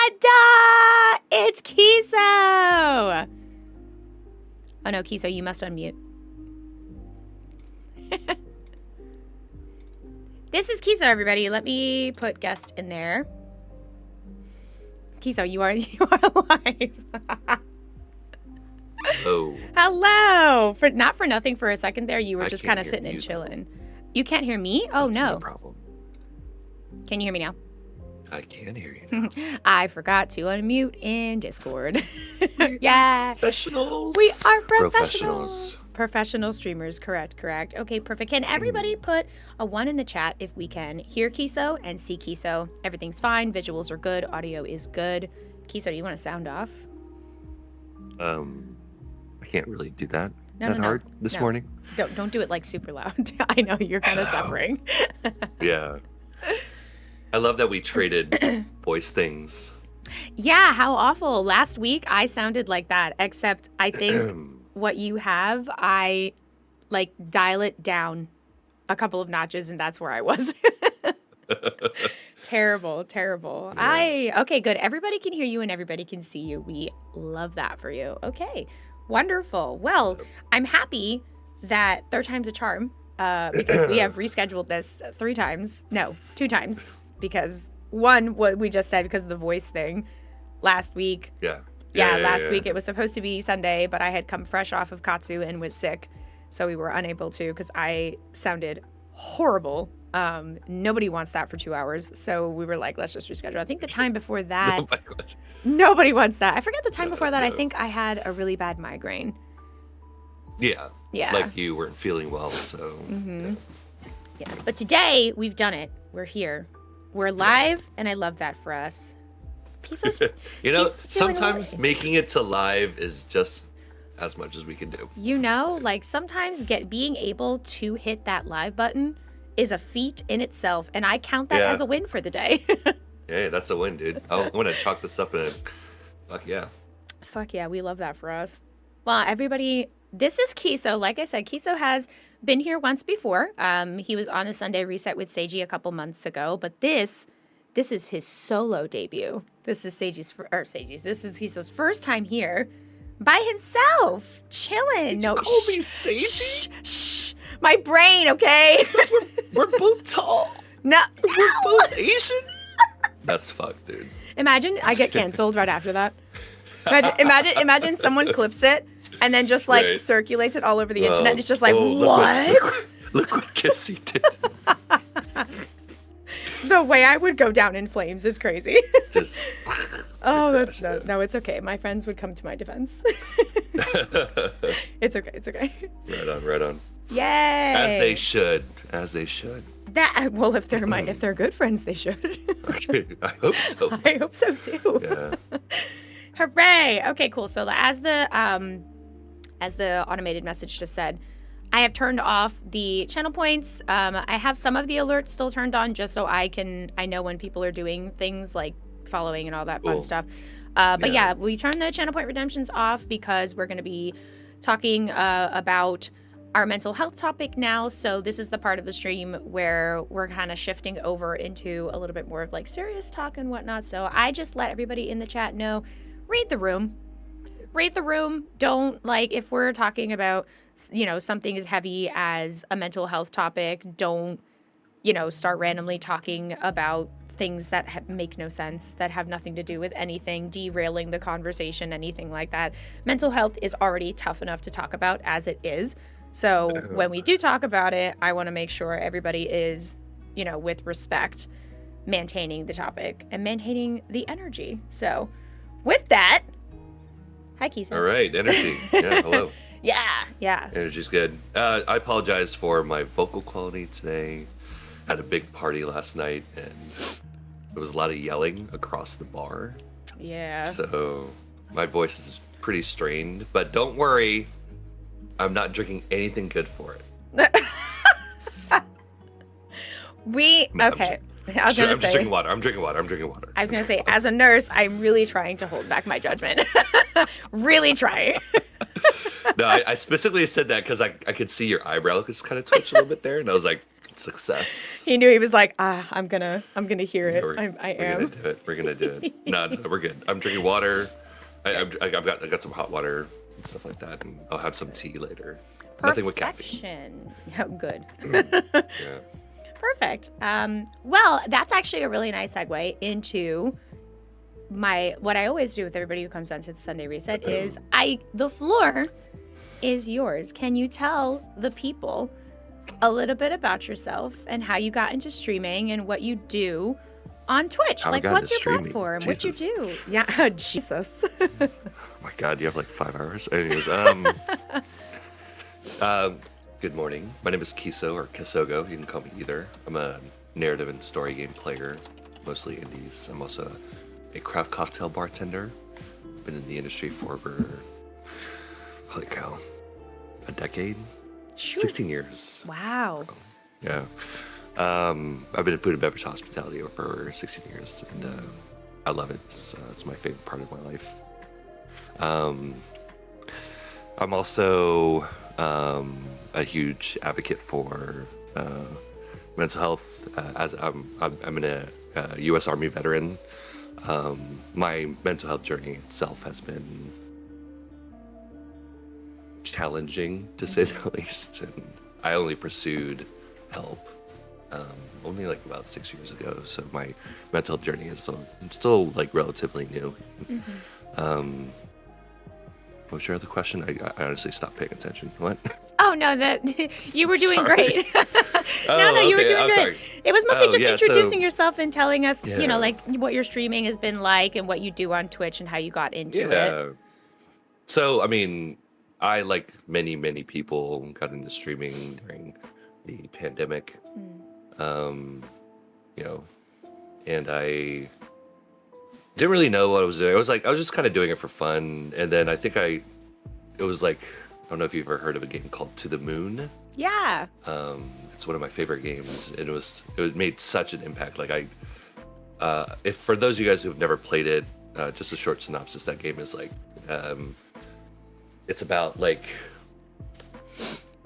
Ta-da! It's Kiso! Oh no, Kiso, you must unmute. This is Kiso, everybody. Let me put guest in there. Kiso, you are live. Oh. Hello. Not for nothing for a second there. You were just kind of sitting and chilling. You can't hear me? Oh, That's no. No problem. Can you hear me now? I can hear you now. I forgot to unmute in Discord. Yeah. Professionals. We are professionals. Professional streamers. Correct. Okay, perfect. Can everybody put a 1 in the chat if we can hear Kiso and see Kiso? Everything's fine. Visuals are good. Audio is good. Kiso, do you want to sound off? I can't really do that. No. Hard this morning. Don't do it like super loud. I know you're kind of suffering. Yeah. I love that we traded voice things. Yeah, how awful. Last week I sounded like that, except I think what you have, I like dial it down a couple of notches and that's where I was. Terrible. Yeah. Okay, good. Everybody can hear you and everybody can see you. We love that for you. Okay, wonderful. Well, I'm happy that third time's a charm because we have rescheduled this 2 times. Because one, what we just said, because of the voice thing last week. Yeah. Last week it was supposed to be Sunday, but I had come fresh off of Katsu and was sick. So we were unable to because I sounded horrible. Nobody wants that for 2 hours. So we were like, let's just reschedule. I think the time before that, nobody wants that. I forget the time before that. I think I had a really bad migraine. Yeah. Yeah. Like you weren't feeling well, so. Mm-hmm. Yes. But today we've done it. We're here. We're live, and I love that for us. Kiso's, you know, he's sometimes making it to live is just as much as we can do. You know, like sometimes being able to hit that live button is a feat in itself, and I count that as a win for the day. Yeah, that's a win, dude. I'm gonna chalk this up and fuck yeah. Fuck yeah, we love that for us. Well, everybody, this is Kiso. Like I said, Kiso has been here once before. He was on a Sunday reset with Seiji a couple months ago, but this is his solo debut. This is This is Kiso's first time here by himself, chilling. No, call me Seiji? Shh. My brain, okay? We're both tall. No, we're both Asian. That's fucked, dude. Imagine I get canceled right after that. Imagine someone clips it and then just like circulates it all over the internet. It's just like, what? Look what Kissy did. The way I would go down in flames is crazy. Just. Oh, that's no, it's okay. My friends would come to my defense. It's okay. Right on. Yay! As they should. Well, if they're good friends, they should. I hope so. I hope so too. Yeah. Hooray! Okay, cool. So as the automated message just said, I have turned off the channel points. I have some of the alerts still turned on just so I know when people are doing things like following and all that fun stuff. But yeah, we turned the channel point redemptions off because we're going to be talking about our mental health topic now. So this is the part of the stream where we're kind of shifting over into a little bit more of like serious talk and whatnot. So I just let everybody in the chat know, read the room. Don't, like, if we're talking about, you know, something as heavy as a mental health topic, don't, you know, start randomly talking about things that make no sense, that have nothing to do with anything, derailing the conversation, anything like that. Mental health is already tough enough to talk about as it is. So when we do talk about it, I want to make sure everybody is, you know, with respect, maintaining the topic and maintaining the energy. So with that, hi, Kiso. All right, energy. Yeah, hello. Yeah. Energy's good. I apologize for my vocal quality today. Had a big party last night, and there was a lot of yelling across the bar. Yeah. So my voice is pretty strained, but don't worry. I'm not drinking anything good for it. Okay. I'm just drinking water. I'm drinking water. I was going to say, as a nurse, I'm really trying to hold back my judgment. Really trying. No, I specifically said that because I could see your eyebrow just kind of twitch a little bit there. And I was like, success. He knew. He was like, I'm gonna hear it. We're, I we're gonna am. do it. We're gonna do it. No, we're good. I'm drinking water. I got some hot water and stuff like that, and I'll have some tea later. Nothing with caffeine. Oh, good. Yeah. Perfect. Well, that's actually a really nice segue into what I always do with everybody who comes onto the Sunday Reset is the floor is yours. Can you tell the people a little bit about yourself and how you got into streaming and what you do on Twitch? How I like, good what's your platform? What you do? Yeah, Jesus. Oh my God, you have like 5 hours. Anyways, good morning. My name is Kiso or Kisogo. You can call me either. I'm a narrative and story game player, mostly indies. I'm also a craft cocktail bartender. Been in the industry for over, holy cow, a decade. Shoot. 16 years. Wow. Yeah. I've been in food and beverage hospitality for 16 years, and I love it. It's my favorite part of my life. I'm also a huge advocate for mental health. As I'm a U.S. Army veteran. My mental health journey itself has been challenging, to say the least, and I only pursued help only like about 6 years ago. So my mental health journey is still like relatively new. What was your other question? I honestly stopped paying attention. What? Oh no, that you were doing great. No, you were okay, doing I'm great. sorry. It was mostly just yeah, introducing so- yourself and telling us, Yeah. like what your streaming has been like and what you do on Twitch and how you got into it. Yeah. So, I mean, I, like many people, got into streaming during the pandemic. You know, and I didn't really know what I was doing. I was just kind of doing it for fun. And then I think it was like, I don't know if you've ever heard of a game called To the Moon. Yeah. It's one of my favorite games, and it made such an impact. Like if for those of you guys who've never played it, just a short synopsis. That game is like, it's about like,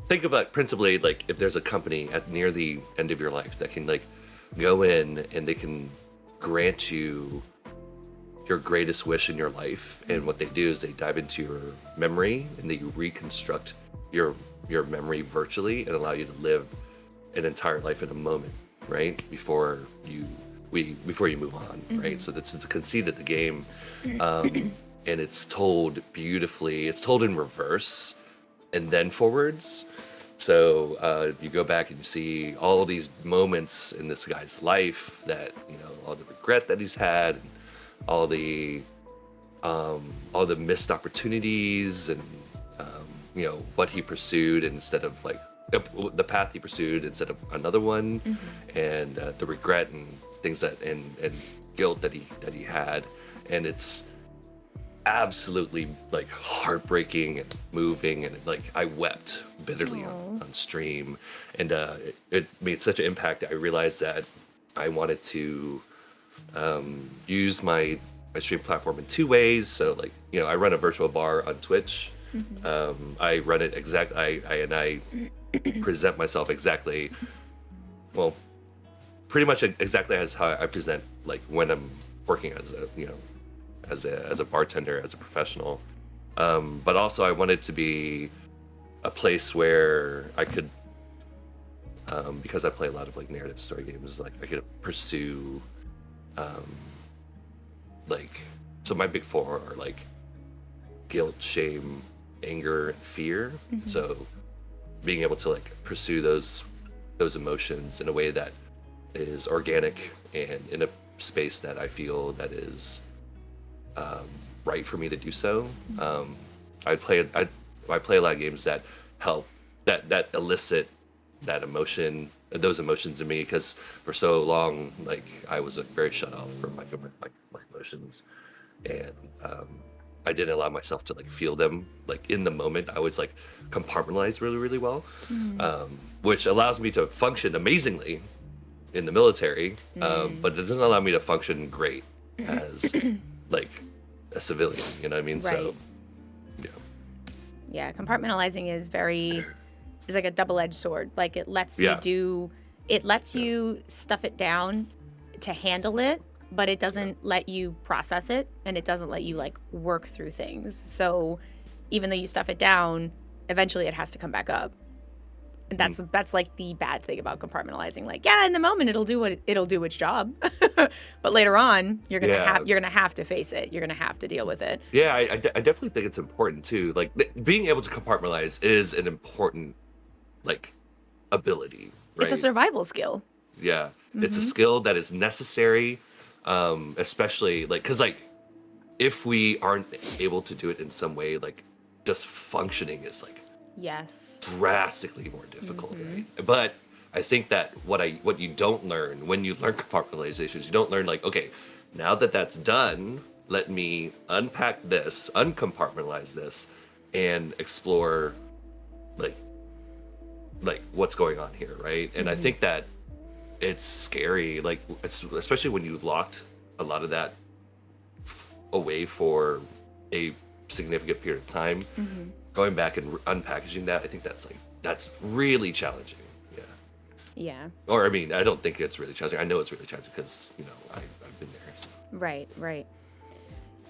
think about principally like if there's a company at near the end of your life that can like go in and they can grant you your greatest wish in your life, and what they do is they dive into your memory and they reconstruct your memory virtually and allow you to live an entire life in a moment, right? Before you move on, right? So that's the conceit of the game, and it's told beautifully. It's told in reverse and then forwards. So you go back and you see all these moments in this guy's life that, all the regret that he's had, and all the missed opportunities, and what he pursued instead of like the path he pursued instead of another one, and the regret and things that and guilt that he had, and it's absolutely like heartbreaking and moving, and like I wept bitterly on stream, and it made such an impact that I realized that I wanted to use my stream platform in 2 ways. So like, I run a virtual bar on Twitch. I run it I present myself exactly, well, pretty much exactly as how I present like when I'm working as a bartender, as a professional. But also I wanted to be a place where I could, because I play a lot of like narrative story games, like I could pursue so my big 4 are like guilt, shame, anger, and fear. So being able to like pursue those emotions in a way that is organic and in a space that I feel that is right for me to do so. I play a lot of games that help that elicit that emotion, those emotions in me, because for so long, like I was very shut off from my emotions, and I didn't allow myself to like feel them like in the moment. I was like compartmentalized really well, which allows me to function amazingly in the military, but it doesn't allow me to function great as like a civilian. You know what I mean? Right. So Yeah, compartmentalizing is like a double-edged sword. Like it lets you do it lets you stuff it down to handle it, but it doesn't let you process it, and it doesn't let you like work through things. So even though you stuff it down, eventually it has to come back up. And that's like the bad thing about compartmentalizing. Like, yeah, in the moment it'll do its job, but later on you're gonna have to face it. You're gonna have to deal with it. Yeah, I definitely think it's important too. Like being able to compartmentalize is an important like ability. Right? It's a survival skill. Yeah, it's a skill that is necessary, especially like because like if we aren't able to do it in some way, like just functioning is like Yes. drastically more difficult, right? But I think that what you don't learn when you learn compartmentalization is you don't learn like, okay, now that that's done, let me unpack this, uncompartmentalize this, and explore like what's going on here, right? And I think that it's scary, like especially when you've locked a lot of that away for a significant period of time. Going back and unpackaging that, I think that's really challenging. Yeah. Yeah. Or I mean, I don't think it's really challenging. I know it's really challenging because I've been there. So. Right.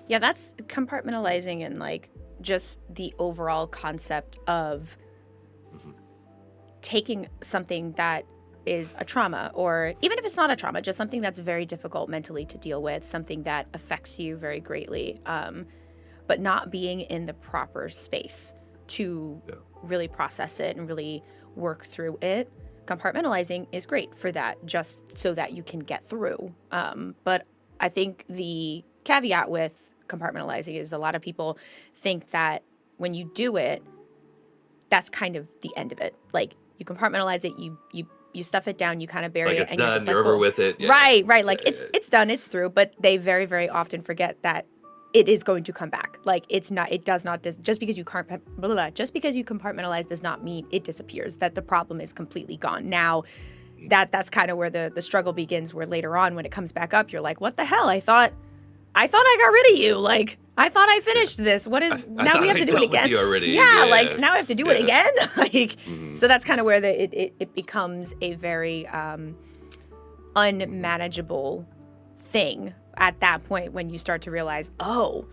Yeah, that's compartmentalizing and like just the overall concept of taking something that is a trauma, or even if it's not a trauma, just something that's very difficult mentally to deal with, something that affects you very greatly. But not being in the proper space to really process it and really work through it. Compartmentalizing is great for that, just so that you can get through. But I think the caveat with compartmentalizing is a lot of people think that when you do it, that's kind of the end of it. Like you compartmentalize it, you stuff it down, you kind of bury like it, it's and done, you're just like, you're over cool. with it. Yeah. Right. Like it's done, it's through. But they very, very often forget that it is going to come back. Like just because you compartmentalize does not mean it disappears, that the problem is completely gone. Now that's kind of where the struggle begins, where later on when it comes back up, you're like, what the hell? I thought I got rid of you. Like I thought I finished this. What is now we have to do it again? You already. Yeah, like now I have to do it again. Like so that's kind of where it becomes a very unmanageable thing at that point, when you start to realize, oh,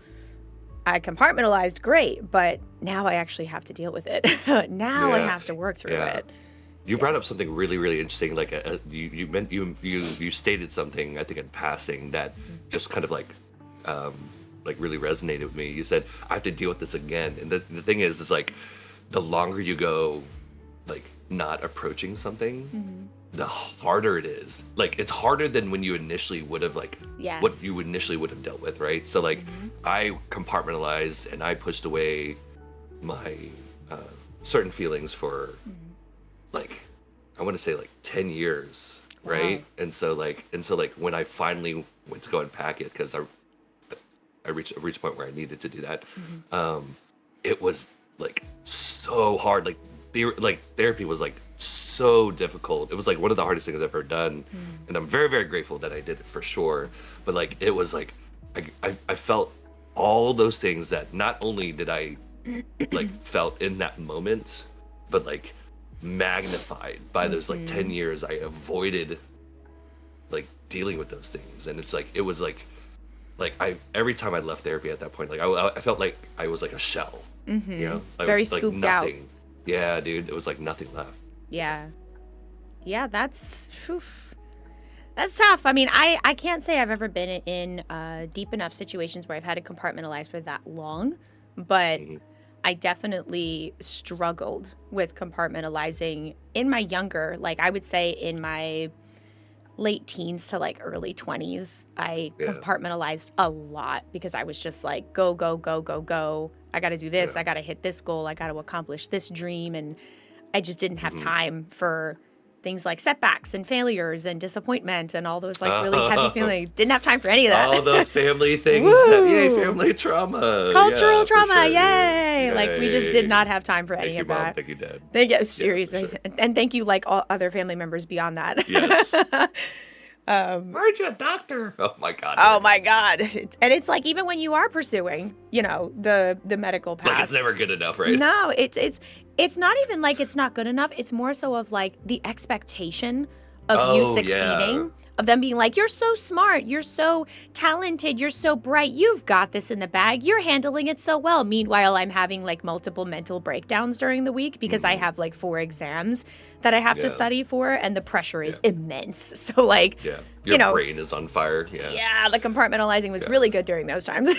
I compartmentalized, great, but now I actually have to deal with it. Now I have to work through it. You brought up something really, really interesting. Like you stated something, I think in passing, that just kind of like really resonated with me. You said, I have to deal with this again. And the thing is like the longer you go like not approaching something, the harder it is. Like it's harder than when you initially would have what you initially would have dealt with, right? So like I compartmentalized and I pushed away my certain feelings for like I want to say like 10 years, right? Wow. And so like when I finally went to go unpack it, because I reached a point where I needed to do that, it was like so hard. Like therapy was like so difficult. It was like one of the hardest things I've ever done, and I'm very, very grateful that I did it for sure. But like it was like I felt all those things that not only did I like felt in that moment, but like magnified by those like 10 years I avoided like dealing with those things. And it's like it was like I every time I left therapy at that point, like I felt like I was like a shell, you know, very was, like, scooped nothing. out. Yeah, dude, it was like nothing left. Yeah, that's tough. I mean, I can't say I've ever been in deep enough situations where I've had to compartmentalize for that long, but I definitely struggled with compartmentalizing in my younger, like I would say in my late teens to like early 20s. I compartmentalized a lot because I was just like, go. I got to do this. I got to hit this goal. I got to accomplish this dream. And I just didn't have time for things like setbacks and failures and disappointment and all those like really heavy feelings. Didn't have time for any of that. All those family things. Family trauma. Cultural trauma. Sure. Yay. Like we just did not have time for any of that. Thank you, Dad. Thank you. Seriously. Sure. And thank you like all other family members beyond that. Yes. Aren't you a doctor? Oh my God. Oh my God. And it's like, even when you are pursuing, you know, the medical path. Like it's never good enough, right? No, it's not even like it's not good enough. It's more so of like the expectation of you Oh yeah. succeeding, of them being like, you're so smart, you're so talented, you're so bright, you've got this in the bag, you're handling it so well. Meanwhile, I'm having like multiple mental breakdowns during the week because I have like 4 exams that I have to Yeah. study for, and the pressure is Yeah. immense. So like, Yeah. you Your know, brain is on fire. Yeah. yeah, the compartmentalizing was really good during those times.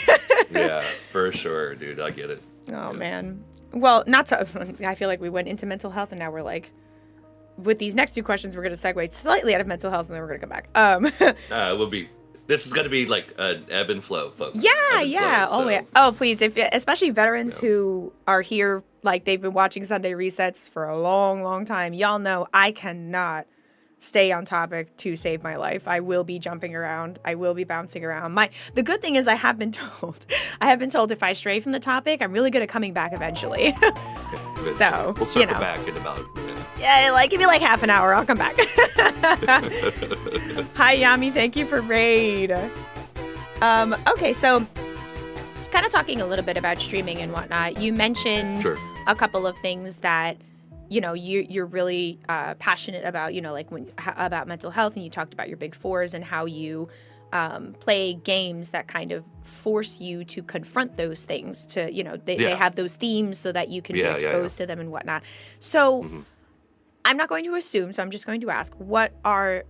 Yeah, for sure, dude. I get it. Oh man. Well, not to. I feel like we went into mental health, and now we're like, with these next 2 questions, we're going to segue slightly out of mental health, and then we're going to come back. We'll be. This is gonna be like an ebb and flow, folks. Yeah, Ebb and yeah. flow, Oh, yeah. so- Oh, please, if especially veterans who are here, like they've been watching Sunday Resets for a long, long time. Y'all know I cannot stay on topic to save my life. I will be jumping around. I will be bouncing around. The good thing is I have been told. I have been told if I stray from the topic, I'm really good at coming back eventually. Eventually. So, we'll circle you know. back in about. Yeah, like give me like half an hour, I'll come back. Hi Yami, thank you for raid. Okay, so kind of talking a little bit about streaming and whatnot. You mentioned Sure. a couple of things that you're really passionate about. Like about mental health, and you talked about your big 4s and how you play games that kind of force you to confront those things. They have those themes so that you can be exposed to them and whatnot. So. I'm not going to assume, so I'm just going to ask, what are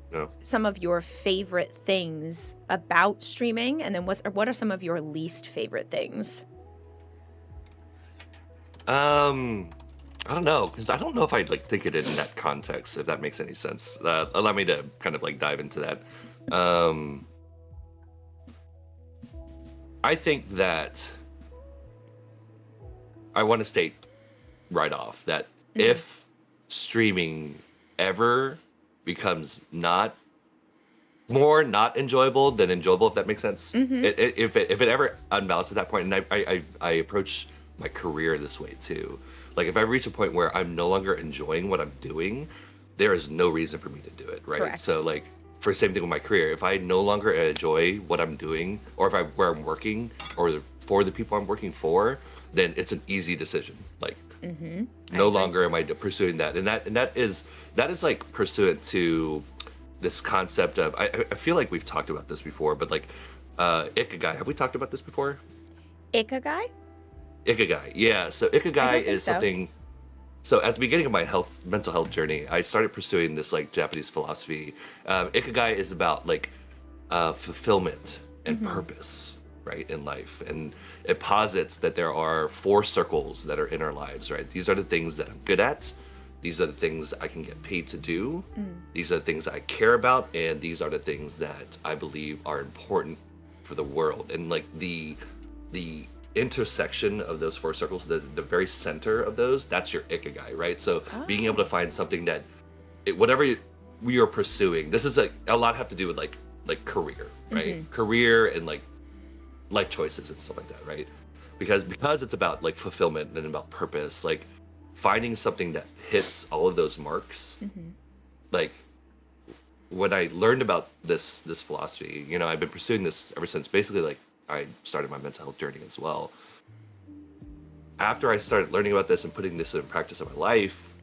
some of your favorite things about streaming? And then what are some of your least favorite things? I don't know, because I don't know if I'd like think it in that context, if that makes any sense. Allow me to kind of like dive into that. I think that I want to state right off that if streaming ever becomes not enjoyable than enjoyable, if that makes sense. If it ever unbalances at that point, and I approach my career this way too. Like if I reach a point where I'm no longer enjoying what I'm doing, there is no reason for me to do it, right? Correct. So like for the same thing with my career, if I no longer enjoy what I'm doing, or where I'm working, or for the people I'm working for, then it's an easy decision. Like no longer am I pursuing that, and that is like pursuant to this concept of I feel like we've talked about this before, but like ikigai. Have we talked about this before? Ikigai? Ikigai, yeah. So ikigai is something. So at the beginning of my mental health journey, I started pursuing this like Japanese philosophy. Ikigai is about like fulfillment and purpose, right, in life, and it posits that there are 4 circles that are in our lives, right? These are the things that I'm good at. These are the things I can get paid to do. These are the things I care about, and these are the things that I believe are important for the world. And like the intersection of those 4 circles, the very center of those, that's your ikigai, right? So being able to find something that whatever we are pursuing, this is a lot have to do with like career, right? Career and like life choices and stuff like that, right? Because it's about like fulfillment and about purpose, like finding something that hits all of those marks. Like when I learned about this philosophy, I've been pursuing this ever since basically like I started my mental health journey as well. After I started learning about this and putting this in practice in my life,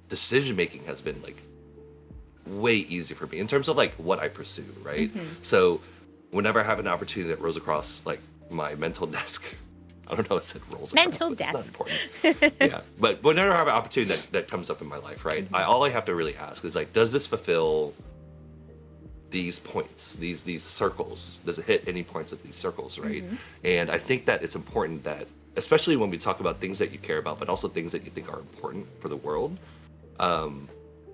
decision making has been like way easier for me in terms of like what I pursue, right? So whenever I have an opportunity that rolls across like my mental desk, I don't know if I said rolls across, Mental but it's not desk. important. Yeah, but whenever I have an opportunity that comes up in my life, right, all I have to really ask is like, does this fulfill these points, these circles? Does it hit any points of these circles, right? And I think that it's important that, especially when we talk about things that you care about, but also things that you think are important for the world.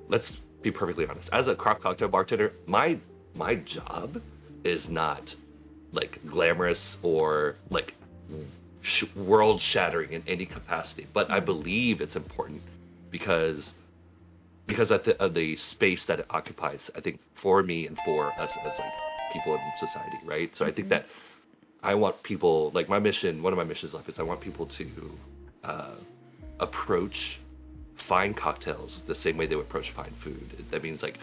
Let's be perfectly honest. As a craft cocktail bartender, my job is not like glamorous or like world shattering in any capacity, but I believe it's important because of the space that it occupies, I think, for me and for us as like people in society, right? So I think that I want people, like one of my missions in life is I want people to approach fine cocktails the same way they would approach fine food. That means like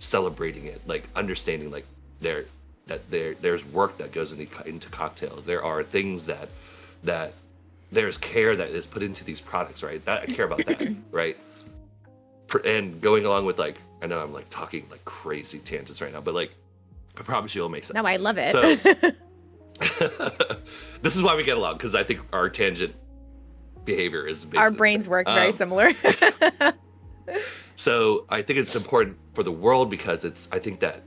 celebrating it, like understanding like there's work that goes into cocktails. There are things that there's care that is put into these products, right? That I care about that, right? and going along with like, I know I'm like talking like crazy tangents right now, but like I promise you it'll make No, sense. I love it. So this is why we get along, because I think our tangent behavior is basically Our the brains same. work very similar. So I think it's important for the world because I think that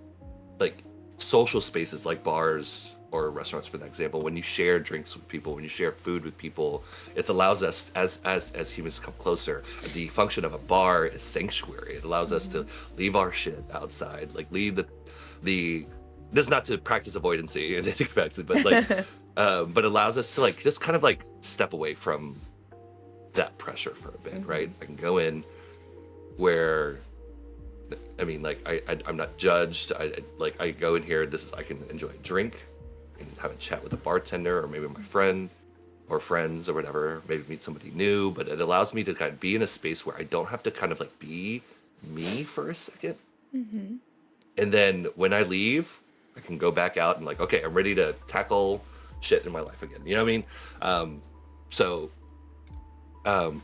like social spaces like bars or restaurants, for that example, when you share drinks with people, when you share food with people, it allows us as humans to come closer. The function of a bar is sanctuary. It allows us to leave our shit outside, like leave the this is not to practice avoidancy in any capacity, but like but allows us to like just kind of like step away from that pressure for a bit, right? I can go in where, I mean, like I'm not judged. I go in here. I can enjoy a drink and have a chat with a bartender or maybe my friend or friends or whatever. Maybe meet somebody new. But it allows me to kind of be in a space where I don't have to kind of like be me for a second. And then when I leave, I can go back out and like, okay, I'm ready to tackle shit in my life again. You know what I mean? So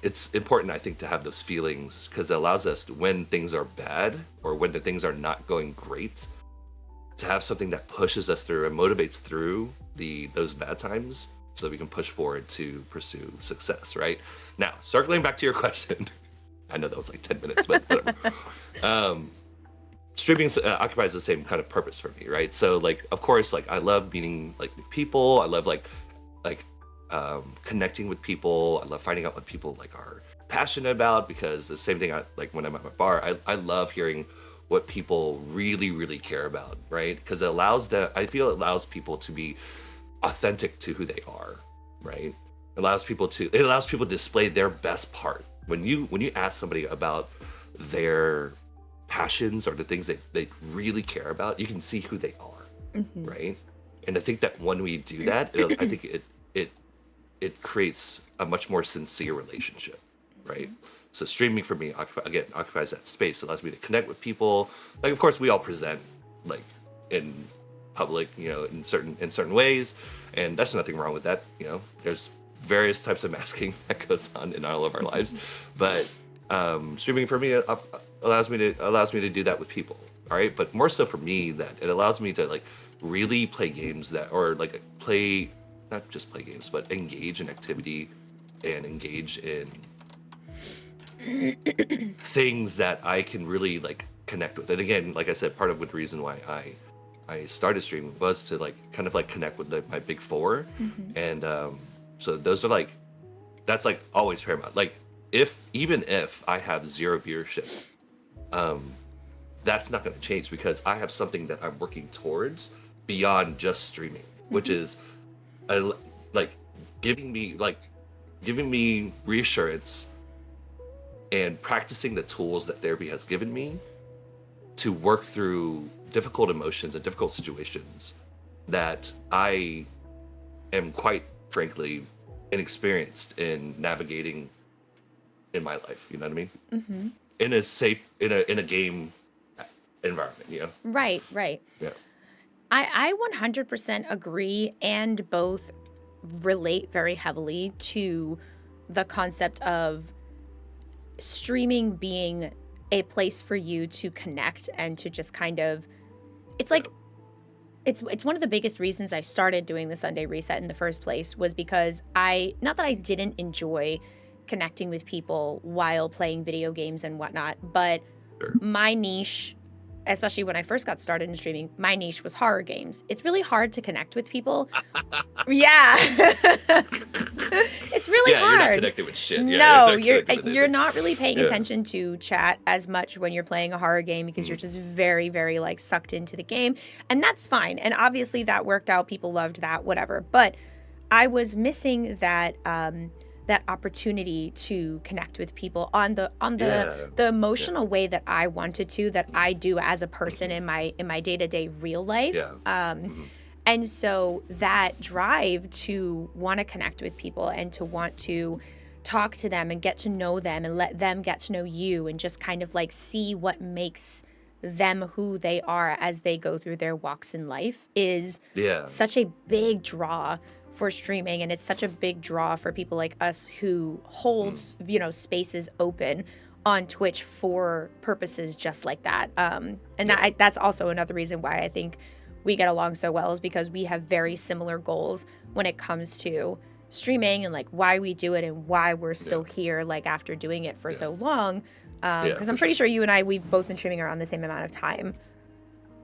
it's important, I think, to have those feelings because it allows us, when things are bad or when the things are not going great, to have something that pushes us through and motivates through those bad times so that we can push forward to pursue success, right? Now, circling back to your question, I know that was like 10 minutes, but whatever. Streaming occupies the same kind of purpose for me, right? So like, of course, like I love meeting like new people. I love like connecting with people. I love finding out what people like are passionate about, because the same thing like when I'm at my bar, I love hearing what people really, really care about, right? Because I feel it allows people to be authentic to who they are, right? It allows people to display their best part. When you ask somebody about their passions or the things that they really care about, you can see who they are, right? And I think that when we do that, I think it creates a much more sincere relationship, right? So streaming for me occupies that space. It allows me to connect with people. Like, of course, we all present like in public, you know, in certain ways, and there's nothing wrong with that. You know, there's various types of masking that goes on in all of our lives, but streaming for me allows me to do that with people. All right, but more so for me, that it allows me to like really play games that, or like play, not just play games, but engage in activity and engage in things that I can really like connect with. And again, like I said, part of the reason why I started streaming was to like kind of like connect with my big four. And so those are like, that's like always paramount. Like even if I have zero viewership, that's not going to change because I have something that I'm working towards beyond just streaming, which is like giving me reassurance and practicing the tools that therapy has given me to work through difficult emotions and difficult situations that I am quite frankly inexperienced in navigating in my life. You know what I mean? In a safe, in a game environment, you know? Right. Yeah. I 100% agree and both relate very heavily to the concept of streaming being a place for you to connect and to just kind of, it's like, it's one of the biggest reasons I started doing the Sunday Reset in the first place was because not that I didn't enjoy connecting with people while playing video games and whatnot, but my niche, especially when I first got started in streaming, my niche was horror games. It's really hard to connect with people. Yeah. It's really hard. You're not connected with shit. No, you're not really paying attention to chat as much when you're playing a horror game because you're just very, very like sucked into the game. And that's fine. And obviously that worked out. People loved that, whatever. But I was missing that that opportunity to connect with people on the emotional way that I wanted to, that I do as a person in my day-to-day real life. And so that drive to want to connect with people and to want to talk to them and get to know them and let them get to know you and just kind of like see what makes them who they are as they go through their walks in life is such a big draw for streaming. And it's such a big draw for people like us who holds, spaces open on Twitch for purposes just like that. And Yeah. that's also another reason why I think we get along so well, is because we have very similar goals when it comes to streaming and like why we do it and why we're still here like after doing it for so long. Because I'm pretty sure you and we've both been streaming around the same amount of time.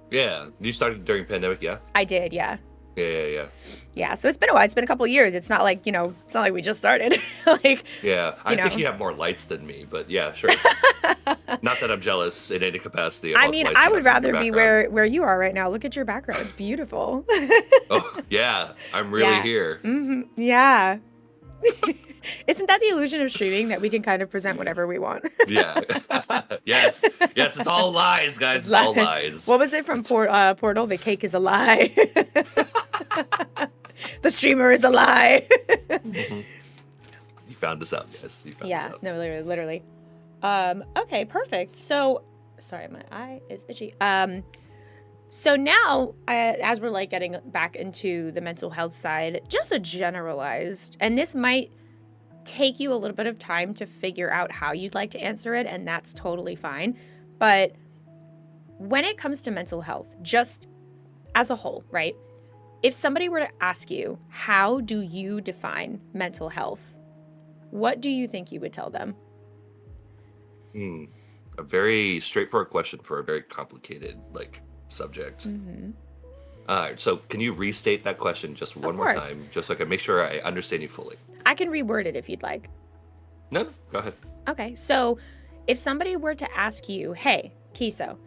Yeah. You started during pandemic, yeah? I did, yeah. Yeah. So it's been a while. It's been a couple of years. It's not like, it's not like we just started. Like, yeah. I think you have more lights than me, but yeah, sure. Not that I'm jealous in any capacity. I mean, I would rather be where you are right now. Look at your background. It's beautiful. Oh, yeah. I'm really here. Mm-hmm. Yeah. Isn't that the illusion of streaming, that we can kind of present whatever we want? Yeah. Yes. Yes, it's all lies, guys. It's all lies. What was it from Portal? The cake is a lie. The streamer is a lie. Mm-hmm. You found us out, yes. You found us out. No, literally. Okay, perfect. So, sorry, my eye is itchy. So now, as we're like getting back into the mental health side, just a generalized, and this might take you a little bit of time to figure out how you'd like to answer it, and that's totally fine. But when it comes to mental health, just as a whole, right? If somebody were to ask you, how do you define mental health? What do you think you would tell them? A very straightforward question for a very complicated, subject. Mm-hmm. All right, so can you restate that question just one more time, just so I can make sure I understand you fully? I can reword it if you'd like. No, go ahead. Okay, so if somebody were to ask you, hey, Kiso,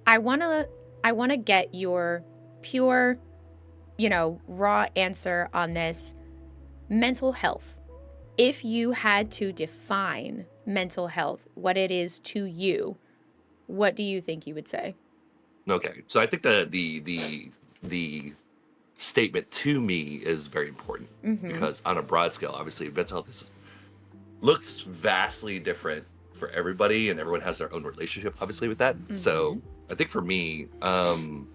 I wanna get your pure, raw answer on this mental health. If you had to define mental health, what it is to you, what do you think you would say? Okay, so I think the statement to me is very important, because on a broad scale, obviously, mental health looks vastly different for everybody, and everyone has their own relationship, obviously, with that. So I think for me, I'm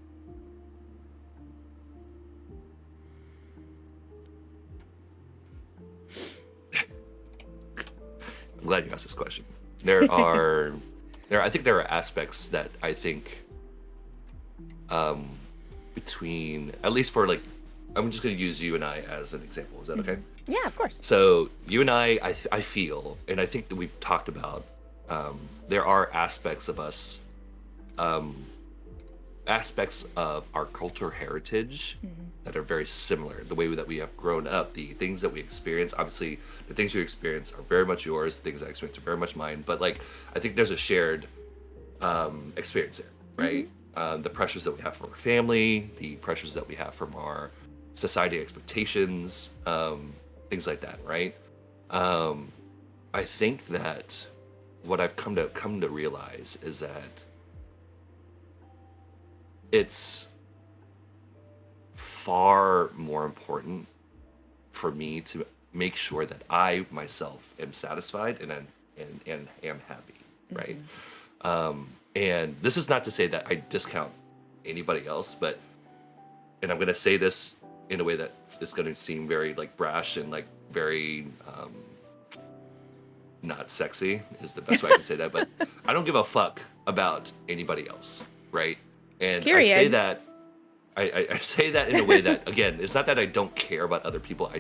glad you asked this question. I think there are aspects that I think between, at least for I'm just going to use you and I as an example. Is that okay? Yeah, of course. So you and I feel, and I think that we've talked about, there are aspects of us, aspects of our culture heritage that are very similar. The way that we have grown up, the things that we experience, obviously the things you experience are very much yours, the things I experience are very much mine, but I think there's a shared experience there, right? The pressures that we have from our family, the pressures that we have from our society expectations, things like that, right? I think that what I've come to realize is that it's far more important for me to make sure that I myself am satisfied and am happy, right? And this is not to say that I discount anybody else, and I'm going to say this in a way that is going to seem very brash and very not sexy is the best way I can say that, but I don't give a fuck about anybody else, right? And Period. I say that in a way that, again, it's not that I don't care about other people. I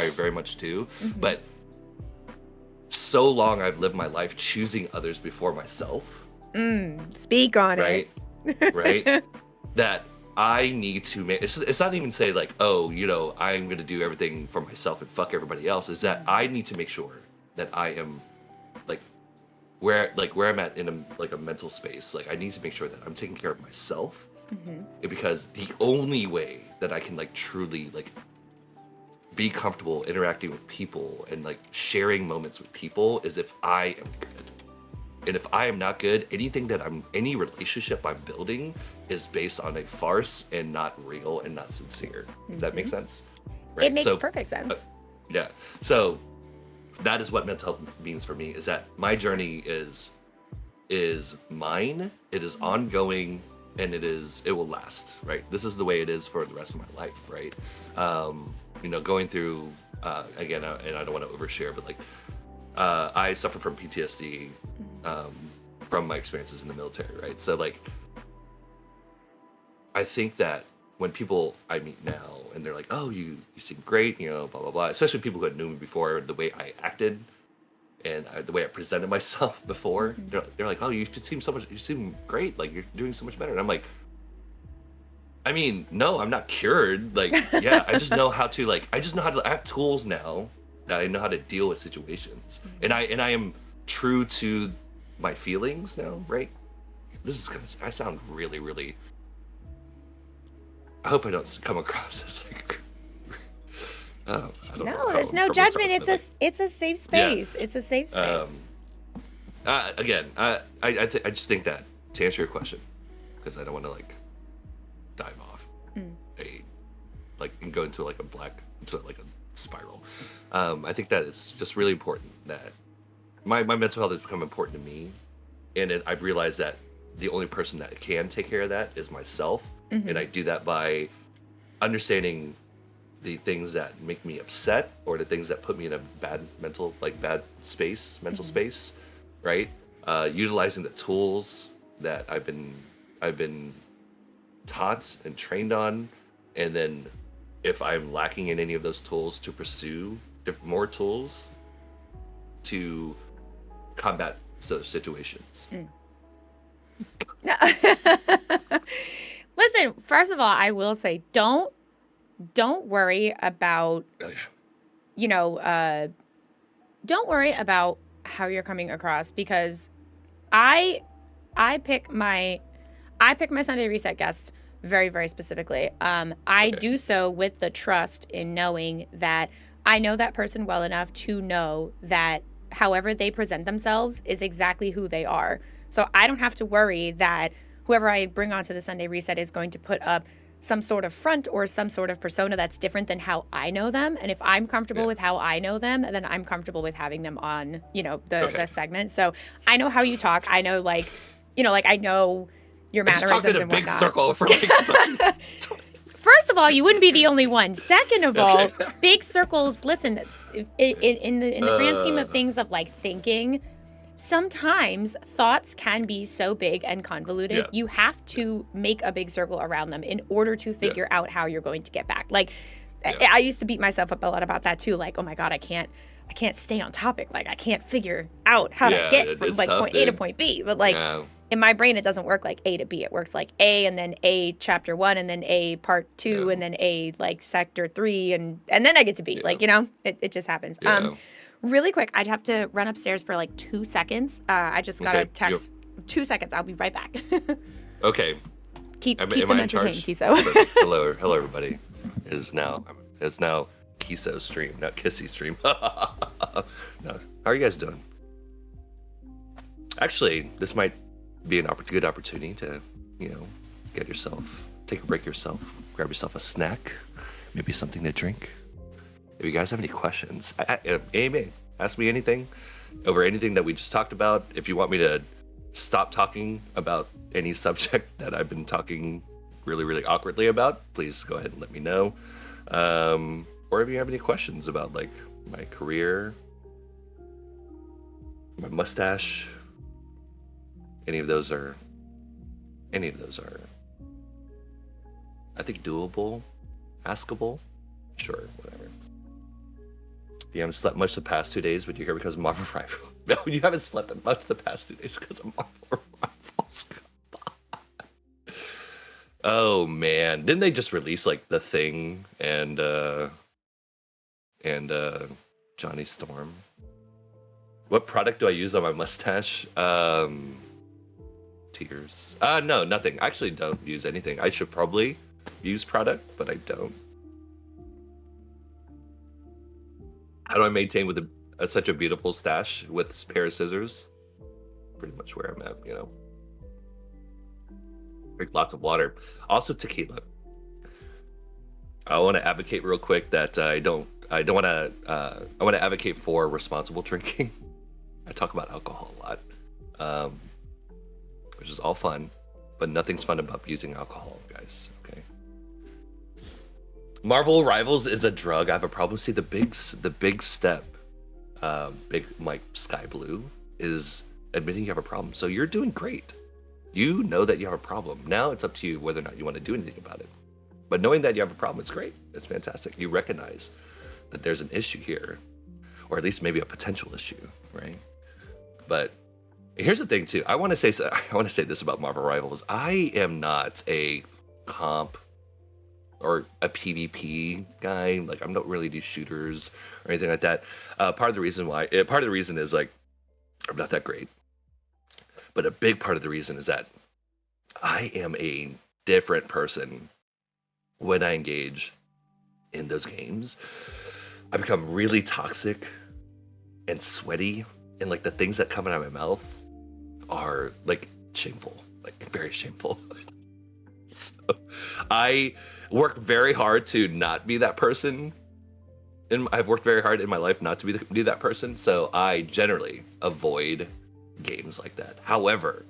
very much do, but so long I've lived my life choosing others before myself. Speak on it. Right? That I need to make, it's not even say I'm going to do everything for myself and fuck everybody else. Is that I need to make sure that I am where I'm at in a mental space. I need to make sure that I'm taking care of myself, because the only way that I can truly be comfortable interacting with people and sharing moments with people is if I am good. And if I am not good, any relationship I'm building is based on a farce and not real and not sincere. Does that make sense? Right? It makes perfect sense. Yeah. So that is what mental health means for me, is that my journey is mine. It is ongoing, and it will last, right? This is the way it is for the rest of my life, right? Going through, again, and I don't want to overshare, but I suffer from PTSD from my experiences in the military, right? So like, I think that when people I meet now and they're like, "Oh, you seem great," you know, blah blah blah. Especially people who had known me before, the way I acted and the way I presented myself before, they're like, "Oh, you seem great. Like you're doing so much better." And I'm like, I mean, no, I'm not cured. Like, yeah, I just know how to I have tools now that I know how to deal with situations, and I am true to my feelings now, right? I sound really really. I hope I don't come across as like. I don't know No, how there's I'm no coming judgment. across, but, like, It's a safe yeah. space. It's a safe space. Again, I just think that to answer your question, because I don't want to like dive off a like and go into like a spiral. I think that it's just really important that my mental health has become important to me, and I've realized that the only person that can take care of that is myself, and I do that by understanding the things that make me upset or the things that put me in a bad mental space, right? Utilizing the tools that I've been taught and trained on, and then if I'm lacking in any of those tools, to pursue more tools to combat those situations. Listen, first of all, I will say don't worry about, Oh, yeah. you know, don't worry about how you're coming across, because I I pick my Sunday reset guests very, very specifically. I Okay. do so with the trust in knowing that I know that person well enough to know that however they present themselves is exactly who they are. So I don't have to worry that whoever I bring onto the Sunday reset is going to put up some sort of front or some sort of persona that's different than how I know them. And if I'm comfortable Yeah. with how I know them, then I'm comfortable with having them on, the Okay. segment. So I know how you talk. I know like I know your I just talked in mannerisms a and big whatnot. circle for like fucking First of all, you wouldn't be the only one. Second of all, Okay. big circles. Listen, in the grand scheme of things of like thinking, sometimes thoughts can be so big and convoluted. Yeah. You have to make a big circle around them in order to figure out how you're going to get back. Like, Yeah. I used to beat myself up a lot about that too. Like, oh my god, I can't stay on topic. Like, I can't figure out how to Yeah, get from it's like tough, point A to dude. point B. But like, Yeah. in my brain, it doesn't work like A to B. It works like A and then A chapter 1 and then A part 2 Yeah. and then A like sector 3 and then I get to B. Yeah. Like, it just happens. Yeah. Really quick, I'd have to run upstairs for like 2 seconds. I just got a Okay, text. 2 seconds. I'll be right back. Okay. keep Am them I in entertained, charge? Kiso. Perfect. Hello, everybody. It's now Kiso stream, not Kissy stream. No. How are you guys doing? Actually, this might be a good opportunity to, take a break yourself, grab yourself a snack, maybe something to drink. If you guys have any questions, ask me anything over anything that we just talked about. If you want me to stop talking about any subject that I've been talking really, really awkwardly about, please go ahead and let me know. Or if you have any questions about like my career, my mustache, any of those are, I think, doable, askable. Sure, whatever. You haven't slept much the past 2 days, but you're here because of Marvel Rivals. No, you haven't slept much the past 2 days because of Marvel Rivals. Oh man, didn't they just release like The Thing and Johnny Storm? What product do I use on my mustache? Tears. No, nothing. I actually don't use anything. I should probably use product, but I don't. How do I maintain with such a beautiful stash with this pair of scissors? Pretty much where I'm at, Drink lots of water. Also tequila. I want to advocate real quick that I want to advocate for responsible drinking. I talk about alcohol a lot, which is all fun, but nothing's fun about using alcohol, guys. Okay. Marvel Rivals is a drug. I have a problem. See, the big step, big like Sky Blue is admitting you have a problem. So you're doing great. You know that you have a problem. Now it's up to you whether or not you want to do anything about it. But knowing that you have a problem is great. It's fantastic. You recognize that there's an issue here, or at least maybe a potential issue, right? But here's the thing too. I want to say this about Marvel Rivals. I am not a comp or a PvP guy. Like, I don't really do shooters or anything like that. Part of the reason is like I'm not that great. But a big part of the reason is that I am a different person when I engage in those games. I become really toxic and sweaty, and like the things that come out of my mouth are like shameful, like very shameful. So I work very hard to not be that person. And I've worked very hard in my life not to be that person. So I generally avoid games like that. However,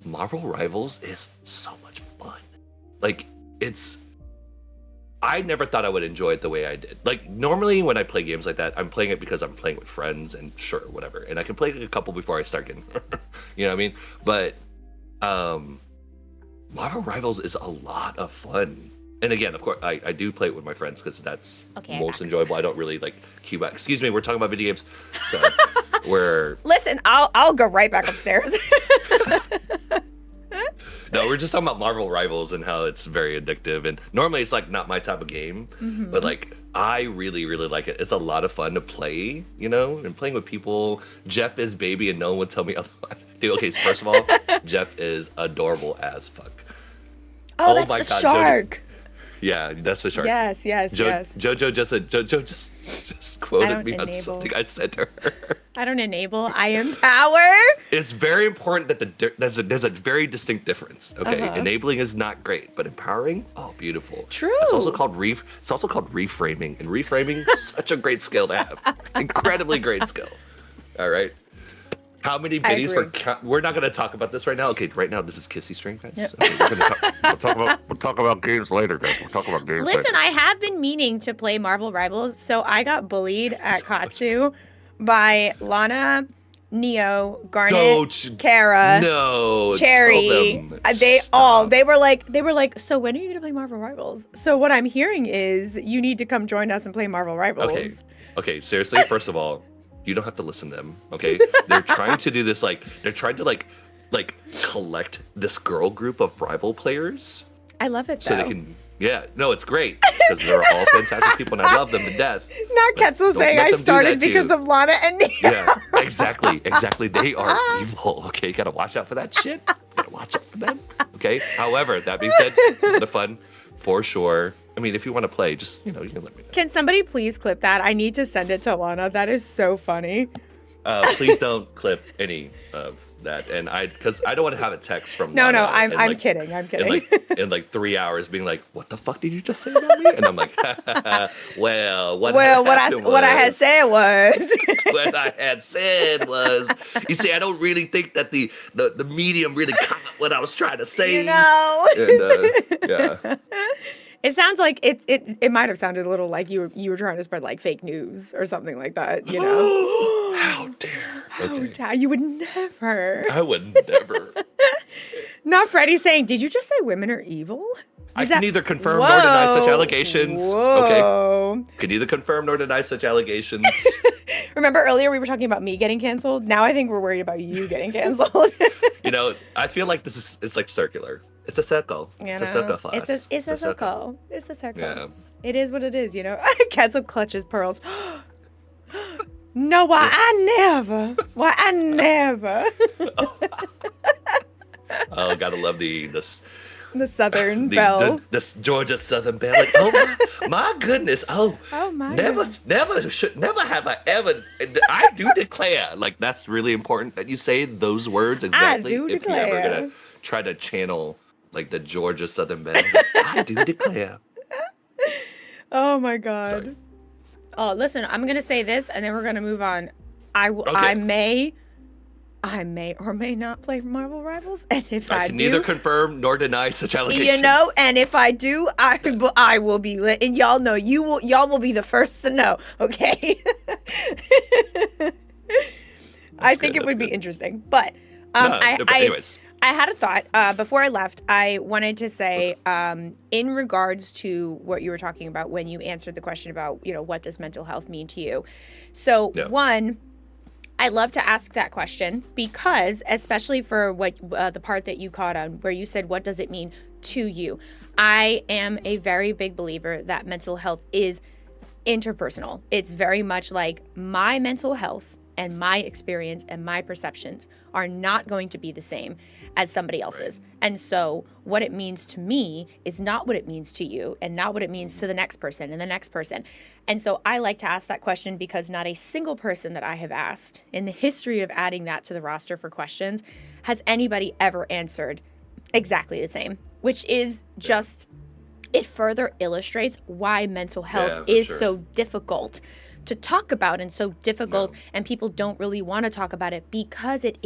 Marvel Rivals is so much fun. Like, I never thought I would enjoy it the way I did. Like, normally when I play games like that, I'm playing it because I'm playing with friends and sure, whatever. And I can play a couple before I start getting, you know what I mean? But Marvel Rivals is a lot of fun. And again, of course, I do play it with my friends because that's most enjoyable. I don't really like queue out. Excuse me, we're talking about video games. So Listen, I'll go right back upstairs. No, we're just talking about Marvel Rivals and how it's very addictive. And normally it's like not my type of game, but like I really, really like it. It's a lot of fun to play, you know, and playing with people. Jeff is baby and no one would tell me otherwise. Dude, okay, so first of all, Jeff is adorable as fuck. Oh, that's the shark. Yeah, that's the shark. Yes. Jojo just quoted me on something I said to her. I don't enable. I empower. It's very important that there's a very distinct difference. Okay, enabling is not great, but empowering, oh, beautiful. True. It's also called reframing, and reframing such a great skill to have. Incredibly great skill. All right. How many biddies we're not going to talk about this right now. Okay, right now this is Kissy Stream, guys. Yep. Okay, we'll talk about games later, guys. We'll talk about games later. Listen, I have been meaning to play Marvel Rivals, so I got bullied at Katsu by Lana, Neo, Garnet, Kara, Cherry. They were like, so when are you going to play Marvel Rivals? So what I'm hearing is you need to come join us and play Marvel Rivals. Okay, seriously, first of all, you don't have to listen to them, okay? They're trying to do this, they're trying to, collect this girl group of rival players. I love it, though. So they can, it's great, because they're all fantastic people, and I love them to death. Not Ketzel saying I started because of Lana and Neo. Yeah, exactly. They are evil, okay? You gotta watch out for that shit. You gotta watch out for them, okay? However, that being said, it's a lot of fun, for sure. I mean, if you want to play, just, you can let me know. Can somebody please clip that? I need to send it to Lana. That is so funny. Please don't clip any of that. And because I don't want to have a text from Lana. No, I'm kidding. In 3 hours being like, what the fuck did you just say about me? And I'm like, what I had said was. What I had said was, you see, I don't really think that the medium really caught what I was trying to say. You know. And, yeah. It sounds like it might have sounded a little like you were trying to spread like fake news or something like that, you know. How dare. Okay. You would never. I would never. Not Freddie saying, did you just say women are evil? I can neither confirm nor deny such allegations. Whoa. Okay. Can neither confirm nor deny such allegations. Remember earlier we were talking about me getting canceled? Now I think we're worried about you getting canceled. I feel like it's like circular. It's a circle. It's a circle for us. It's a circle. It's a circle. Yeah. It is what it is, Ketzel clutches pearls. No, why I never. Oh, gotta love the Southern belle. The Georgia Southern belle. Like, oh my goodness. Oh my never have I ever. I do declare. Like, that's really important that you say those words exactly. I do if declare. You're ever gonna try to channel like the Georgia Southern belle. I do declare. Oh my God. Sorry. Oh, listen, I'm gonna say this, and then we're gonna move on. I may or may not play Marvel Rivals, and if I can do, neither confirm nor deny such allegations. And if I do, I will be lit, and y'all know y'all will be the first to know. Okay. I think it would be interesting, but But anyways. I had a thought before I left. I wanted to say, in regards to what you were talking about when you answered the question about, what does mental health mean to you? So, one, I love to ask that question because, especially for what the part that you caught on, where you said, "What does it mean to you?" I am a very big believer that mental health is interpersonal. It's very much like my mental health and my experience and my perceptions are not going to be the same as somebody else's. Right. And so what it means to me is not what it means to you and not what it means to the next person and the next person. And so I like to ask that question because not a single person that I have asked in the history of adding that to the roster for questions has anybody ever answered exactly the same, which is just, it further illustrates why mental health is so difficult to talk about and so difficult, and people don't really want to talk about it because it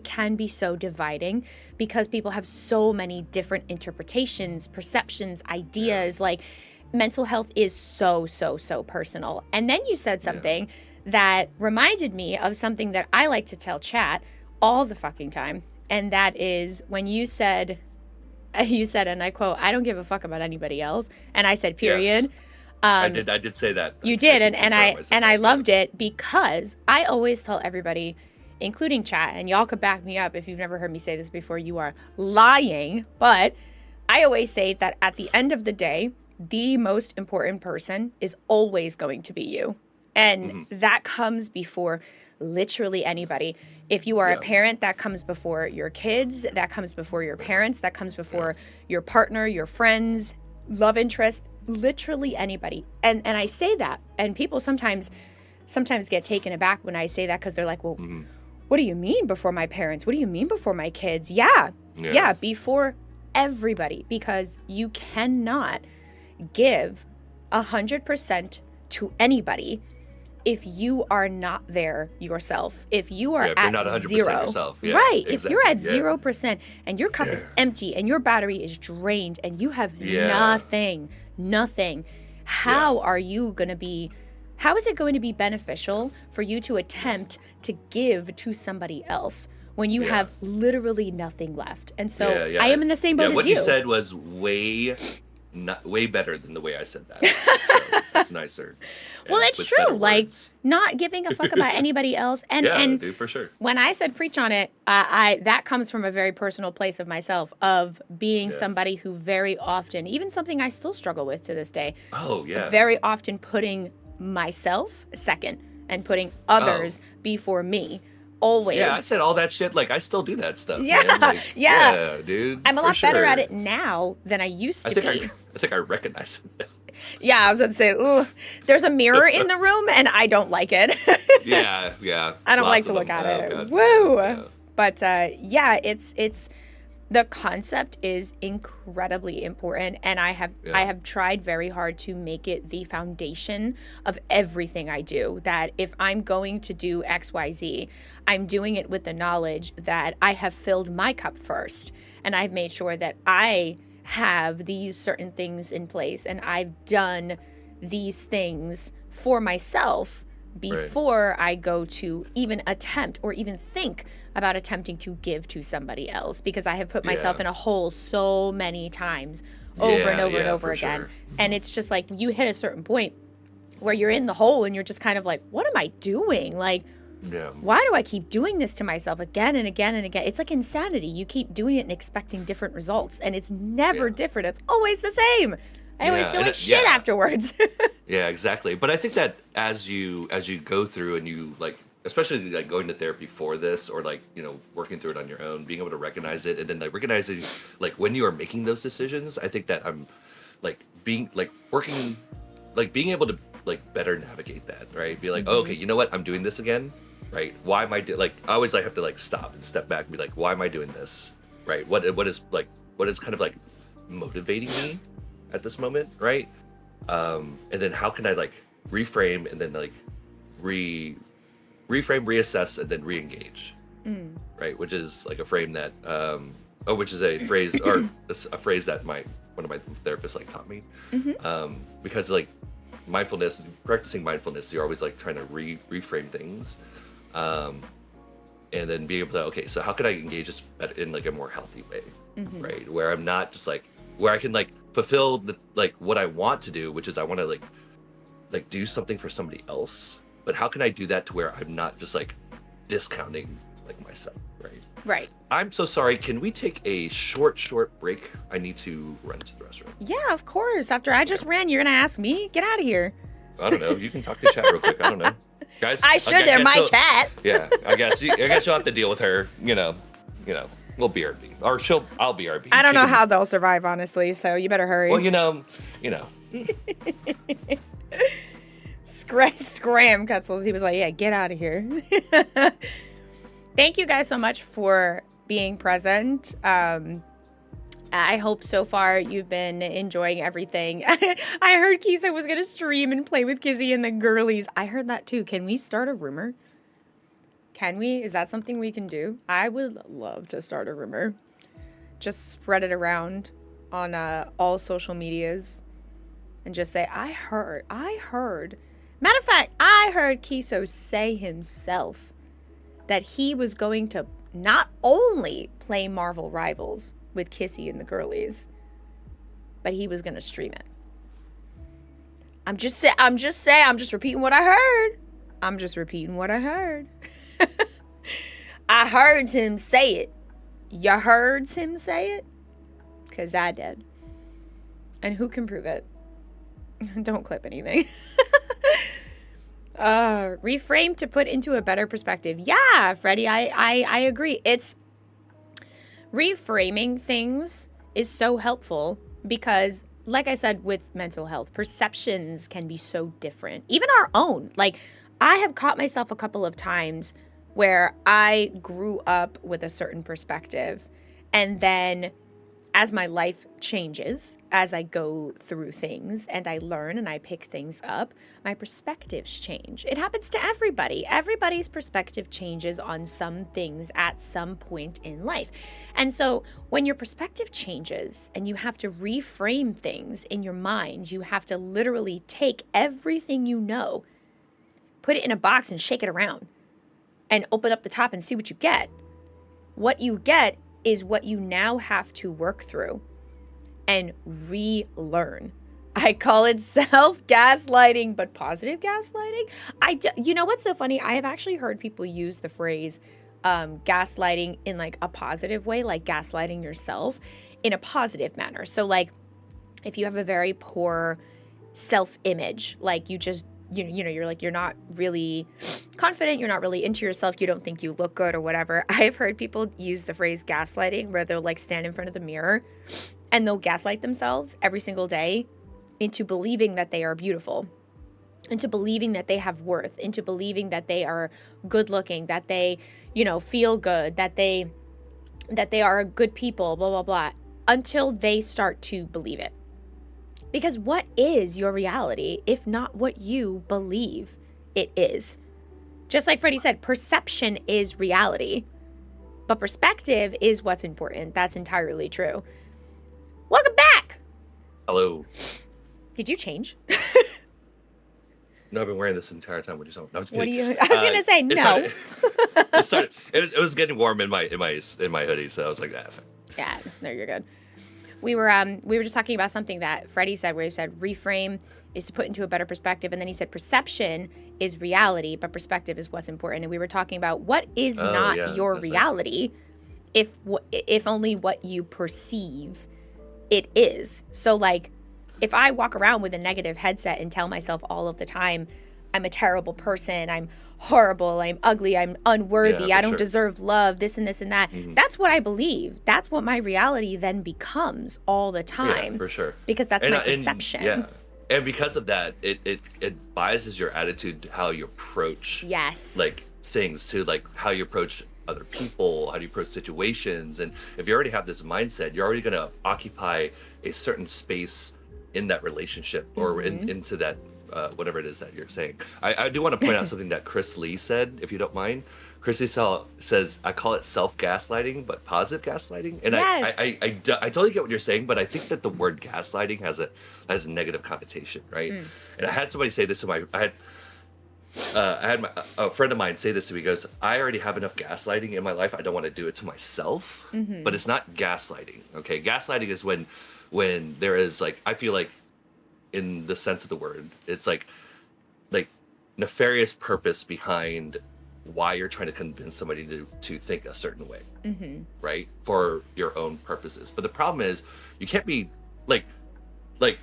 can be so dividing because people have so many different interpretations, perceptions, ideas. Like, mental health is so personal. And then you said something that reminded me of something that I like to tell chat all the fucking time, and that is when you said, and I quote, "I don't give a fuck about anybody else," and I said, period. Yes. I did say that. You did, and I loved it because I always tell everybody, including chat, and y'all could back me up if you've never heard me say this before, you are lying, but I always say that at the end of the day, the most important person is always going to be you. And that comes before literally anybody. If you are a parent, that comes before your kids, that comes before your parents, that comes before your partner, your friends, love interest, literally anybody. And I say that, and people sometimes get taken aback when I say that because they're like, well, what do you mean before my parents? What do you mean before my kids? Yeah, before everybody, because you cannot give 100% to anybody if you are not there yourself, if you are at not 100% zero, yourself. Right? Exactly. If you're at 0% and your cup is empty and your battery is drained and you have nothing, how are you going to be? How is it going to be beneficial for you to attempt to give to somebody else when you have literally nothing left? And so I am in the same boat as you. What you said was way better than the way I said that. So that's nicer. Well, it's true. Like, not giving a fuck about anybody else. And dude, for sure. When I said preach on it, that comes from a very personal place of myself, of being somebody who very often, even something I still struggle with to this day. Oh, yeah. Very often putting myself second and putting others before me. Always. Yeah, I said all that shit. Like, I still do that stuff. Yeah, man. Like, yeah, dude. I'm a lot better at it now than I used to be. I think I recognize it. Yeah, I was going to say, ooh, there's a mirror in the room, and I don't like it. Yeah. I don't like to look at it. God. Woo! Yeah. But it's the concept is incredibly important, and I have tried very hard to make it the foundation of everything I do. That if I'm going to do XYZ, I'm doing it with the knowledge that I have filled my cup first, and I've made sure that I have these certain things in place, and I've done these things for myself before I go to even attempt or even think about attempting to give to somebody else, because I have put myself in a hole so many times over and over again. Sure. And it's just like, you hit a certain point where you're in the hole and you're just kind of like, what am I doing? Like, why do I keep doing this to myself again and again and again? It's like insanity. You keep doing it and expecting different results, and it's never different. It's always the same. I always feel like shit afterwards. Yeah, exactly. But I think that as you go through and you, like, especially like going to therapy for this, or like, working through it on your own, being able to recognize it, and then like recognizing like when you are making those decisions, I think that I'm like being able to like better navigate that, right? Be like, oh, okay, you know what? I'm doing this again, right? Why am I I always like have to like stop and step back and be like, why am I doing this, right? What is kind of like motivating me at this moment, right? And then how can I like reframe and then like reframe, reassess, and then re-engage, right? Which is like a frame that, which is a phrase or a phrase that one of my therapists like taught me, because like practicing mindfulness, you're always like trying to reframe things, and then be able to, okay, so how can I engage this in like a more healthy way, Mm-hmm. right? Where I'm not just like, where I can like fulfill the like what I want to do, which is I want to like do something for somebody else, but how can I do that to where I'm not just like discounting like myself, right? Right. I'm so sorry. Can we take a short break? I need to run to the restroom. Yeah, of course. After I just ran, you're gonna ask me? Get out of here. I don't know. You can talk to chat real quick. I don't know, guys. I should. They're my chat. Yeah, I guess you'll have to deal with her. You know, we'll BRB, or I'll BRB. I don't know how they'll survive, honestly. So you better hurry. Well, you know. Scram, Kutzels. He was like, yeah, get out of here. Thank you guys so much for being present. I hope so far you've been enjoying everything. I heard Kiso was going to stream and play with Kizzy and the girlies. I heard that too. Can we start a rumor? Can we? Is that something we can do? I would love to start a rumor. Just spread it around on all social medias and just say, I heard. Matter of fact, I heard Kiso say himself that he was going to not only play Marvel Rivals with Kissy and the girlies, but he was going to stream it. I'm just repeating what I heard. I heard him say it. You heard him say it? Because I did. And who can prove it? Don't clip anything. Reframe to put into a better perspective. Yeah, Freddie, I agree. It's reframing things is so helpful because, like I said, with mental health, perceptions can be so different. Even our own. Like, I have caught myself a couple of times where I grew up with a certain perspective, and then as my life changes, as I go through things and I learn and I pick things up, my perspectives change. It happens to everybody. Everybody's perspective changes on some things at some point in life. And so when your perspective changes and you have to reframe things in your mind, you have to literally take everything you know, put it in a box and shake it around and open up the top and see what you get. What you get is what you now have to work through and relearn. I call it self-gaslighting, but positive gaslighting. You know what's so funny? I have actually heard people use the phrase gaslighting in like a positive way, like gaslighting yourself in a positive manner. So like if you have a very poor self-image, like you just you're not really confident, you're not really into yourself, you don't think you look good or whatever. I've heard people use the phrase gaslighting where they'll like stand in front of the mirror and they'll gaslight themselves every single day into believing that they are beautiful, into believing that they have worth, into believing that they are good looking, that they, feel good, that they are good people, blah, blah, blah, until they start to believe it. Because what is your reality if not what you believe it is? Just like Freddie said, perception is reality, but perspective is what's important. That's entirely true. Welcome back. Hello. Did you change? No, I've been wearing this entire time. What are you talking? No, I'm just What do kidding. you? I was gonna say no. It was getting warm in my hoodie, so I was like, ah. Yeah, no, you're good. We were just talking about something that Freddie said, where he said reframe is to put into a better perspective, and then he said perception is reality, but perspective is what's important. And we were talking about what is not your reality, nice. if only what you perceive it is. So like, if I walk around with a negative headset and tell myself all of the time, I'm a terrible person, I'm horrible, I'm ugly, I'm unworthy, I don't deserve love, this and this and that. Mm-hmm. That's what I believe. That's what my reality then becomes all the time. Yeah, for sure. Because that's my perception. And because of that, it biases your attitude, how you approach like things, to like how you approach other people, how do you approach situations. And if you already have this mindset, you're already going to occupy a certain space in that relationship or into that whatever it is that you're saying. I do want to point out something that Chris Lee said, if you don't mind. Chris Lee says, I call it self-gaslighting, but positive gaslighting. And I totally get what you're saying, but I think that the word gaslighting has a negative connotation, right? And I had somebody say this I had a friend of mine say this to me. He goes, I already have enough gaslighting in my life. I don't want to do it to myself. But Mm-hmm. it's not gaslighting. Okay. Gaslighting is when there is like, I feel like in the sense of the word, it's like nefarious purpose behind why you're trying to convince somebody to think a certain way, Mm-hmm. right? For your own purposes. But the problem is you can't be like like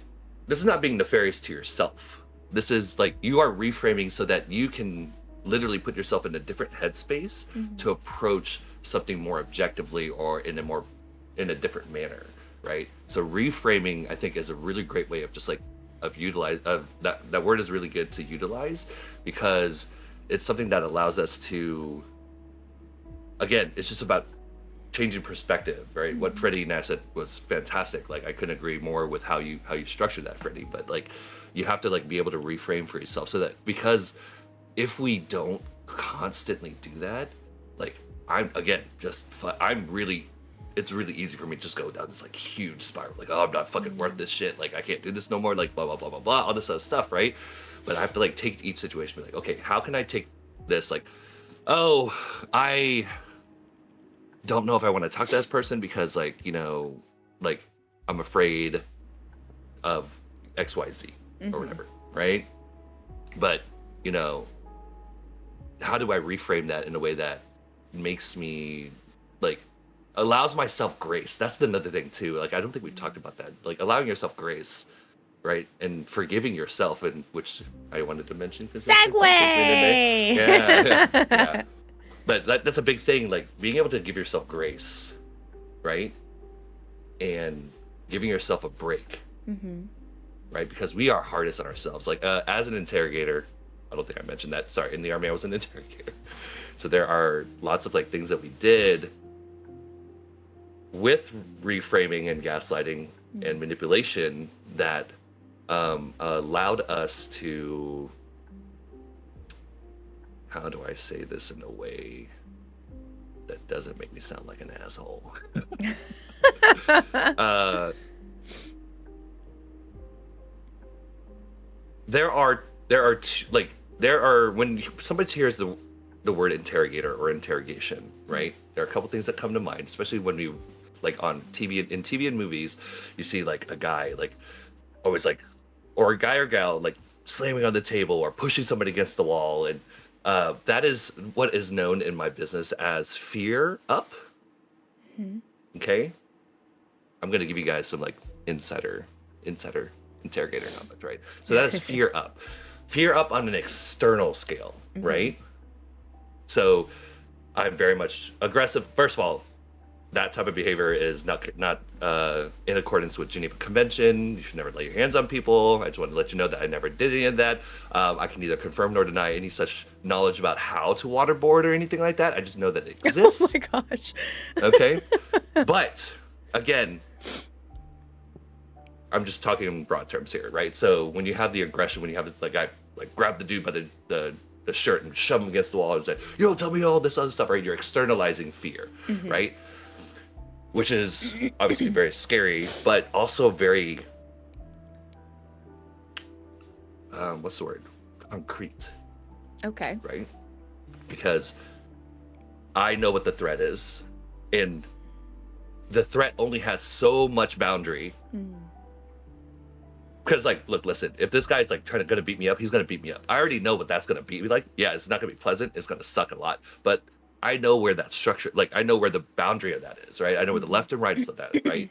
this is not being nefarious to yourself. This is like you are reframing so that you can literally put yourself in a different headspace Mm-hmm. to approach something more objectively or in a different manner, right? So reframing I think is a really great way of just like of utilize of that word is really good to utilize because it's something that allows us to again, it's just about changing perspective, right? What Mm-hmm. Freddie Nash said was fantastic. Like I couldn't agree more with how you structured that, Freddie. But like you have to like be able to reframe for yourself so that because if we don't constantly do that, like I'm again just I'm really it's really easy for me to just go down this like huge spiral, like oh I'm not fucking worth this shit, like I can't do this no more, like blah blah blah blah blah, all this other stuff, right? But I have to like take each situation, and be like, okay, how can I take this like, oh, I don't know if I want to talk to this person because like like I'm afraid of XYZ or Mm-hmm. whatever, right? But you know, how do I reframe that in a way that makes me like allows myself grace? That's another thing too. Like I don't think we've talked about that. Like allowing yourself grace, right? And forgiving yourself, and which I wanted to mention because that's your pumpkin queen today. Segway. Yeah, yeah. But that's a big thing. Like being able to give yourself grace, right? And giving yourself a break, Mm-hmm. right? Because we are hardest on ourselves. Like as an interrogator, I don't think I mentioned that. Sorry, in the army I was an interrogator. So there are lots of like things that we did with reframing and gaslighting and manipulation that allowed us to how do I say this in a way that doesn't make me sound like an asshole? uh, there are when somebody hears the word interrogator or interrogation, right? There are a couple things that come to mind, especially when we like on TV in TV and movies, you see like a guy like always like or a guy or gal like slamming on the table or pushing somebody against the wall, and that is what is known in my business as fear up. Mm-hmm. Okay, I'm gonna give you guys some like insider interrogator knowledge, right? So that is fear up on an external scale, Mm-hmm. right? So I'm very much aggressive. First of all, that type of behavior is not in accordance with Geneva Convention. You should never lay your hands on people. I just want to let you know that I never did any of that. I can neither confirm nor deny any such knowledge about how to waterboard or anything like that. I just know that it Oh exists. my gosh. Okay, but again, I'm just talking in broad terms here, right? So when you have the aggression, when you have like I like grab the dude by the shirt and shove him against the wall and say, "Yo, tell me all this other stuff," right? You're externalizing fear, Mm-hmm. right? Which is obviously very scary, but also very what's the word? Concrete, Okay. right? Because I know what the threat is, and the threat only has so much boundary. Mm-hmm. Because like, look, listen, if this guy's like trying to gonna beat me up, he's gonna beat me up. I already know what that's gonna be like. Yeah, it's not gonna be pleasant. It's gonna suck a lot, but I know where that structure, like I know where the boundary of that is, right? I know where the left and right of that is, right?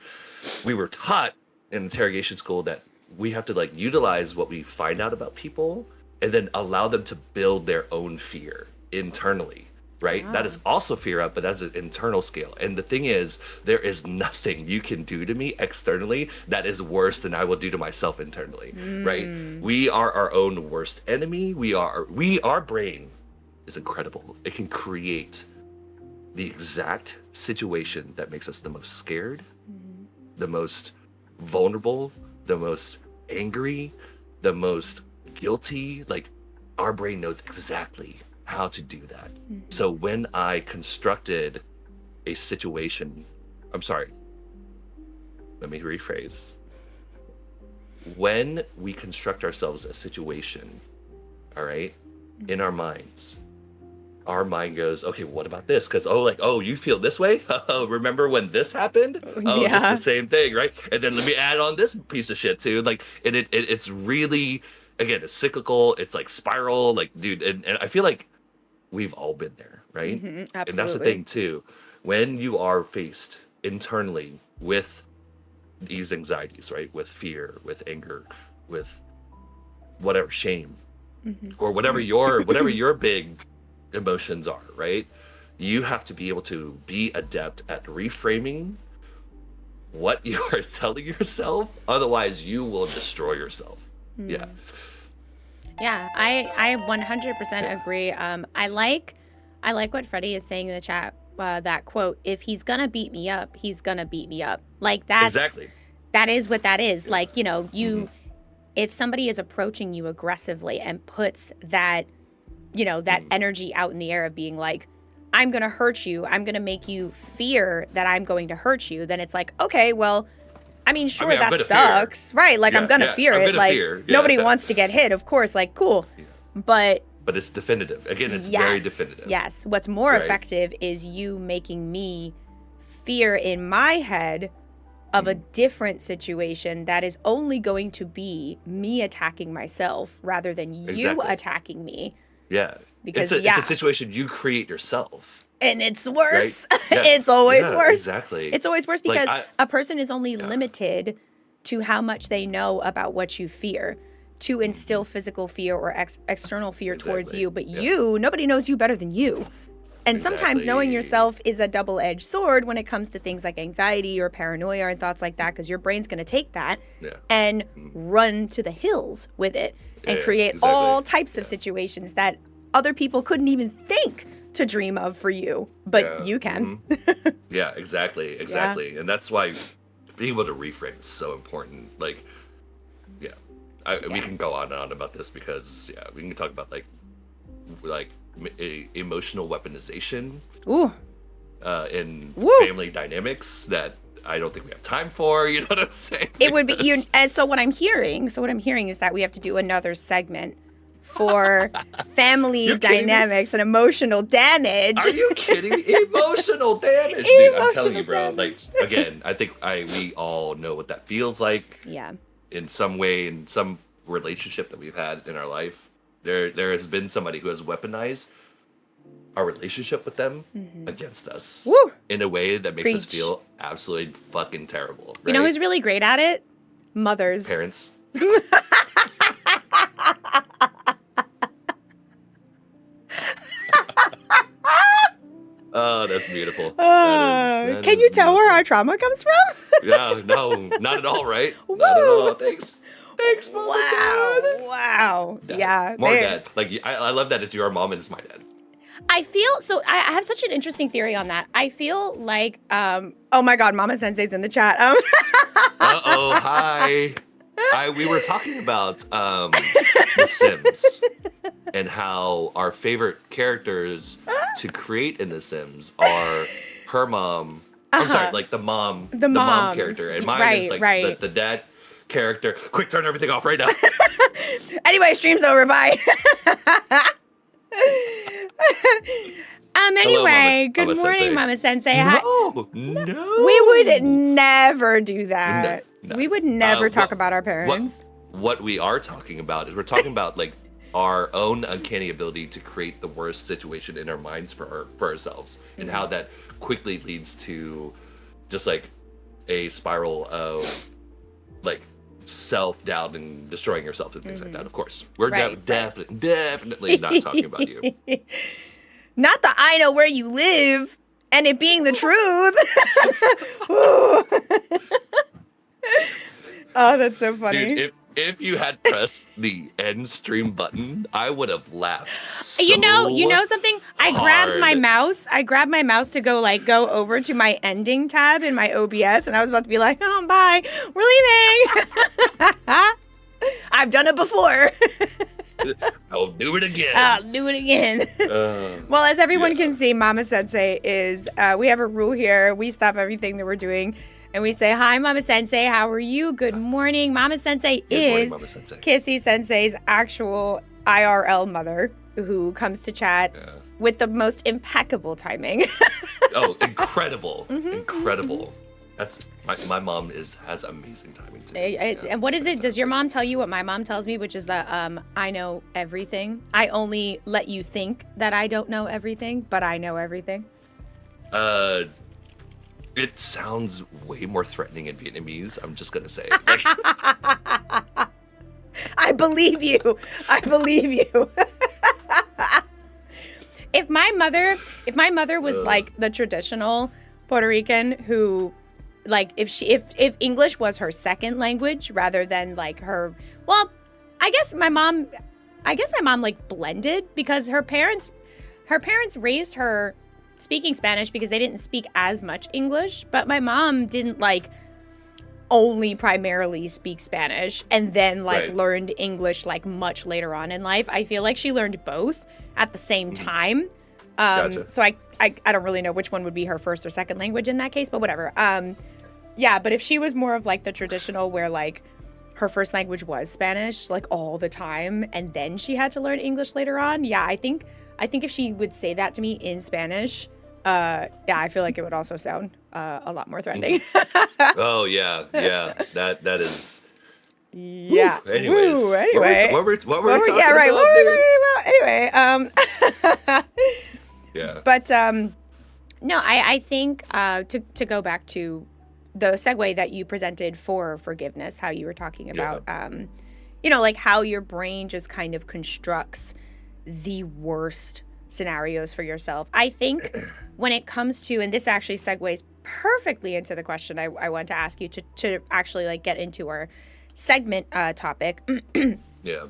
We were taught in interrogation school that we have to like utilize what we find out about people and then allow them to build their own fear internally, right? That Ah. is also fear up, but that's an internal scale. And the thing is, there is nothing you can do to me externally that is worse than I will do to myself internally, right? Mm. We are our own worst enemy. Our brain is incredible. It can create the exact situation that makes us the most scared, Mm-hmm. the most vulnerable, the most angry, the most guilty. Like our brain knows exactly how to do that. Mm-hmm. So when I constructed a situation, I'm sorry, let me rephrase. When we construct ourselves a situation, all right, in our minds, our mind goes, okay, what about this? Because you feel this way? Remember when this happened? Oh, this is the Yeah. same thing, right? And then let me add on this piece of shit too. Like, and it's really, again, it's cyclical. It's like spiral. Like, dude, and I feel like we've all been there, right? And that's the Absolutely. thing too. When you are faced internally with these anxieties, right? With fear, with anger, with whatever, shame, or whatever your big emotions are, right? You have to be able to be adept at reframing what you are telling yourself. Otherwise, you will destroy yourself. Yeah. Yeah, I 100% agree. I like what Freddie is saying in the chat. That quote: "If he's gonna beat me up, he's gonna beat me up." Like Exactly. that is what that is. Like, you know, Mhm. if somebody is approaching you aggressively and puts that, you know, that energy out in the air of being like, I'm gonna hurt you, I'm gonna make you fear that I'm going to hurt you, then it's like, okay, well, I mean, sure, I'm that gonna fear. sucks, right? Like, I'm Yeah, gonna yeah. fear I'm it. gonna Like, fear. Yeah. nobody wants to get hit, of course. Like, cool, Yeah. but But it's definitive. Again, it's very definitive. yes. What's more right? effective is you making me fear in my head of a different situation that is only going to be me attacking myself rather than you Exactly. attacking me. Yeah. Because, it's a situation you create yourself. And it's Right? worse. Yeah. It's always Yeah, worse. exactly. It's always worse Like, because a person is only Yeah. limited to how much they know about what you fear to instill physical fear or external fear towards Exactly. you. But Yeah. nobody knows you better than you. And sometimes knowing Exactly. yourself is a double-edged sword when it comes to things like anxiety or paranoia and thoughts like that, because your brain's going to take that Yeah. and run to the hills with it and Yeah, create exactly. all types of situations that other people couldn't even think to dream of for you, but Yeah. you can. Yeah, exactly. And that's why being able to reframe is so important. Like, yeah, we can go on and on about this because we can talk about like emotional weaponization Ooh. in Woo. family dynamics that I don't think we have time for. You know what I'm saying? It would be and so what I'm hearing is that we have to do another segment for family You're kidding me? dynamics and emotional damage. Are you kidding me? Emotional damage, dude. I'm telling you, bro. Damage. Like, again, I think we all know what that feels like. Yeah. In some way, in some relationship that we've had in our life, there has been somebody who has weaponized our relationship with them against us. Woo. In a way that makes us Preach. feel absolutely fucking terrible. Right? You know who's really great at it? Mothers. Parents. Oh, that's beautiful. That Can is you tell where beautiful. our trauma comes from? Yeah, no, not at all, right? Not at all. Thanks. Thanks, Mom and Dad. Wow. Dad. Yeah. More dad. Like, I love that it's your mom and it's my dad. I feel so. I have such an interesting theory on that. I feel like, oh my God, Mama Sensei's in the chat. Uh-oh, hi. We were talking about The Sims and how our favorite characters to create in The Sims are her mom. I'm sorry, like the mom moms. character, and mine is like the dad character. Quick, turn everything off right now. Anyway, stream's over. Bye. Anyway, Hello, good Mama morning, Sensei. Mama Sensei. No. We would never do that. No. We would never talk about our parents. What we are talking about is we're talking about like our own uncanny ability to create the worst situation in our minds for ourselves, and how that quickly leads to just like a spiral of like self-doubt and destroying yourself and things like that. Of course, we're definitely not talking about you. Not that I know where you live and it being the truth. Oh, that's so funny. Dude, if you had pressed the end stream button, I would have laughed so you know something? I grabbed my hard. mouse. I grabbed my mouse to go over to my ending tab in my OBS, and I was about to be like, "Oh, bye, we're leaving." I've done it before. I'll do it again. I'll do it again. Well, as everyone can see, Mama Sensei is. We have a rule here. We stop everything that we're doing. And we say, "Hi, Mama Sensei. How are you? Good morning." Mama Sensei Good morning, is Mama Sensei. Kissy Sensei's actual IRL mother. who comes to chat Yeah. with the most impeccable timing. Oh, incredible. Incredible. That's my mom has amazing timing too. And what is it? Does your mom tell you what my mom tells me, which is that I know everything. I only let you think that I don't know everything, but I know everything. It sounds way more threatening in Vietnamese. I'm just gonna say. Like, I believe you. I believe you. If my mother was like the traditional Puerto Rican who, like, if English was her second language rather than like her, well, I guess my mom like blended because her parents raised her speaking Spanish because they didn't speak as much English, but my mom didn't like only primarily speak Spanish and then like Right. learned English like much later on in life. I feel like she learned both at the same time. Gotcha. So I don't really know which one would be her first or second language in that case, but whatever. Yeah, but if she was more of like the traditional where like her first language was Spanish like all the time and then she had to learn English later on, yeah, I think if she would say that to me in Spanish, yeah, I feel like it would also sound a lot more threatening. Oh yeah, yeah. That is. Yeah. Whew. Anyways, Woo, anyway. what were we talking yeah, right. about, What were we dude? talking about? Anyway, Yeah. but no, I think to go back to the segue that you presented for forgiveness, how you were talking about, you know, like how your brain just kind of constructs the worst scenarios for yourself. I think when it comes to, and this actually segues perfectly into the question I want to ask you to actually like get into our segment topic. Yeah.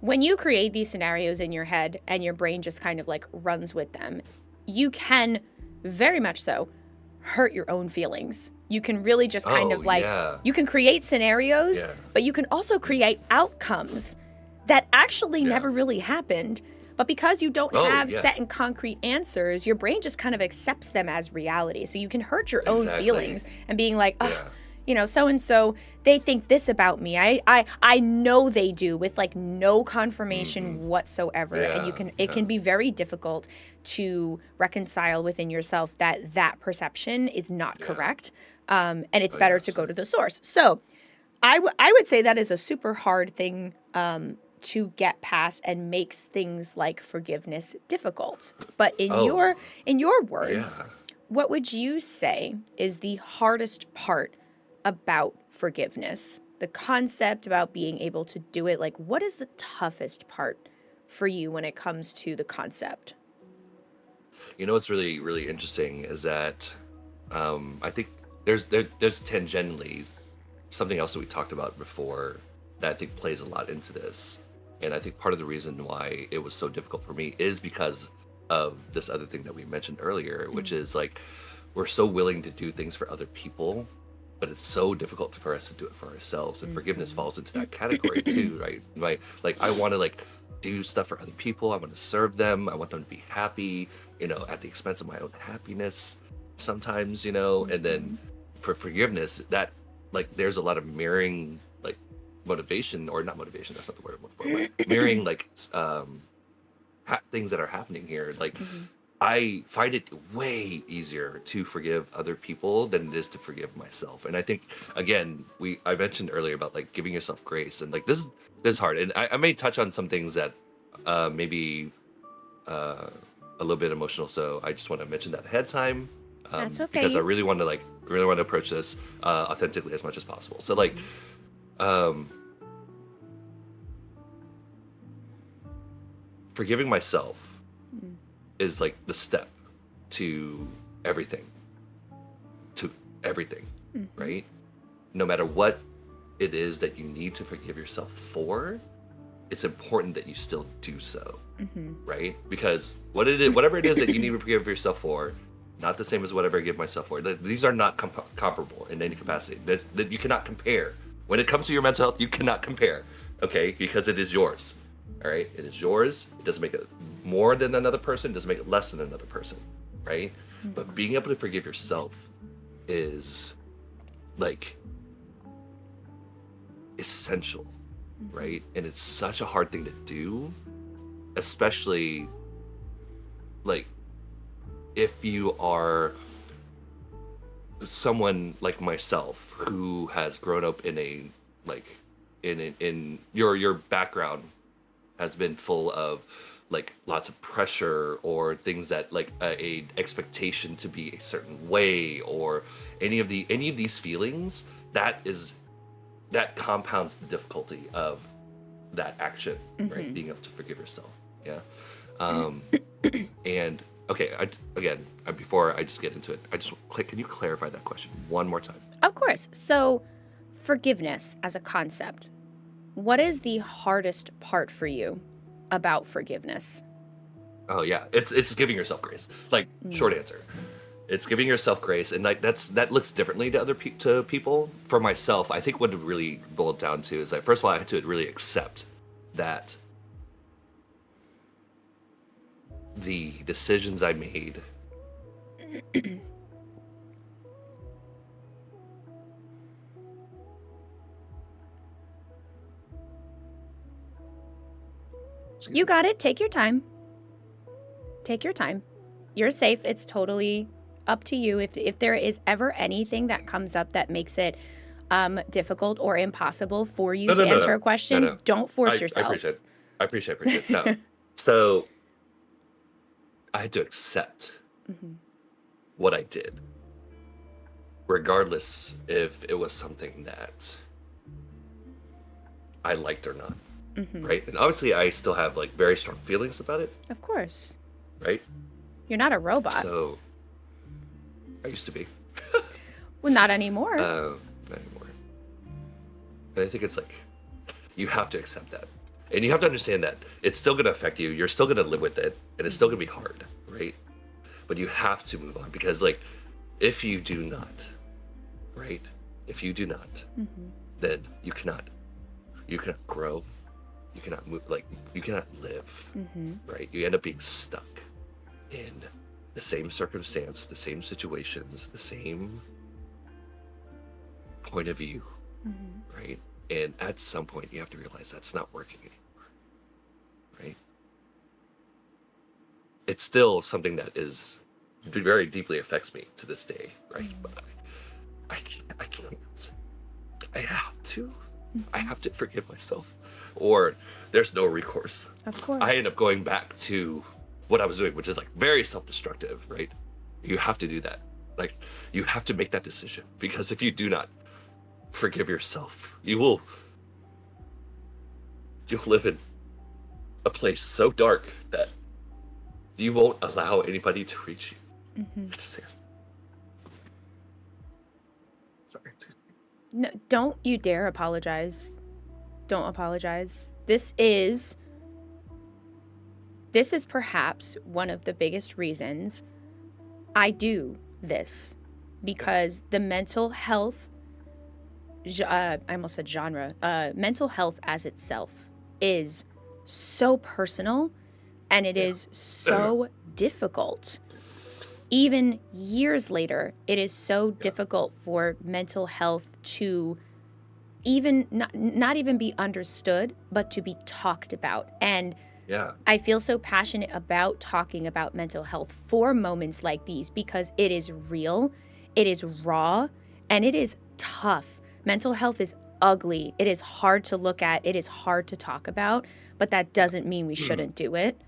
When you create these scenarios in your head and your brain just kind of like runs with them, you can very much so hurt your own feelings. You can really just kind of like, you can create scenarios, but you can also create outcomes that actually never really happened. But because you don't have set and concrete answers, your brain just kind of accepts them as reality. So you can hurt your own feelings and being like, oh, you know, so-and-so, they think this about me. I know they do, with like no confirmation whatsoever. And it can be very difficult to reconcile within yourself that perception is not correct. And it's better to go to the source. So I would say that is a super hard thing to get past and makes things like forgiveness difficult. But in your words, what would you say is the hardest part about forgiveness? The concept about being able to do it, like what is the toughest part for you when it comes to the concept? You know what's really, really interesting is that I think there's tangentially something else that we talked about before that I think plays a lot into this. And I think part of the reason why it was so difficult for me is because of this other thing that we mentioned earlier, which is like we're so willing to do things for other people, but it's so difficult for us to do it for ourselves. And forgiveness falls into that category too, right? Like I want to like do stuff for other people. I want to serve them. I want them to be happy, you know, at the expense of my own happiness sometimes, you know. And then for forgiveness, that like there's a lot of mirroring like motivation, or not motivation, that's not the word I'm looking for, but mirroring like things that are happening here. Like I find it way easier to forgive other people than it is to forgive myself. And I think again, I mentioned earlier about like giving yourself grace, and like this is hard. And I may touch on some things that maybe a little bit emotional, so I just want to mention that ahead of time. That's okay. Because I really want to approach this authentically as much as possible. So like forgiving myself is like the step to everything, right? No matter what it is that you need to forgive yourself for, it's important that you still do so, right? Because whatever it is that you need to forgive yourself for, not the same as whatever I give myself for. These are not comparable in any capacity. That you cannot compare. When it comes to your mental health, you cannot compare, okay? Because it is yours, all right? It is yours. It doesn't make it more than another person. It doesn't make it less than another person, right? But being able to forgive yourself is like essential right? And it's such a hard thing to do, especially like if you are someone like myself who has grown up in a like in your background has been full of like lots of pressure or things that like a expectation to be a certain way or any of these feelings that compounds the difficulty of that action, right? Being able to forgive yourself. Yeah. um and okay, before I just get into it, can you clarify that question one more time? Of course. So, forgiveness as a concept. What is the hardest part for you about forgiveness? Oh yeah, it's giving yourself grace. Like, short answer, it's giving yourself grace, and like that looks differently to to people. For myself, I think what it really boiled down to is that first of all, I had to really accept that the decisions I made excuse You me. got it. Take your time. Take your time. You're safe. It's totally up to you. If there is ever anything that comes up that makes it difficult or impossible for you No, to no, no, answer no, a question, no. don't force I appreciate yourself. it. Appreciate it. No, so I had to accept Hmm. what I did, regardless if it was something that I liked or not, Hmm. right? And obviously, I still have like very strong feelings about it, Of course. right? You're not a robot. So I used to be, Well, not anymore. not anymore. And I think it's like you have to accept that, and you have to understand that it's still going to affect you. You're still going to live with it, and it's still going to be hard, right? But you have to move on because, like, if you do not, right? If you do not, then you cannot grow, you cannot move, like you cannot live, right? You end up being stuck in the same circumstance, the same situations, the same point of view, right? And at some point, you have to realize that's not working anymore, right? It's still something that is very deeply affects me to this day, right? But I can't. I have to. I have to forgive myself, or there's no recourse. Of I end course. up going back to what I was doing, which is like very self-destructive, right? You have to do that. Like, you have to make that decision, because if you do not forgive yourself, you'll live in a place so dark that you won't allow anybody to reach you. Just sorry. No, don't you dare apologize. Don't apologize. This is perhaps one of the biggest reasons I do this, because the mental health, I almost said genre, mental health as itself is so personal, and it is so difficult. Even years later, it is so difficult for mental health to even not even be understood, but to be talked about. And Yeah. I feel so passionate about talking about mental health for moments like these, because it is real, it is raw, and it is tough. Mental health is ugly. It is hard to look at. It is hard to talk about, but that doesn't mean we shouldn't do it.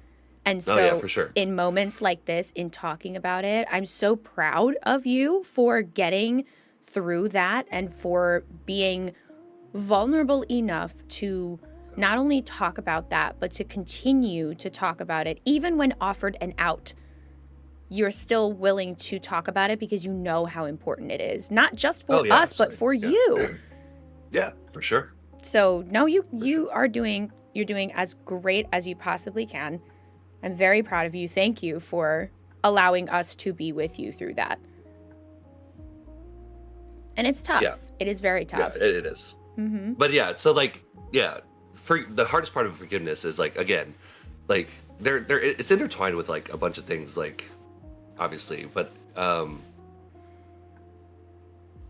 And Oh yeah, so, for sure. in moments like this, in talking about it, I'm so proud of you for getting through that and for being vulnerable enough to not only talk about that, but to continue to talk about it. Even when offered an out, you're still willing to talk about it because you know how important it is, not just for Oh yeah, us, but absolutely. for Yeah. you. Yeah, for sure. So no, you sure. are doing, you're doing as great as you possibly can. I'm very proud of you. Thank you for allowing us to be with you through that. And it's tough. Yeah. It is very Yeah, tough. it is. Mm-hmm. But yeah, so like, yeah, for the hardest part of forgiveness is like, again, like there it's intertwined with like a bunch of things, like obviously, but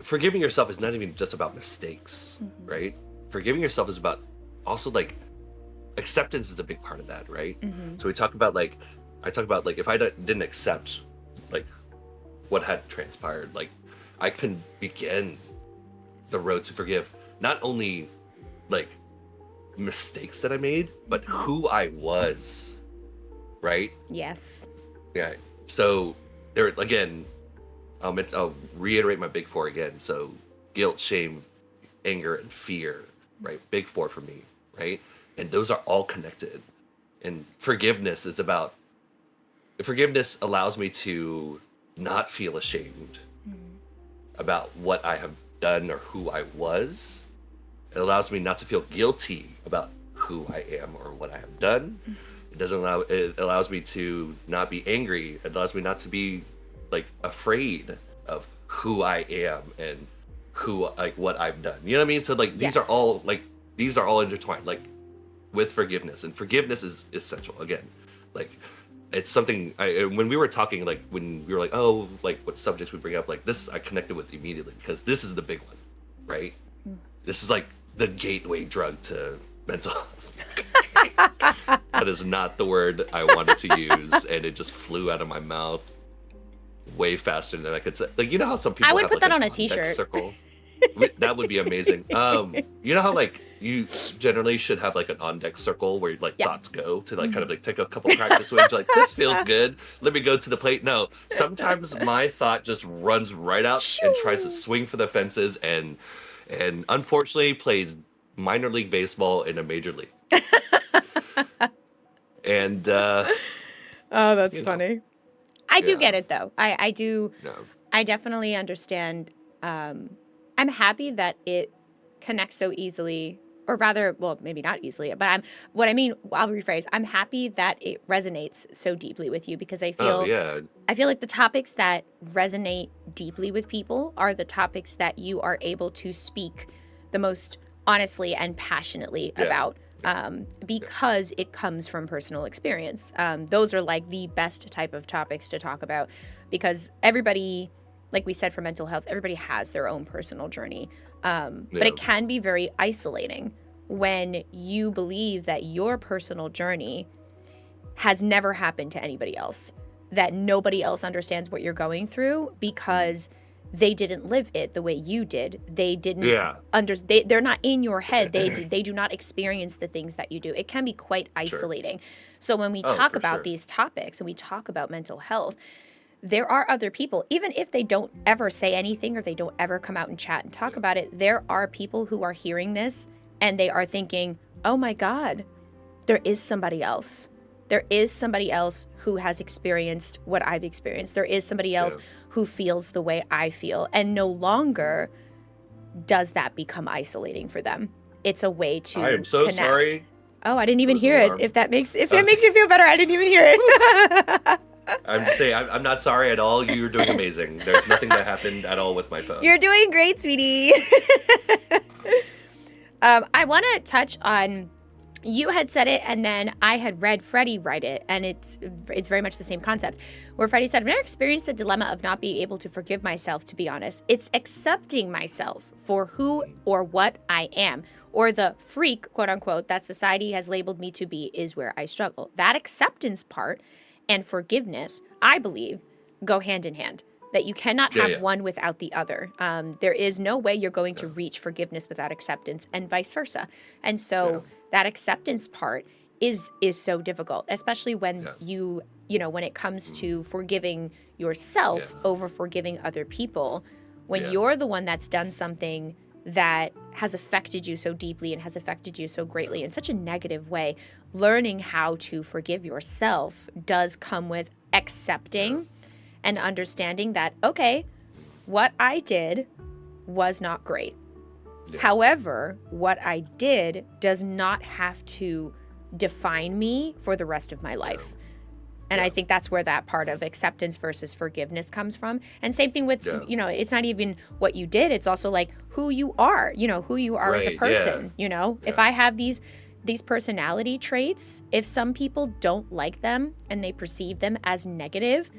forgiving yourself is not even just about mistakes, right? Forgiving yourself is about also like acceptance is a big part of that, right? Mm-hmm. So we talk about like, I talk about like if I didn't accept like what had transpired, like I couldn't begin the road to forgive not only like mistakes that I made, but who I was, right? Yes. Yeah. So there again, I'll reiterate my big four again. So guilt, shame, anger, and fear, right? Big four for me, right? And those are all connected. And forgiveness allows me to not feel ashamed about what I have done or who I was. It allows me not to feel guilty about who I am or what I have done. It allows me to not be angry. It allows me not to be like afraid of who I am and who like what I've done. You know what I mean? So like Yes. these are all intertwined like with forgiveness, and forgiveness is essential again. Like it's something when we were talking, like when we were like, oh, like what subjects we bring up, like this I connected with immediately because this is the big one, right? This is like the gateway drug to mental health. That is not the word I wanted to use, and it just flew out of my mouth way faster than I could say. Like, you know how some people I would have put like that an on a on-deck t-shirt. circle? That would be amazing. You know how like you generally should have like an on-deck circle where like Yeah. thoughts go to like kind of like take a couple practice swings. You're like, this feels good. Let me go to the plate. No, sometimes my thought just runs right out and tries to Shoo! swing for the fences and unfortunately plays minor league baseball in a major league. And Oh, that's you know, funny. I do yeah, get it though. I do. no, I definitely understand. I'm happy that it connects so easily, or rather, well, maybe not easily, but I'll rephrase. I'm happy that it resonates so deeply with you because oh yeah, I feel like the topics that resonate deeply with people are the topics that you are able to speak the most honestly and passionately yeah, about, yeah, because it comes from personal experience. Those are like the best type of topics to talk about because everybody, like we said, for mental health, everybody has their own personal journey. But yeah, it can be very isolating when you believe that your personal journey has never happened to anybody else, that nobody else understands what you're going through because they didn't live it the way you did. They didn't yeah, they're not in your head. They do not experience the things that you do. It can be quite sure. isolating. So when we Oh, talk for about sure. these topics and we talk about mental health, there are other people, even if they don't ever say anything or they don't ever come out and chat and talk Yeah, about it, there are people who are hearing this and they are thinking, oh my God, there is somebody else. There is somebody else who has experienced what I've experienced. There is somebody else yeah. who feels the way I feel. And no longer does that become isolating for them. It's a way I am to so connect. sorry. Oh, I didn't There even was an hear it. alarm. If that makes Uh, you feel better, I didn't even hear it. I'm just saying, I'm not sorry at all. You're doing amazing. There's nothing that happened at all with my phone. You're doing great, sweetie. I want to touch on, you had said it and then I had read Freddie write it, and it's very much the same concept, where Freddie said, I've never experienced the dilemma of not being able to forgive myself, to be honest. It's accepting myself for who or what I am, or the freak, quote unquote, that society has labeled me to be is where I struggle. That acceptance part and forgiveness, I believe, go hand in hand. That you cannot Yeah, have yeah, one without the other. There is no way you're going yeah, to reach forgiveness without acceptance, and vice versa. And yeah, so that acceptance part is so difficult, especially when yeah, when it comes mm, to forgiving yeah, yourself over forgiving other people. When yeah, you're the one that's done something that has affected you so deeply and has affected you so yeah, greatly in such a negative way, learning how to forgive yourself does come with yeah, accepting and understanding that, okay, what I did was not great. yeah, However, what I did does not have to define me for the rest of my yeah, life. And I yeah, think that's where that part of acceptance versus forgiveness comes from. And same thing with, yeah. it's not even what you did, it's also like who you are, who you are as a Right, yeah, person. If yeah, I have these personality traits, if some people don't like them and they perceive them as negative,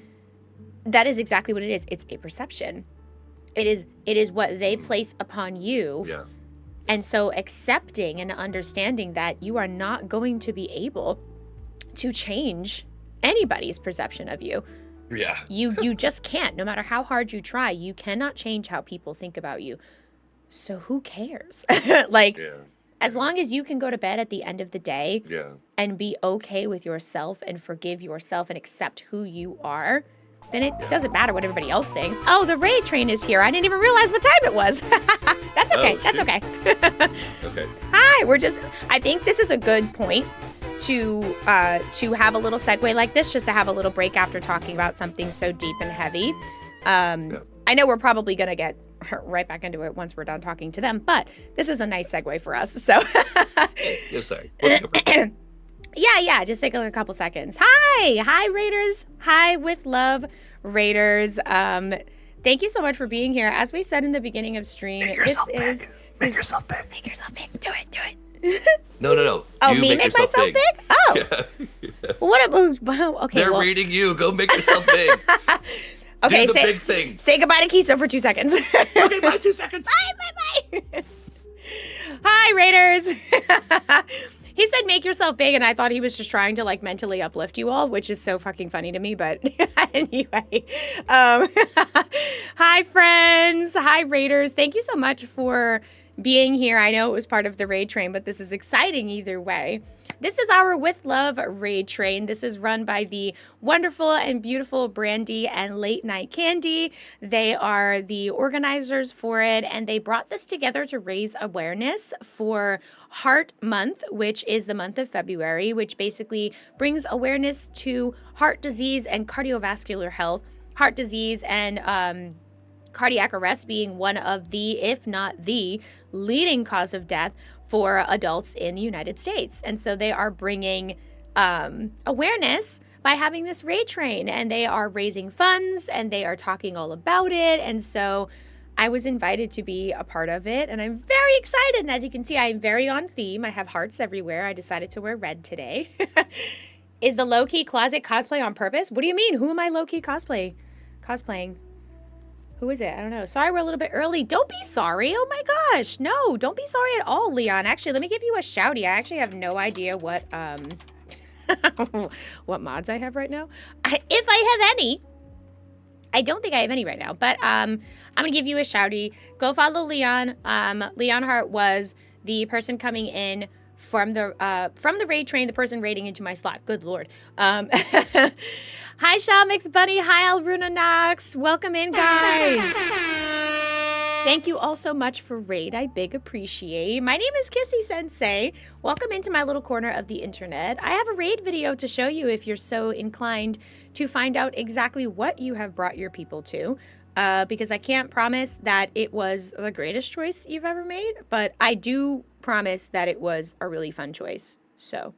that is exactly what it is. It's a perception. It is what they mm, place upon you yeah, And so accepting and understanding that you are not going to be able to change anybody's perception of you. Yeah. You just can't. No matter how hard you try, you cannot change how people think about you. So who cares? Like, as long as you can go to bed at the end of the day and be okay with yourself and forgive yourself and accept who you are, then it doesn't matter what everybody else thinks. Oh, the raid train is here. I didn't even realize what time it was. That's okay. That's okay. Okay. Hi, I think this is a good point to have a little segue like this, just to have a little break after talking about something so deep and heavy. I know we're probably going to get right back into it once we're done talking to them, but this is a nice segue for us. So, Sorry. We'll take a break. Yeah, just take a couple seconds. Hi, Raiders. Hi, with love, Raiders. Thank you so much for being here. As we said in the beginning of stream, Make yourself big. Make yourself big. Make yourself big. Do it. No. Oh, you me make myself big? Oh. Yeah. Well, okay. They're reading you. Go make yourself big. Okay, do the big thing. Say goodbye to Kiso for 2 seconds. Okay, bye. 2 seconds. Bye. Hi, Raiders. He said make yourself big, and I thought he was just trying to, like, mentally uplift you all, which is so fucking funny to me, but anyway. Hi, friends. Hi, Raiders. Thank you so much for being here. I know it was part of the raid train, but this is exciting either way. This is our With Love raid train. This is run by the wonderful and beautiful Brandy and Late Night Candy. They are the organizers for it, and they brought this together to raise awareness for Heart Month, which is the month of February, which basically brings awareness to heart disease and cardiovascular health. Heart disease and cardiac arrest being one of the, if not the, leading cause of death for adults in the United States. And so they are bringing awareness by having this raid train, and they are raising funds, and they are talking all about it. And so I was invited to be a part of it, and I'm very excited. And as you can see, I am very on theme. I have hearts everywhere. I decided to wear red today. Is the low-key closet cosplay on purpose? What do you mean? Who am I low-key cosplaying? Who is it? I don't know. Sorry, we're a little bit early. Don't be sorry. Oh my gosh. No, don't be sorry at all, Leon. Actually, let me give you a shouty. I actually have no idea what what mods I have right now. If I have any. I don't think I have any right now, but I'm going to give you a shouty. Go follow Leon. Leon Hart was the person coming in from the raid train, the person raiding into my slot. Good Lord. Hi, Shamix Bunny. Hi, Alruna Nox. Welcome in, guys. Thank you all so much for raid. I big appreciate. My name is Kissy Sensei. Welcome into my little corner of the internet. I have a raid video to show you if you're so inclined to find out exactly what you have brought your people to. Because I can't promise that it was the greatest choice you've ever made, but I do promise that it was a really fun choice. So.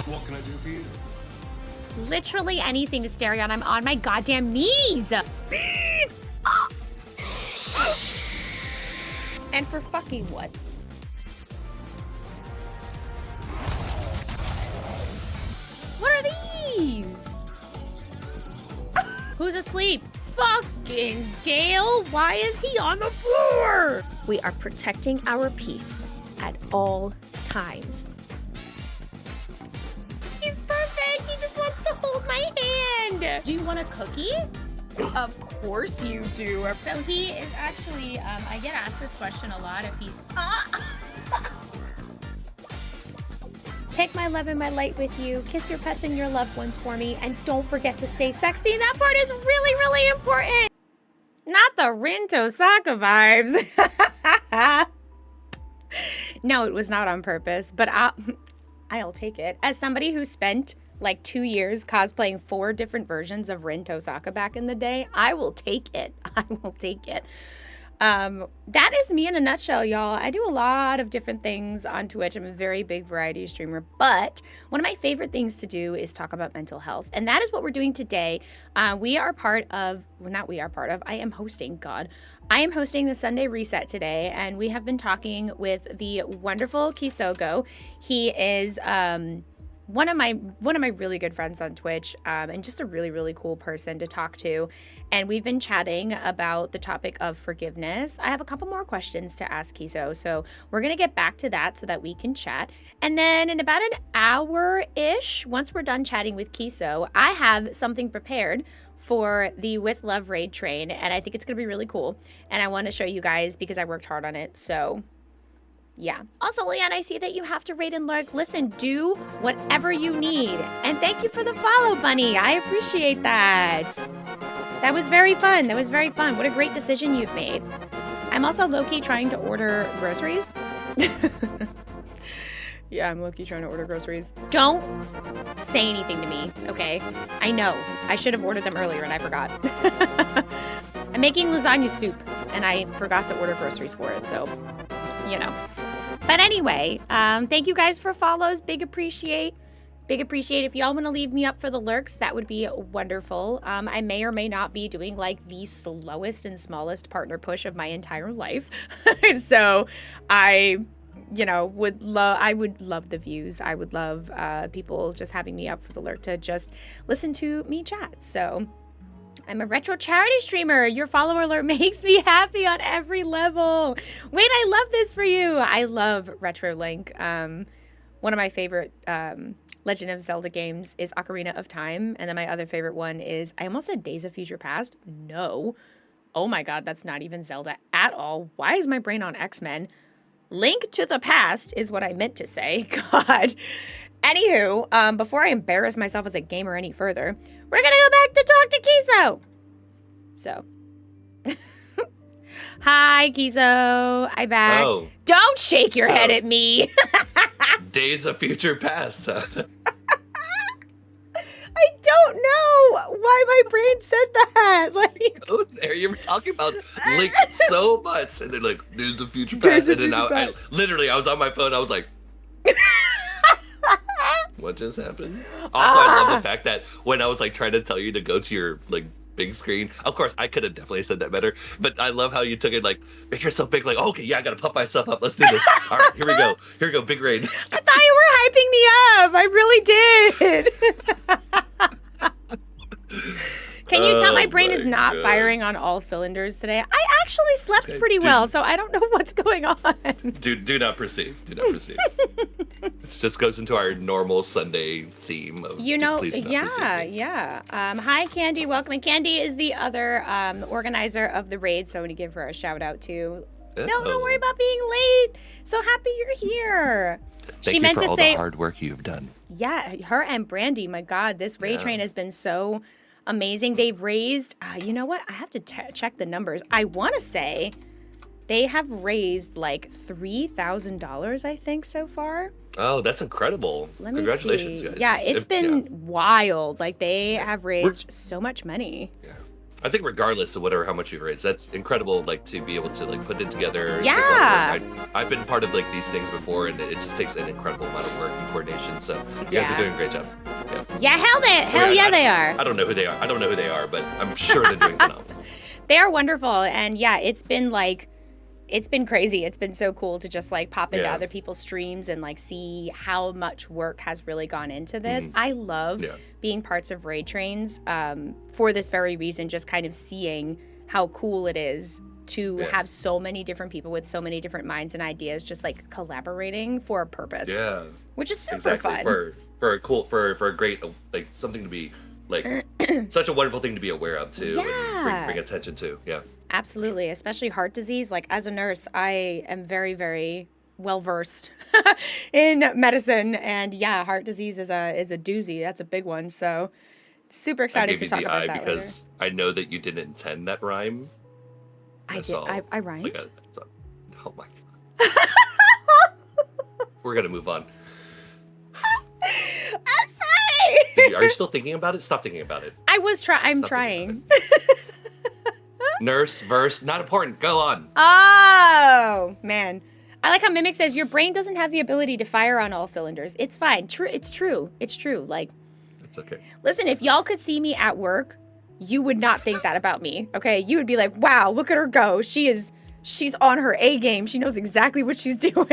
What can I do for you? Literally anything, Asterion. I'm on my goddamn knees. And for fucking what? What are these? Who's asleep? Fucking Gale. Why is he on the floor? We are protecting our peace at all times. He's perfect. He just wants to hold my hand. Do you want a cookie? Of course you do. So he is actually, I get asked this question a lot if he's... Take my love and my light with you. Kiss your pets and your loved ones for me. And don't forget to stay sexy. That part is really, really important. Not the Rinto Saka vibes. No, it was not on purpose, but I'll take it. As somebody who spent like 2 years cosplaying 4 different versions of Rin Tosaka back in the day, I will take it. I will take it. That is me in a nutshell, y'all. I do a lot of different things on Twitch. I'm a very big variety streamer, but one of my favorite things to do is talk about mental health. And that is what we're doing today. I am hosting, God. I am hosting the Sunday Reset today, and we have been talking with the wonderful Kisogo. He is one of my really good friends on Twitch, and just a really, really cool person to talk to. And we've been chatting about the topic of forgiveness. I have a couple more questions to ask Kiso, so we're gonna get back to that so that we can chat. And then in about an hour-ish, once we're done chatting with Kiso, I have something prepared for the With Love raid train, and I think it's gonna be really cool. And I want to show you guys because I worked hard on it. So yeah. Also, Leon, I see that you have to rate and lurk. Listen, do whatever you need. And thank you for the follow, Bunny. I appreciate that. That was very fun. What a great decision you've made. I'm also low-key trying to order groceries. Yeah, I'm low-key trying to order groceries. Don't say anything to me, okay? I know. I should have ordered them earlier and I forgot. I'm making lasagna soup and I forgot to order groceries for it, so, you know. But anyway, thank you guys for follows. Big appreciate. If y'all want to leave me up for the lurks, that would be wonderful. I may or may not be doing like the slowest and smallest partner push of my entire life. So I would love the views. I would love people just having me up for the lurk to just listen to me chat. So I'm a retro charity streamer. Your follower alert makes me happy on every level. Wait, I love this for you. I love Retro Link. One of my favorite Legend of Zelda games is Ocarina of Time. And then my other favorite one is, I almost said Days of Future Past. No. Oh my God, that's not even Zelda at all. Why is my brain on X-Men? Link to the Past is what I meant to say. God. Anywho, before I embarrass myself as a gamer any further, we're gonna go back to talk to Kiso. So, hi Kiso, I'm back. Oh. Don't shake your head at me. Days of Future Past. I don't know why my brain said that. Like, Oh, there you were talking about Link so much, and then like Days of Future Past, and then I was on my phone. I was like, what just happened? Also, I love the fact that when I was like trying to tell you to go to your like big screen, of course I could have definitely said that better, but I love how you took it like, make yourself big, like, okay, yeah, I gotta pump myself up, let's do this. All right, here we go, big raid. I thought you were hyping me up. I really did. Can you tell my brain is not firing on all cylinders today? I actually slept pretty well, so I don't know what's going on. Do not perceive. It just goes into our normal Sunday theme of yeah. Hi, Candy. Welcome. And Candy is the other organizer of the raid, so I'm going to give her a shout out too. No, don't worry about being late. So happy you're here. Thank you for all the hard work you've done. Yeah, her and Brandy. My God, this raid train has been so amazing. They've raised, you know what? I have to check the numbers. I want to say they have raised like $3,000, I think, so far. Oh, that's incredible. Congratulations, guys. Yeah, it's been wild. Like, they have raised so much money. Yeah. I think regardless of how much you've raised, that's incredible, like, to be able to, like, put it together. Yeah. It takes a lot of work. I've been part of, like, these things before, and it just takes an incredible amount of work and coordination, so you guys are doing a great job. Yeah, hell yeah, they are. I don't know who they are, but I'm sure they're doing phenomenal. They are wonderful, and yeah, it's been crazy. It's been so cool to just like pop into other people's streams and like see how much work has really gone into this. I love being parts of raid trains for this very reason, just kind of seeing how cool it is to have so many different people with so many different minds and ideas just like collaborating for a purpose. Yeah. Which is super fun. For a great, like, something to be like such a wonderful thing to be aware of too, and bring attention to. Yeah. Absolutely, especially heart disease. Like, as a nurse, I am very, very well versed in medicine, and heart disease is a doozy. That's a big one. So, super excited to talk about that because later. I know that you didn't intend that rhyme. I did. I rhymed. Oh my God. We're gonna move on. I'm sorry. Are you still thinking about it? Stop thinking about it. I'm trying. Nurse, verse, not important. Go on. Oh, man. I like how Mimic says, your brain doesn't have the ability to fire on all cylinders. It's fine. It's true. Like, it's okay. Listen, if y'all could see me at work, you would not think that about me, okay? You would be like, wow, look at her go. She is she's on her A game. She knows exactly what she's doing.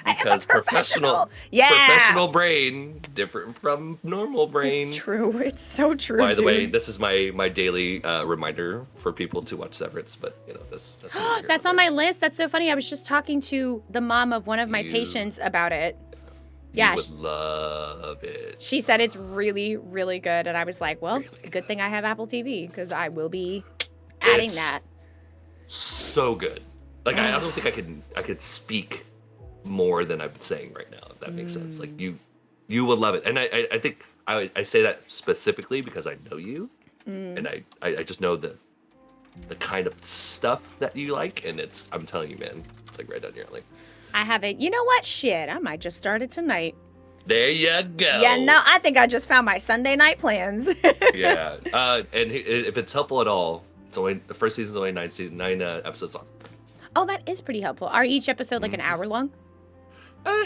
I am a Because professional. Yeah. professional brain different from normal brain. It's true. It's so true. By the way, dude. this is my daily reminder for people to watch Severance, but that's That's on my list. That's so funny. I was just talking to the mom of one of my patients about it. Yeah, You would love it. she said it's really, really good, and I was like, well, Really good thing I have Apple TV because I will be adding It's that. So good. Like I don't think I could speak more than I'm saying right now, if that makes sense. Like you will love it. And I think I say that specifically because I know you. And I just know the kind of stuff that you like, and I'm telling you, man, it's like right down your alley. I have it. You know what? Shit, I might just start it tonight. There you go. Yeah, no, I think I just found my Sunday night plans. Yeah. And if it's helpful at all, it's only the first season's only nine episodes long. Oh, that is pretty helpful. Are each episode like an hour long?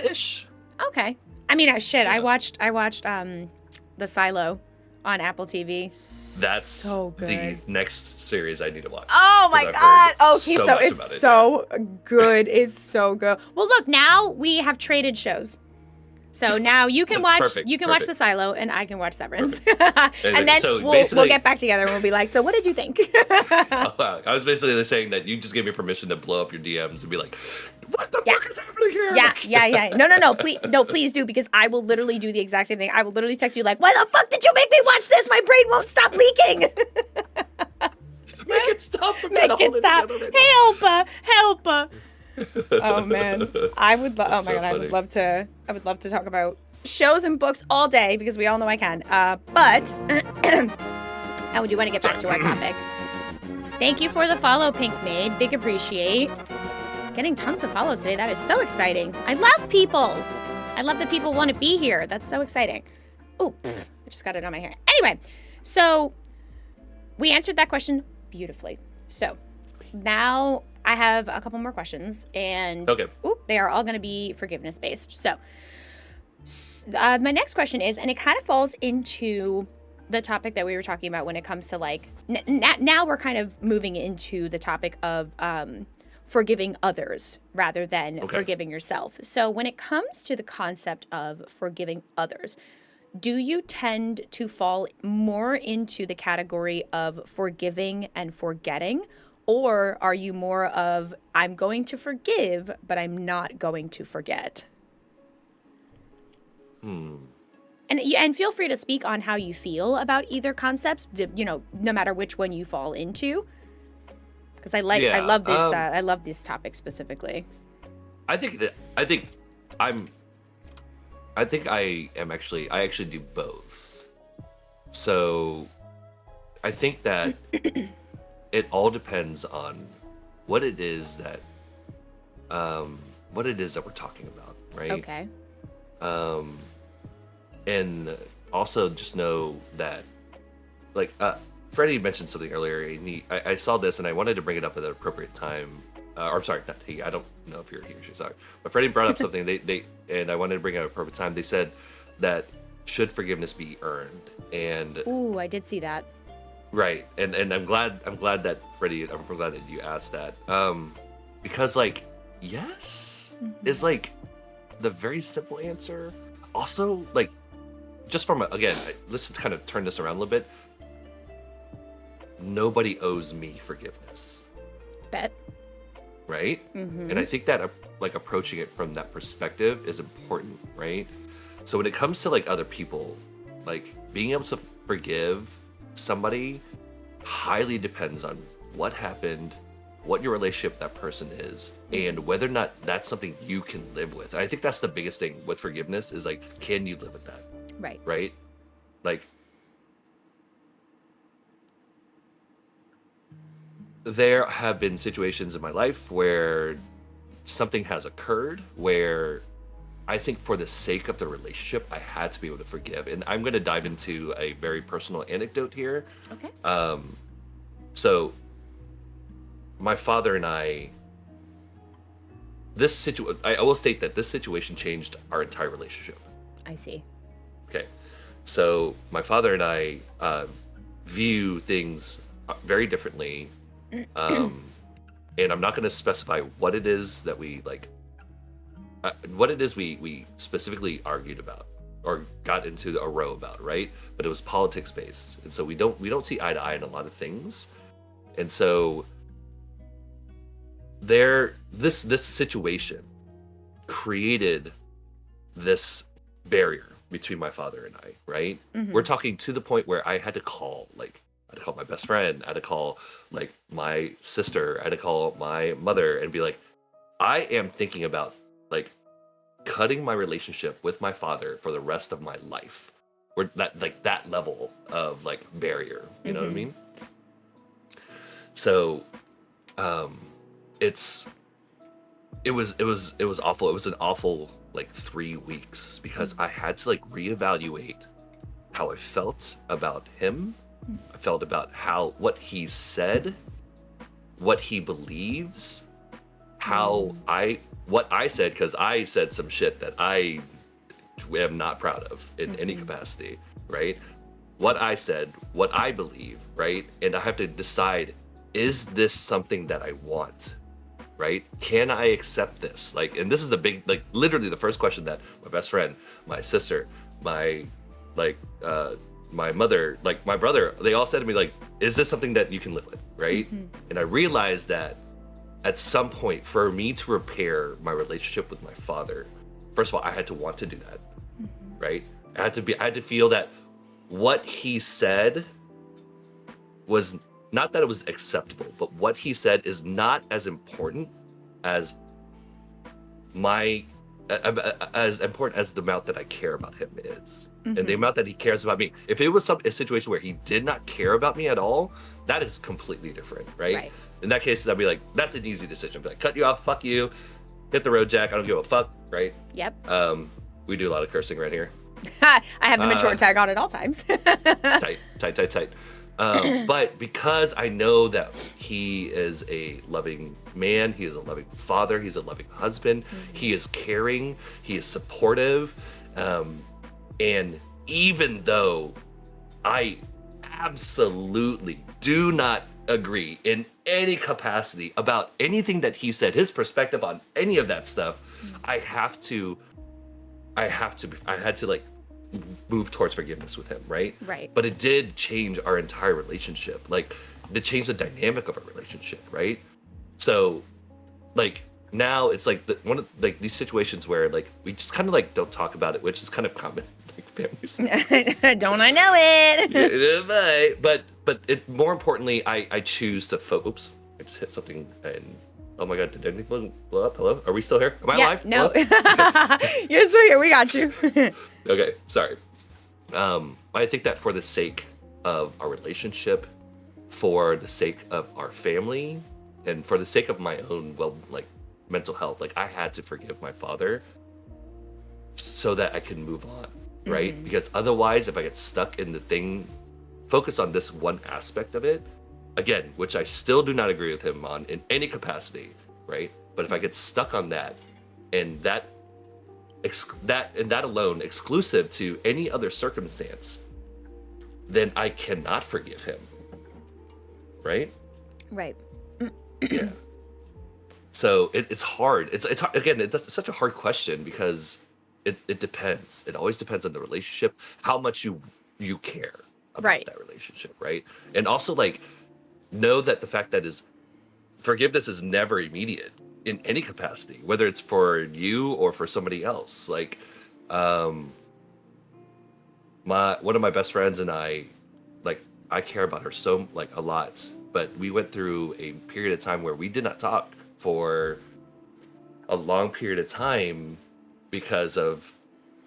Ish. Okay. I mean, I watched The Silo on Apple TV. That's so good. the next series I need to watch. Oh my 'cause I've god. heard Okay, so so much it's about it, so good. It's so good. Well, look, now we have traded shows. So now you can watch Perfect, watch perfect. The Silo and I can watch Severance. And and then so we'll basically- get back together and we'll be like, "So what did you think?" I was basically saying that you just gave me permission to blow up your DMs and be like, "What the fuck is happening here?" Yeah. No, please do, because I will literally do the exact same thing. I will literally text you like, "Why the fuck did you make me watch this? My brain won't stop leaking." Make it stop. Make it stop. Help. Oh man, I would. Oh my so god, I funny. would love to. I would love to talk about shows and books all day because we all know I can. But how would you want to get back to our topic? Thank you for the follow, Pink Maid. Big appreciate. Getting tons of follows today. That is so exciting. I love people. I love that people want to be here. That's so exciting. Oh, I just got it on my hair. Anyway, so we answered that question beautifully. So now I have a couple more questions, and Okay. they are all going to be forgiveness based. So my next question is, and it kind of falls into the topic that we were talking about when it comes to like, now we're kind of moving into the topic of forgiving others rather than forgiving yourself. So when it comes to the concept of forgiving others, do you tend to fall more into the category of forgiving and forgetting? Or are you more of, I'm going to forgive, but I'm not going to forget? And feel free to speak on how you feel about either concepts, no matter which one you fall into. Because I love this. I love this topic specifically. I actually do both. So I think that it all depends on what it is that we're talking about, right? Okay. And also just know that, like, Freddie mentioned something earlier, and I saw this and I wanted to bring it up at an appropriate time. Or I'm sorry, not he. I don't know if you're he or she. Sorry, but Freddie brought up something. And I wanted to bring it up at a appropriate time. They said that should forgiveness be earned? And Ooh, I did see that. right, and I'm glad that Freddie. I'm glad that you asked that. Because like yes is like the very simple answer. Also, like, just from let's kind of turn this around a little bit. Nobody owes me forgiveness. Bet. Right? Mm-hmm. And I think that like approaching it from that perspective is important, right? So when it comes to like other people, like being able to forgive somebody highly depends on what happened, what your relationship with that person is, and whether or not that's something you can live with. And I think that's the biggest thing with forgiveness is like, can you live with that? Right. Right? Like, there have been situations in my life where something has occurred where I think for the sake of the relationship, I had to be able to forgive. And I'm going to dive into a very personal anecdote here. Okay. So my father and I will state that this situation changed our entire relationship. I see. Okay. So my father and I view things very differently. and I'm not going to specify what it is that we like, what it is we specifically argued about or got into a row about, right? But it was politics based, and so we don't see eye to eye in a lot of things, and so this situation created this barrier between my father and I, right? We're talking to the point where I had to call my best friend, I had to call like my sister, I had to call my mother and be like, I am thinking about like cutting my relationship with my father for the rest of my life. We're that level of like barrier, you know what I mean? So it was awful. It was an awful like 3 weeks because I had to like reevaluate how I felt about him. I felt about what he said, what he believes, what I said, because I said some shit that I am not proud of in any capacity, right? What I said, what I believe, right? And I have to decide, is this something that I want? Right? Can I accept this? Like, and this is the big, like, literally the first question that my best friend, my sister, my mother, like my brother, they all said to me, like, is this something that you can live with? Right? And I realized that at some point, for me to repair my relationship with my father, first of all, I had to want to do that. Right? I had to feel that what he said was not that it was acceptable, but what he said is not as important as as important as the amount that I care about him is, and the amount that he cares about me. If it was a situation where he did not care about me at all, that is completely different, right? In that case, I'd be like, that's an easy decision. I'd be like, cut you off, fuck you, hit the road, Jack. I don't give a fuck, right? Yep. We do a lot of cursing right here. I have the mature tag on at all times. tight. But because I know that he is a loving man, he is a loving father, he's a loving husband, he is caring, he is supportive, and even though I absolutely do not agree in any capacity about anything that he said, his perspective on any of that stuff, I had to like move towards forgiveness with him, right? Right. But it did change our entire relationship. Like, it changed the dynamic of our relationship, right? So, like, now it's like one of like these situations where like we just kind of like don't talk about it, which is kind of common like families. Don't I know it? But it more importantly, I choose to oops, I just hit something and oh my god, did anything blow up? Hello? Are we still here? Am I alive? No. You're still here. We got you. Okay, sorry. I think that for the sake of our relationship, for the sake of our family, and for the sake of my own mental health, like I had to forgive my father so that I can move on, right? Because otherwise, if I get stuck in the thing, focus on this one aspect of it, again, which I still do not agree with him on in any capacity, right? But if I get stuck on that, and that alone, exclusive to any other circumstance, then I cannot forgive him, right? Right. Yeah. So it's hard. It's again, it's such a hard question because it depends. It always depends on the relationship, how much you care about that relationship, right? And also like know that the fact that forgiveness is never immediate in any capacity, whether it's for you or for somebody else. Like, one of my best friends and I care about her so a lot, but we went through a period of time where we did not talk for a long period of time because of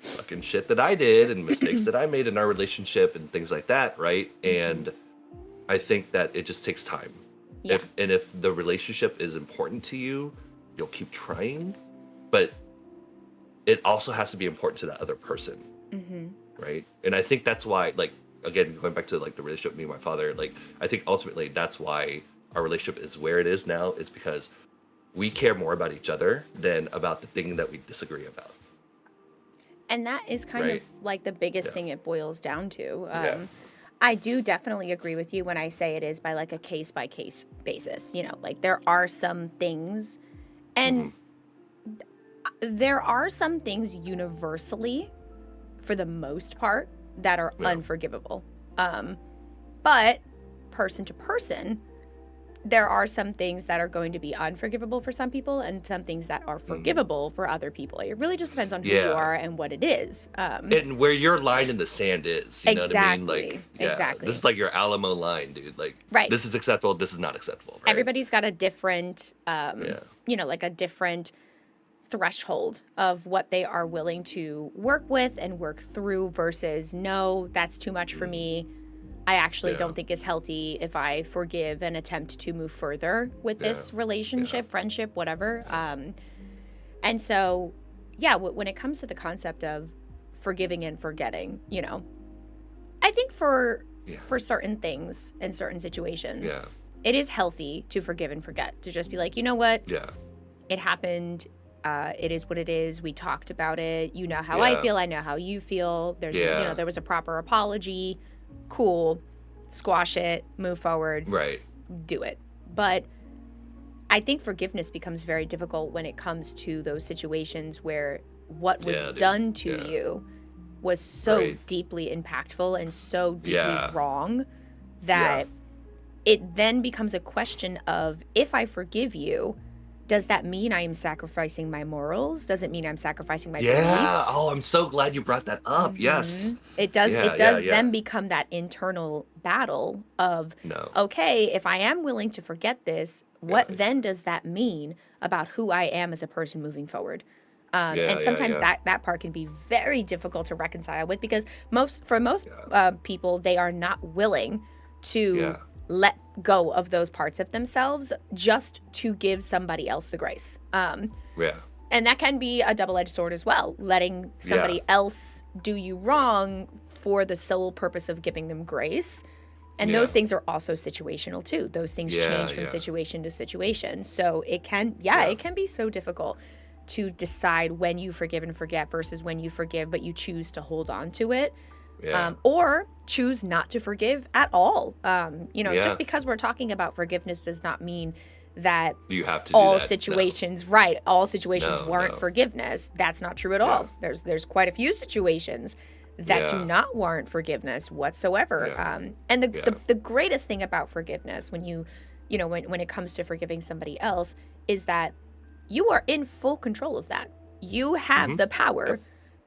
fucking shit that I did and mistakes that I made in our relationship and things like that, right? And I think that it just takes time. Yeah. If the relationship is important to you, you'll keep trying, but it also has to be important to that other person, right? And I think that's why, like, again, going back to like the relationship with me and my father, like I think ultimately that's why our relationship is where it is now, is because we care more about each other than about the thing that we disagree about. And that is kind of like the biggest thing it boils down to. I do definitely agree with you when I say it is by like a case by case basis. You know, like there are some things, and there are some things universally, for the most part, that are unforgivable. But person to person, there are some things that are going to be unforgivable for some people and some things that are forgivable for other people. It really just depends on who you are and what it is. And where your line in the sand is, you know what I mean? Like, Exactly. this is like your Alamo line, dude. Like, this is acceptable, this is not acceptable, right? Everybody's got a different, you know, like a different threshold of what they are willing to work with and work through versus, no, that's too much for me. I actually don't think it's healthy if I forgive and attempt to move further with this relationship, friendship, whatever. And so, when it comes to the concept of forgiving and forgetting, you know, I think for certain things and certain situations, it is healthy to forgive and forget, to just be like, you know what? It happened. It is what it is. We talked about it. You know how I feel. I know how you feel. There's, you know, there was a proper apology. Cool, squash it, move forward, do it. But I think forgiveness becomes very difficult when it comes to those situations where what was done to you was so deeply impactful and so deeply wrong that it then becomes a question of, if I forgive you, does that mean I am sacrificing my morals? Does it mean I'm sacrificing my beliefs? Oh, I'm so glad you brought that up. Yes. It does. It does then become that internal battle of, okay, if I am willing to forget this, what then does that mean about who I am as a person moving forward? And sometimes that part can be very difficult to reconcile with, because most people, they are not willing to let go of those parts of themselves just to give somebody else the grace. And that can be a double-edged sword as well, letting somebody else do you wrong for the sole purpose of giving them grace. And those things are also situational too. Those things change from situation to situation. So it can, it can be so difficult to decide when you forgive and forget versus when you forgive, but you choose to hold on to it. Or choose not to forgive at all. You know, just because we're talking about forgiveness does not mean that you have to all do that. situations, all situations warrant forgiveness. That's not true at all. There's quite a few situations that do not warrant forgiveness whatsoever. And the greatest thing about forgiveness, when when it comes to forgiving somebody else, is that you are in full control of that. You have the power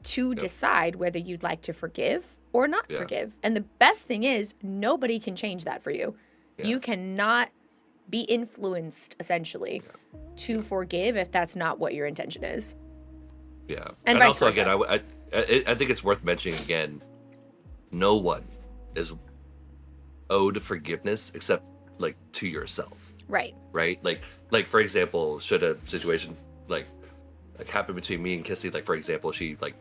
to decide whether you'd like to forgive or not forgive. And the best thing is, nobody can change that for you. You cannot be influenced, essentially, to forgive if that's not what your intention is. And vice also, versa. again, I think it's worth mentioning again, no one is owed forgiveness except, like, to yourself. Right. Like for example, should a situation like happen between me and Kissy, like, for example, she, like,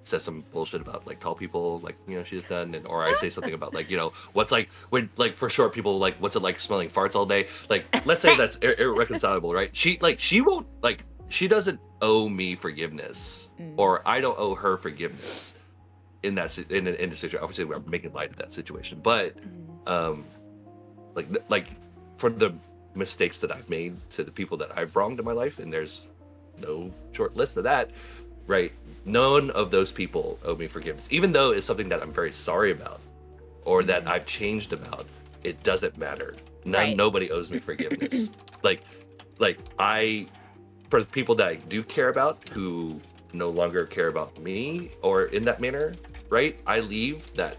says some bullshit about, like, tall people, like, you know, she's done, and or I say something about, like, you know, what's, like, when, like, for short people, like, what's it like smelling farts all day? Like, let's say that's irreconcilable, right? She won't, like, she doesn't owe me forgiveness, or I don't owe her forgiveness in that in the situation. Obviously, we're making light of that situation, but like for the mistakes that I've made to the people that I've wronged in my life, and there's no short list of that, right? None of those people owe me forgiveness, even though it's something that I'm very sorry about or that I've changed about. It doesn't matter. Nobody owes me forgiveness. like for the people that I do care about who no longer care about me or in that manner, right? I leave that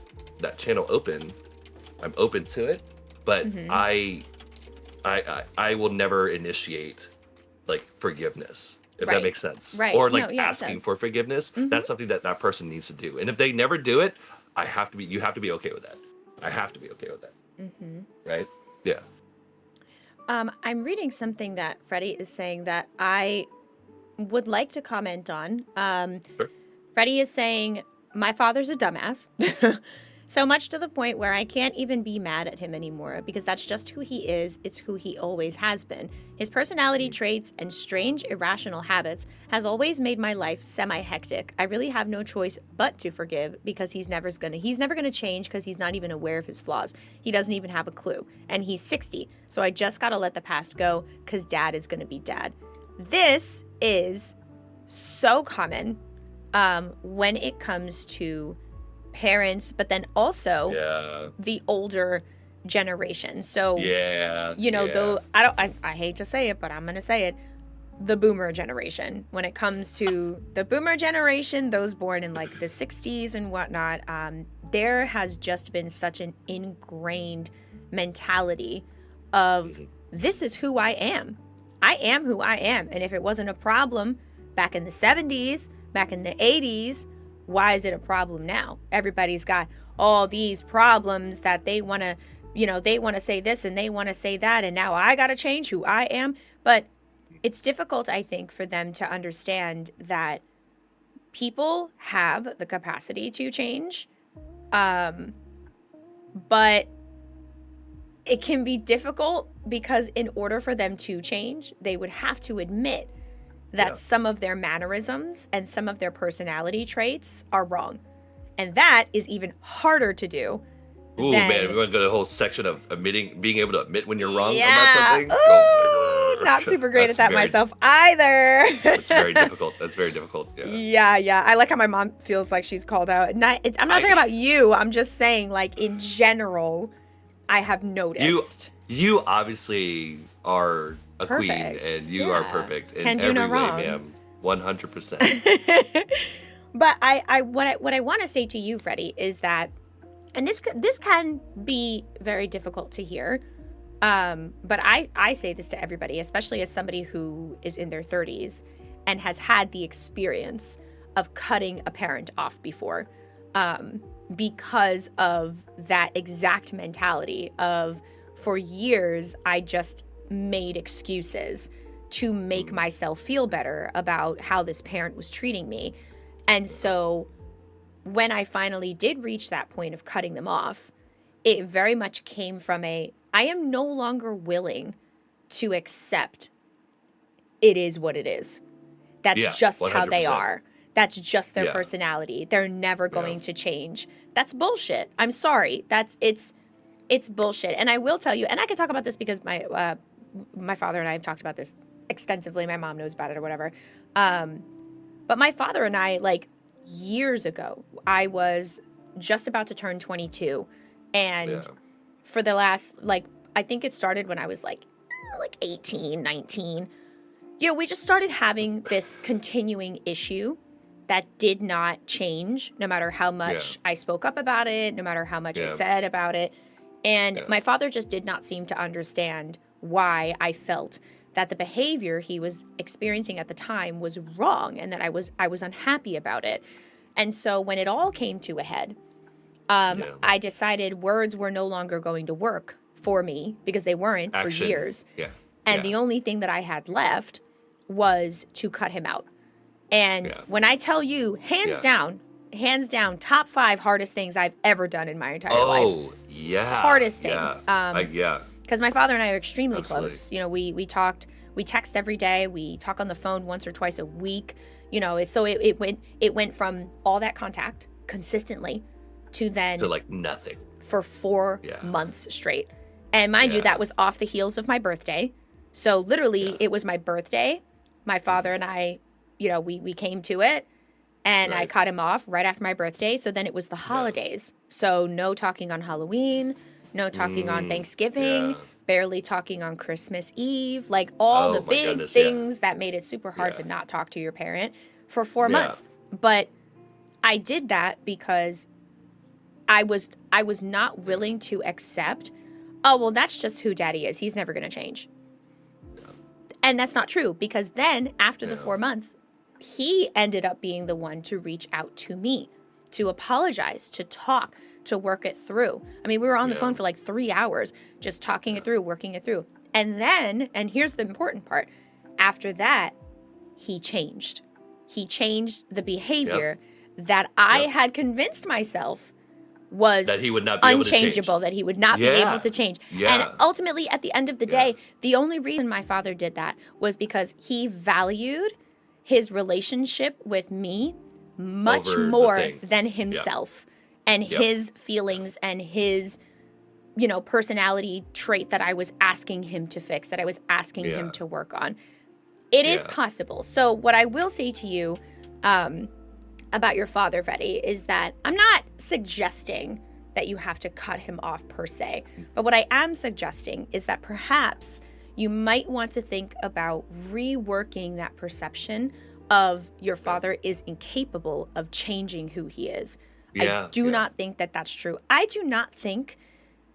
channel open. I'm open to it, but I will never initiate, like, forgiveness, if that makes sense. Or, like, asking for forgiveness. That's something that person needs to do. And if they never do it, you have to be okay with that. I have to be okay with that. Right? Yeah. I'm reading something that Freddie is saying that I would like to comment on. Sure. Freddie is saying, my father's a dumbass. So much to the point where I can't even be mad at him anymore because that's just who he is. It's who he always has been. His personality traits and strange, irrational habits has always made my life semi-hectic. I really have no choice but to forgive because he's never gonna change because he's not even aware of his flaws. He doesn't even have a clue. And he's 60. So I just gotta let the past go because dad is gonna be dad. This is so common when it comes to parents, but then also the older generation. So though I hate to say it, but I'm gonna say it, the boomer generation. When it comes to the boomer generation, those born in like the 60s and whatnot, there has just been such an ingrained mentality of this is who I am. I am who I am. And if it wasn't a problem back in the 70s, back in the 80s, why is it a problem now? Everybody's got all these problems that they want to, they want to say this and they want to say that. And now I got to change who I am. But it's difficult, I think, for them to understand that people have the capacity to change. But it can be difficult because in order for them to change, they would have to admit that some of their mannerisms and some of their personality traits are wrong. And that is even harder to do. Ooh, man, we want to go to the whole section of being able to admit when you're wrong about something. Ooh, oh my not super great at that myself either. It's very difficult. That's very difficult. Yeah. I like how my mom feels like she's called out. I'm not talking about you. I'm just saying, like, in general, I have noticed. You obviously are a queen, and you are perfect in every way, ma'am. 100%. But what I want to say to you, Freddie, is that, and this can be very difficult to hear, but I say this to everybody, especially as somebody who is in their 30s and has had the experience of cutting a parent off before, because of that exact mentality of, for years, I just made excuses to make myself feel better about how this parent was treating me. And so when I finally did reach that point of cutting them off, it very much came from I am no longer willing to accept it is what it is. That's just 100%. How they are. That's just their personality. They're never going to change. That's bullshit. I'm sorry. It's bullshit. And I will tell you, and I can talk about this because my father and I have talked about this extensively. My mom knows about it or whatever. But my father and I, like, years ago, I was just about to turn 22. And for the last, like, I think it started when I was like 18, 19. We just started having this continuing issue that did not change no matter how much I spoke up about it, no matter how much I said about it. And my father just did not seem to understand why I felt that the behavior he was experiencing at the time was wrong and that I was unhappy about it. And so when it all came to a head, I decided words were no longer going to work for me because they weren't for years. And the only thing that I had left was to cut him out. And when I tell you, hands down, top 5 hardest things I've ever done in my entire life. Oh, yeah. Hardest things. Because my father and I are extremely close. We text every day. We talk on the phone once or twice a week. So it went from all that contact consistently to like nothing for 4 months straight. And mind you, that was off the heels of my birthday. So literally it was my birthday. My father and I, we came to it. And I cut him off right after my birthday. So then it was the holidays. So no talking on Halloween, no talking on Thanksgiving, barely talking on Christmas Eve, like all the big things that made it super hard to not talk to your parent for 4 months. But I did that because I was not willing to accept, oh, well, that's just who daddy is. He's never going to change. And that's not true, because then after the 4 months, he ended up being the one to reach out to me, to apologize, to talk, to work it through. I mean, we were on the phone for like 3 hours, just talking it through, working it through. And then, and here's the important part, after that, he changed. He changed the behavior that I had convinced myself was that he would not be able to change. unchangeable, that he would not be Yeah. able to change. Yeah. And ultimately, at the end of the Yeah. day, the only reason my father did that was because he valued his relationship with me much Over the more thing. than himself and Yep. his feelings and his, personality trait that I was asking him to fix, that I was asking him Yeah. to work on. It is Yeah. possible. So what I will say to you about your father, Vetty, is that I'm not suggesting that you have to cut him off per se. But what I am suggesting is that perhaps you might want to think about reworking that perception of your father is incapable of changing who he is. Yeah. I do not think that that's true. I do not think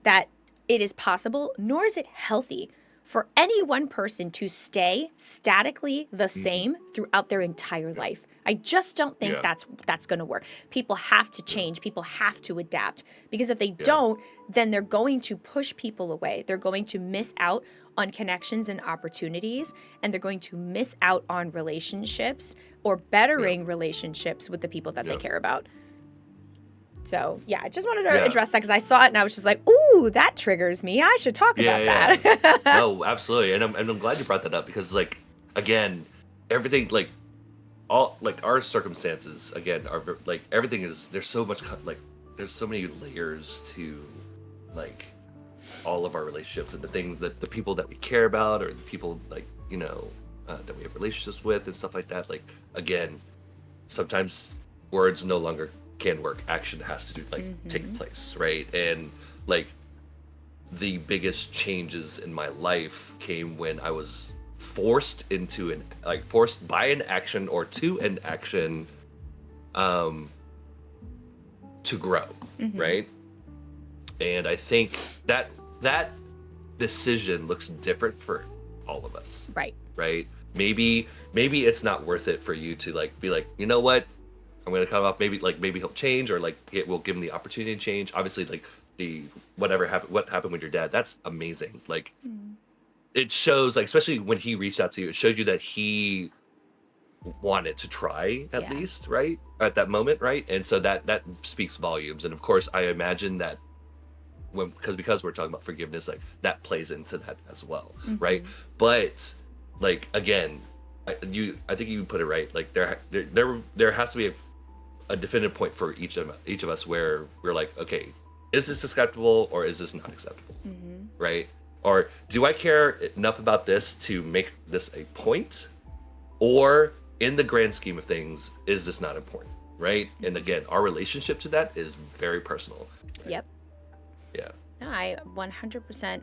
that it is possible, nor is it healthy for any one person to stay statically the same throughout their entire life. I just don't think Yeah. that's going to work. People have to change. People have to adapt, because if they don't, then they're going to push people away. They're going to miss out on connections and opportunities, and they're going to miss out on relationships or bettering relationships with the people that they care about. So, yeah, I just wanted to address that because I saw it and I was just like, ooh, that triggers me. I should talk about that. No, absolutely. And I'm glad you brought that up because, like, again, everything, like, all, like, our circumstances, again, are, like, everything is, there's so much, like, there's so many layers to, like, all of our relationships and the things that the people that we care about or the people, like, that we have relationships with and stuff like that. Like, again, sometimes words no longer can work. Action has to take place, right? And like the biggest changes in my life came when I was forced by an action or to an action to grow, right? And I think that decision looks different for all of us. Right? Maybe it's not worth it for you to like be like, you know what? I'm gonna cut off. Maybe he'll change, or like we'll give him the opportunity to change. Obviously, like what happened with your dad, that's amazing. Like it shows, like especially when he reached out to you, it showed you that he wanted to try at least, right, at that moment, right? And so that speaks volumes. And of course, I imagine that because we're talking about forgiveness, like that plays into that as well, right? But like again, I think you put it right. Like there has to be a definitive point for each of us where we're like, okay, is this acceptable or is this not acceptable, right? Or do I care enough about this to make this a point, or in the grand scheme of things, is this not important, right? And again, our relationship to that is very personal. Yep. Yeah. No, I 100%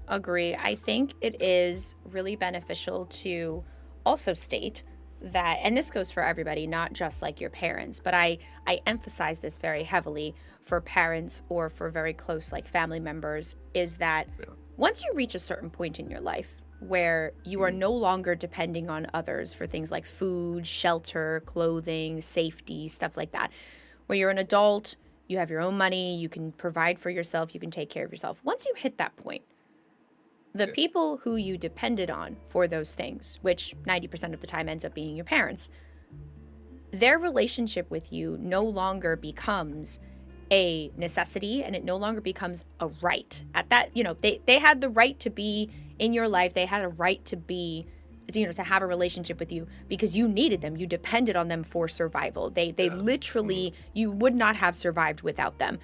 agree. I think it is really beneficial to also state that, and this goes for everybody, not just like your parents, but I emphasize this very heavily for parents or for very close like family members, is that once you reach a certain point in your life where you are no longer depending on others for things like food, shelter, clothing, safety, stuff like that, where you're an adult, you have your own money, you can provide for yourself, you can take care of yourself. Once you hit that point, the people who you depended on for those things, which 90% of the time ends up being your parents, their relationship with you no longer becomes a necessity, and it no longer becomes a right. At that, they had the right to be in your life. They had a right to be, to have a relationship with you because you needed them. You depended on them for survival. They literally, you would not have survived without them.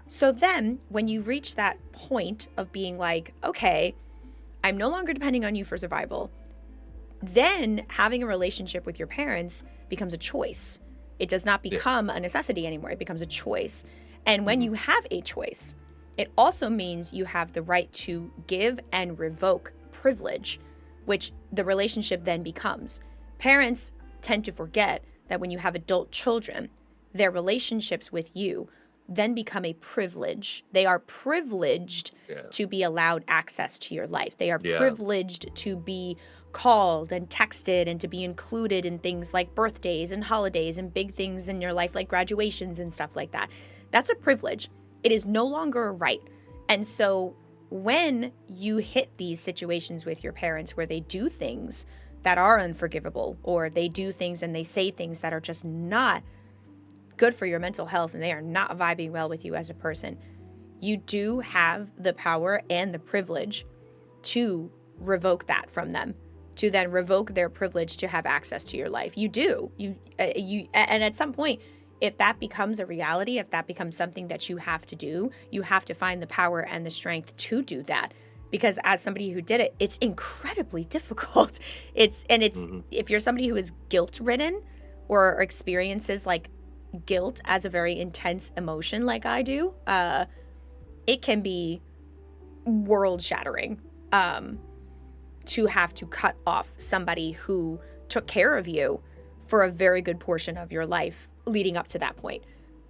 So then when you reach that point of being like, okay, I'm no longer depending on you for survival, then having a relationship with your parents becomes a choice. It does not become a necessity anymore. It becomes a choice. And when you have a choice, it also means you have the right to give and revoke privilege, which the relationship then becomes. Parents tend to forget that when you have adult children, their relationships with you then become a privilege. They are privileged to be allowed access to your life. They are privileged to be called and texted and to be included in things like birthdays and holidays and big things in your life like graduations and stuff like that. That's a privilege. It is no longer a right. And so when you hit these situations with your parents where they do things that are unforgivable, or they do things and they say things that are just not good for your mental health and they are not vibing well with you as a person, you do have the power and the privilege to revoke that from them, to then revoke their privilege to have access to your life. You do. And at some point, if that becomes a reality, if that becomes something that you have to do, you have to find the power and the strength to do that. Because as somebody who did it, it's incredibly difficult. If you're somebody who is guilt-ridden or experiences like guilt as a very intense emotion like I do, it can be world-shattering to have to cut off somebody who took care of you for a very good portion of your life leading up to that point.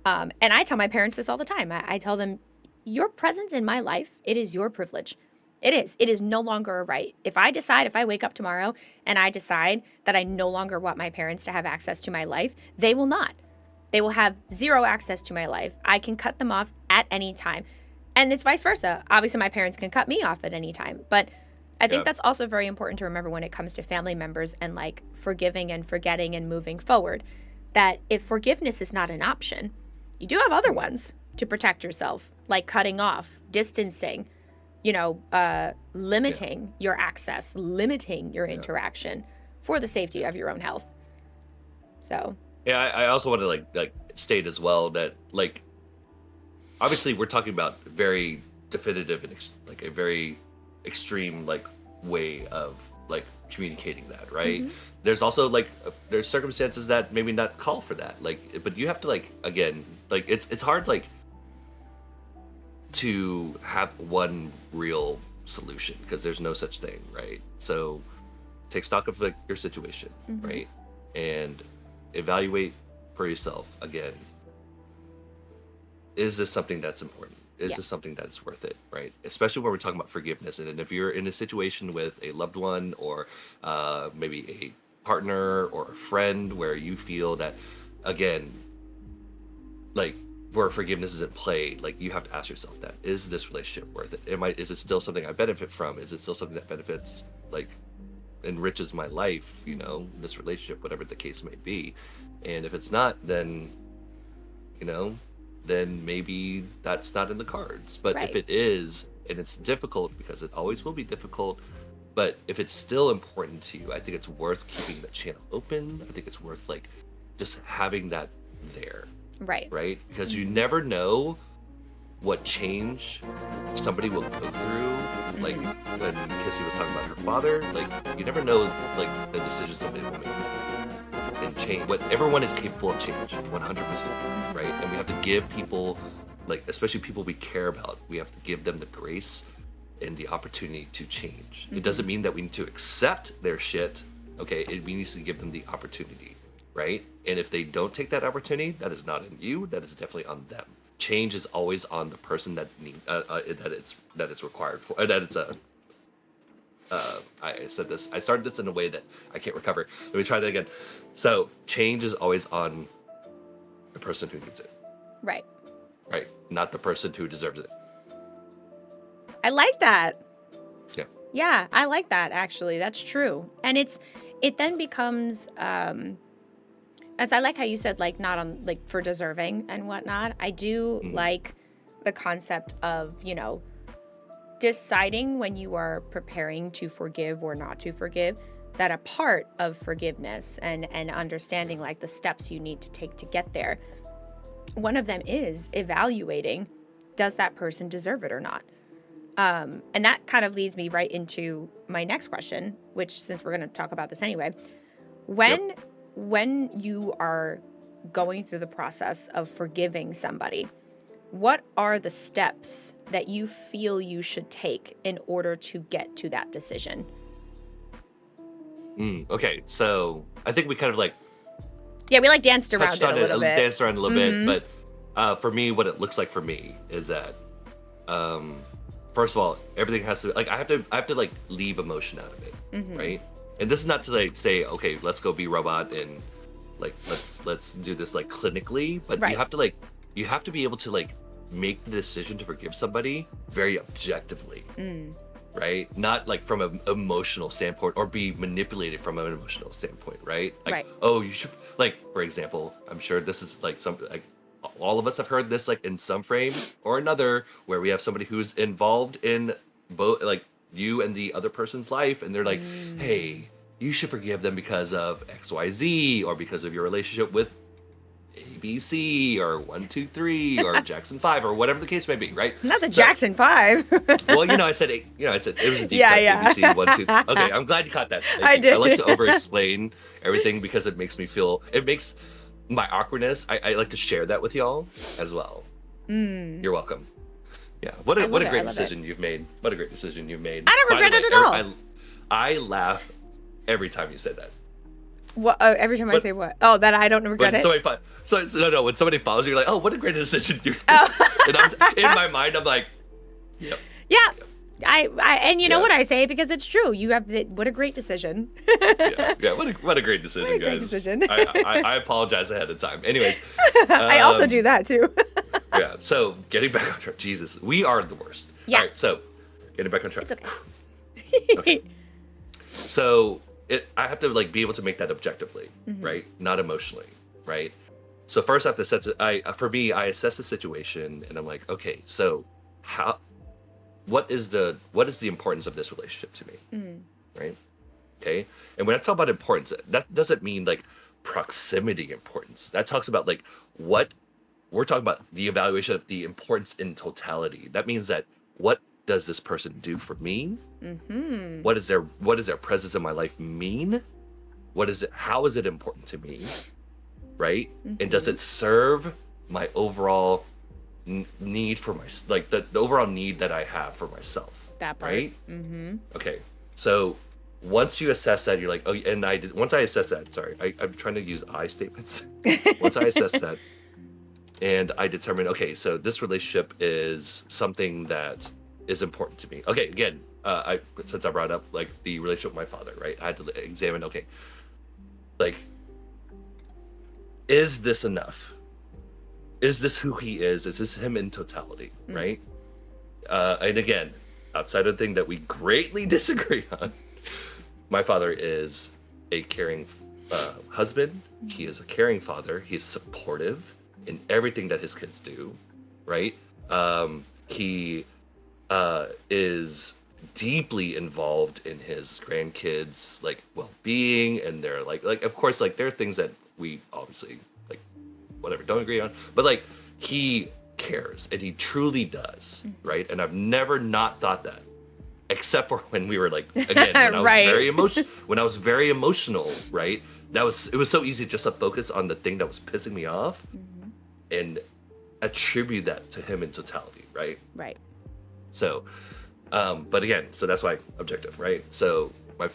And I tell my parents this all the time. I tell them, your presence in my life, it is your privilege. It is. It is no longer a right. If I wake up tomorrow and I decide that I no longer want my parents to have access to my life, they will not. They will have zero access to my life. I can cut them off at any time. And it's vice versa. Obviously, my parents can cut me off at any time. But I think that's also very important to remember when it comes to family members and like forgiving and forgetting and moving forward, that if forgiveness is not an option, you do have other ones to protect yourself, like cutting off, distancing, limiting your access, limiting your interaction for the safety of your own health. So. Yeah, I also want to like state as well that like, obviously we're talking about very definitive and like a very extreme like way of like communicating that, right? Mm-hmm. There's also like there's circumstances that maybe not call for that, like, but you have to like, again, like it's hard like to have one real solution because there's no such thing, right? So take stock of like your situation, right? And evaluate for yourself again, is this something that's important? Is this something that's worth it, right? Especially when we're talking about forgiveness. And if you're in a situation with a loved one or maybe a partner or a friend where you feel that, again, like where forgiveness is in play, like you have to ask yourself that, is this relationship worth it? Is it still something I benefit from? Is it still something that benefits, like enriches my life, this relationship, whatever the case may be? And if it's not, then, then maybe that's not in the cards. But if it is, and it's difficult, because it always will be difficult, but if it's still important to you, I think it's worth keeping the channel open. I think it's worth like just having that there. Right. Because you never know what change somebody will go through. Like when Kissy was talking about her father, like you never know like the decisions somebody will make. And change, what everyone is capable of change, 100%, right? And we have to give people, like especially people we care about, we have to give them the grace and the opportunity to change. It doesn't mean that we need to accept their shit, okay? We need to give them the opportunity, right? And if they don't take that opportunity, that is not on you, that is definitely on them. Change is always on the person that it's required for, that it's a. I started this in a way that I can't recover. Let me try that again. So change is always on the person who needs it. Right. Not the person who deserves it. I like that. Yeah. Yeah, I like that, actually. That's true. And it then becomes, as I like how you said, like, not on, like, for deserving and whatnot. I do like the concept of, deciding when you are preparing to forgive or not to forgive, that a part of forgiveness and understanding like the steps you need to take to get there, one of them is evaluating, does that person deserve it or not? And that kind of leads me right into my next question, which, since we're going to talk about this anyway, when you are going through the process of forgiving somebody, what are the steps that you feel you should take in order to get to that decision? Okay, so I think we kind of like... Yeah, we like danced around it a little bit. Danced around a little bit, but for me, what it looks like for me is that, first of all, everything has to... Like, I have to like leave emotion out of it, right? And this is not to like say, okay, let's go be robot and like let's do this like clinically, but you have to be able to like make the decision to forgive somebody very objectively. right? Not like from an emotional standpoint or be manipulated from an emotional standpoint, right? Like, Right. oh, you should, like, for example, I'm sure this is like like all of us have heard this like in some frame or another where we have somebody who's involved in both, like you and the other person's life, and they're like, hey, you should forgive them because of XYZ or because of your relationship with ABC or 123 or Jackson 5 or whatever the case may be, right? Not the So- Jackson 5. well, I said it was a deep Yeah, cut. yeah. ABC 1, 2. Okay, I'm glad you caught that. Thank I you. did. I like to over-explain everything because it makes me feel. It makes my awkwardness. I like to share that with y'all as well. You're welcome. Yeah. What a love it, I great love decision you've made. What a great decision you've made. I don't By the regret it way, at all. I laugh every time you said that. What, every time I say what? Oh, that I don't regret When it. somebody no, when somebody follows you, you're like, oh, what a great decision you've made. Oh. And I'm, in my mind, I'm like, yep. Yeah. I and you know Yeah. what I say because it's true. You have what a great decision. Yeah, what a great decision, What a great guys. decision. I apologize ahead of time. Anyways, I also do that too. yeah. So getting back on track, Jesus, we are the worst. Yeah. All right. So getting back on track. It's okay. Okay. So I have to like be able to make that objectively, Mm-hmm. right? Not emotionally, right? So first I have to set. For me, I assess the situation, and I'm like, okay, so what is the importance of this relationship to me, right? Okay, and when I talk about importance, that doesn't mean like proximity importance. That talks about like what we're talking about, the evaluation of the importance in totality. That means that what does this person do for me? Mm-hmm. What is their presence in my life mean? How is it important to me? Right? And does it serve my overall need for like the overall need that I have for myself? That part. Right? Mm-hmm. Okay. So once you assess that, you're like, oh, and once I assess that, sorry, I'm trying to use I statements. Once I assess that and I determine, okay, so this relationship is something that is important to me. Okay, again, since I brought up like the relationship with my father, right? I had to examine, okay, like, is this enough? Is this who he is? Is this him in totality, right? And again, outside of the thing that we greatly disagree on, my father is a caring husband. He is a caring father. He is supportive in everything that his kids do, right? He is deeply involved in his grandkids' like well-being, and they're like of course like there are things that we obviously like whatever don't agree on, but like he cares and he truly does, right? And I've never not thought that, except for when we were like again when I was Right. when I was very emotional, right? It was so easy just to focus on the thing that was pissing me off and attribute that to him in totality, right? Right. So, but again, so that's why objective, right? So my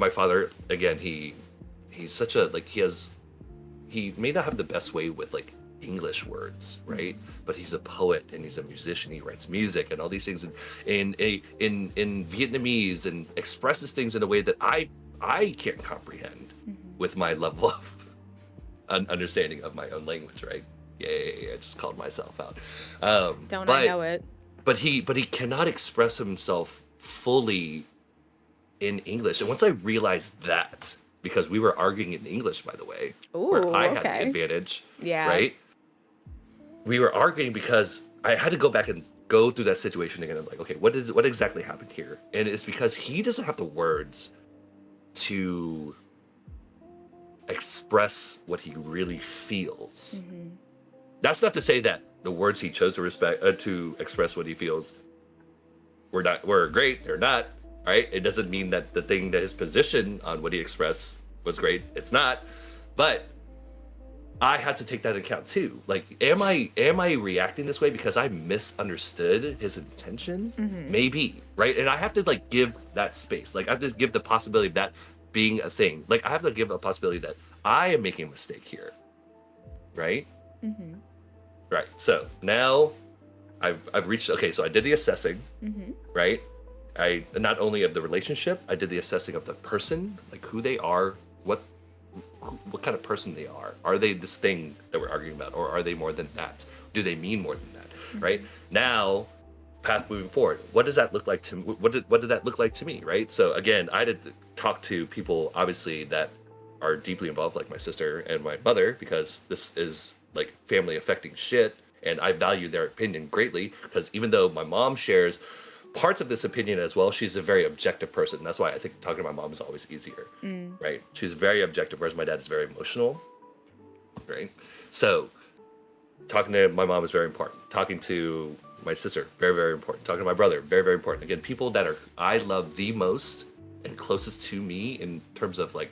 father, again, he's such a like he may not have the best way with like English words, right? But he's a poet and he's a musician. He writes music and all these things in Vietnamese and expresses things in a way that I can't comprehend with my level of understanding of my own language, right? Yay! I just called myself out. Don't but, I know it? But he cannot express himself fully in English. And once I realized that, because we were arguing in English, by the way, where Ooh, I had okay. the advantage, Yeah. right? We were arguing because I had to go back and go through that situation again. I'm like, okay, what exactly happened here? And it's because he doesn't have the words to express what he really feels. That's not to say that the words he chose to express what he feels were great. They're not, right? It doesn't mean that the thing that his position on what he expressed was great. It's not. But I had to take that into account too. Like, am I reacting this way because I misunderstood his intention? Maybe, right? And I have to like give that space. Like I have to give the possibility of that being a thing. Like I have to give a possibility that I am making a mistake here, right? Right. So now I've reached. Okay, so I did the assessing, right? I not only of the relationship, I did the assessing of the person, like who they are, what kind of person they are. Are they this thing that we're arguing about, or are they more than that? Do they mean more than that? Right? Now, path moving forward. What does that look like to what did that look like to me, right? So again, I had to talk to people obviously that are deeply involved, like my sister and my mother, because this is like family affecting shit, and I value their opinion greatly, because even though my mom shares parts of this opinion as well, she's a very objective person. That's why I think talking to my mom is always easier, right? She's very objective, whereas my dad is very emotional, right? So talking to my mom is very important. Talking to my sister, very, very important. Talking to my brother, very, very important. Again, people that are I love the most and closest to me in terms of like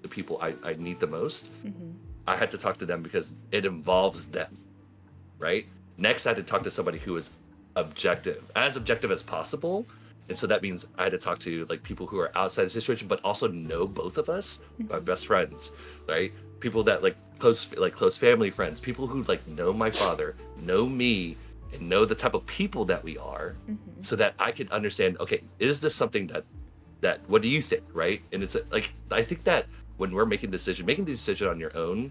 the people I need the most. I had to talk to them because it involves them, right? Next, I had to talk to somebody who is objective as possible. And so that means I had to talk to like people who are outside the situation, but also know both of us, my best friends, right? People that like close family friends, people who like know my father, know me, and know the type of people that we are, so that I can understand, okay, is this something that what do you think, right? And it's like, I think that when we're making the decision on your own,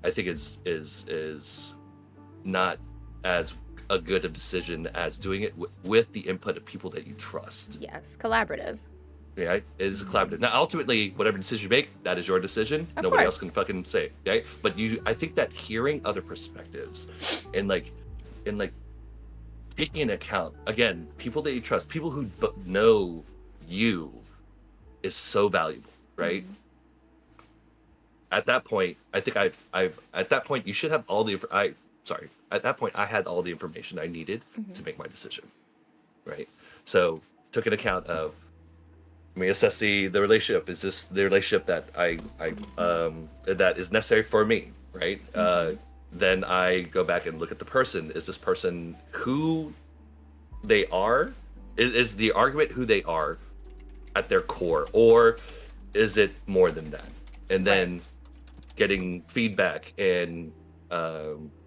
I think is not as a good a decision as doing it with the input of people that you trust. Yes, collaborative. Yeah, it is a collaborative. Now, ultimately, whatever decision you make, that is your decision. Of Nobody course. else can fucking say, right? But I think that hearing other perspectives and like taking into account, again, people that you trust, people who know you, is so valuable, right? At that point, I think at that point you should have all the at that point I had all the information I needed to make my decision, right? So took an account of, let me assess the relationship. Is this the relationship that I that is necessary for me, right? Then I go back and look at the person. Is this person who they are? Is the argument who they are at their core, or is it more than that? And then getting feedback and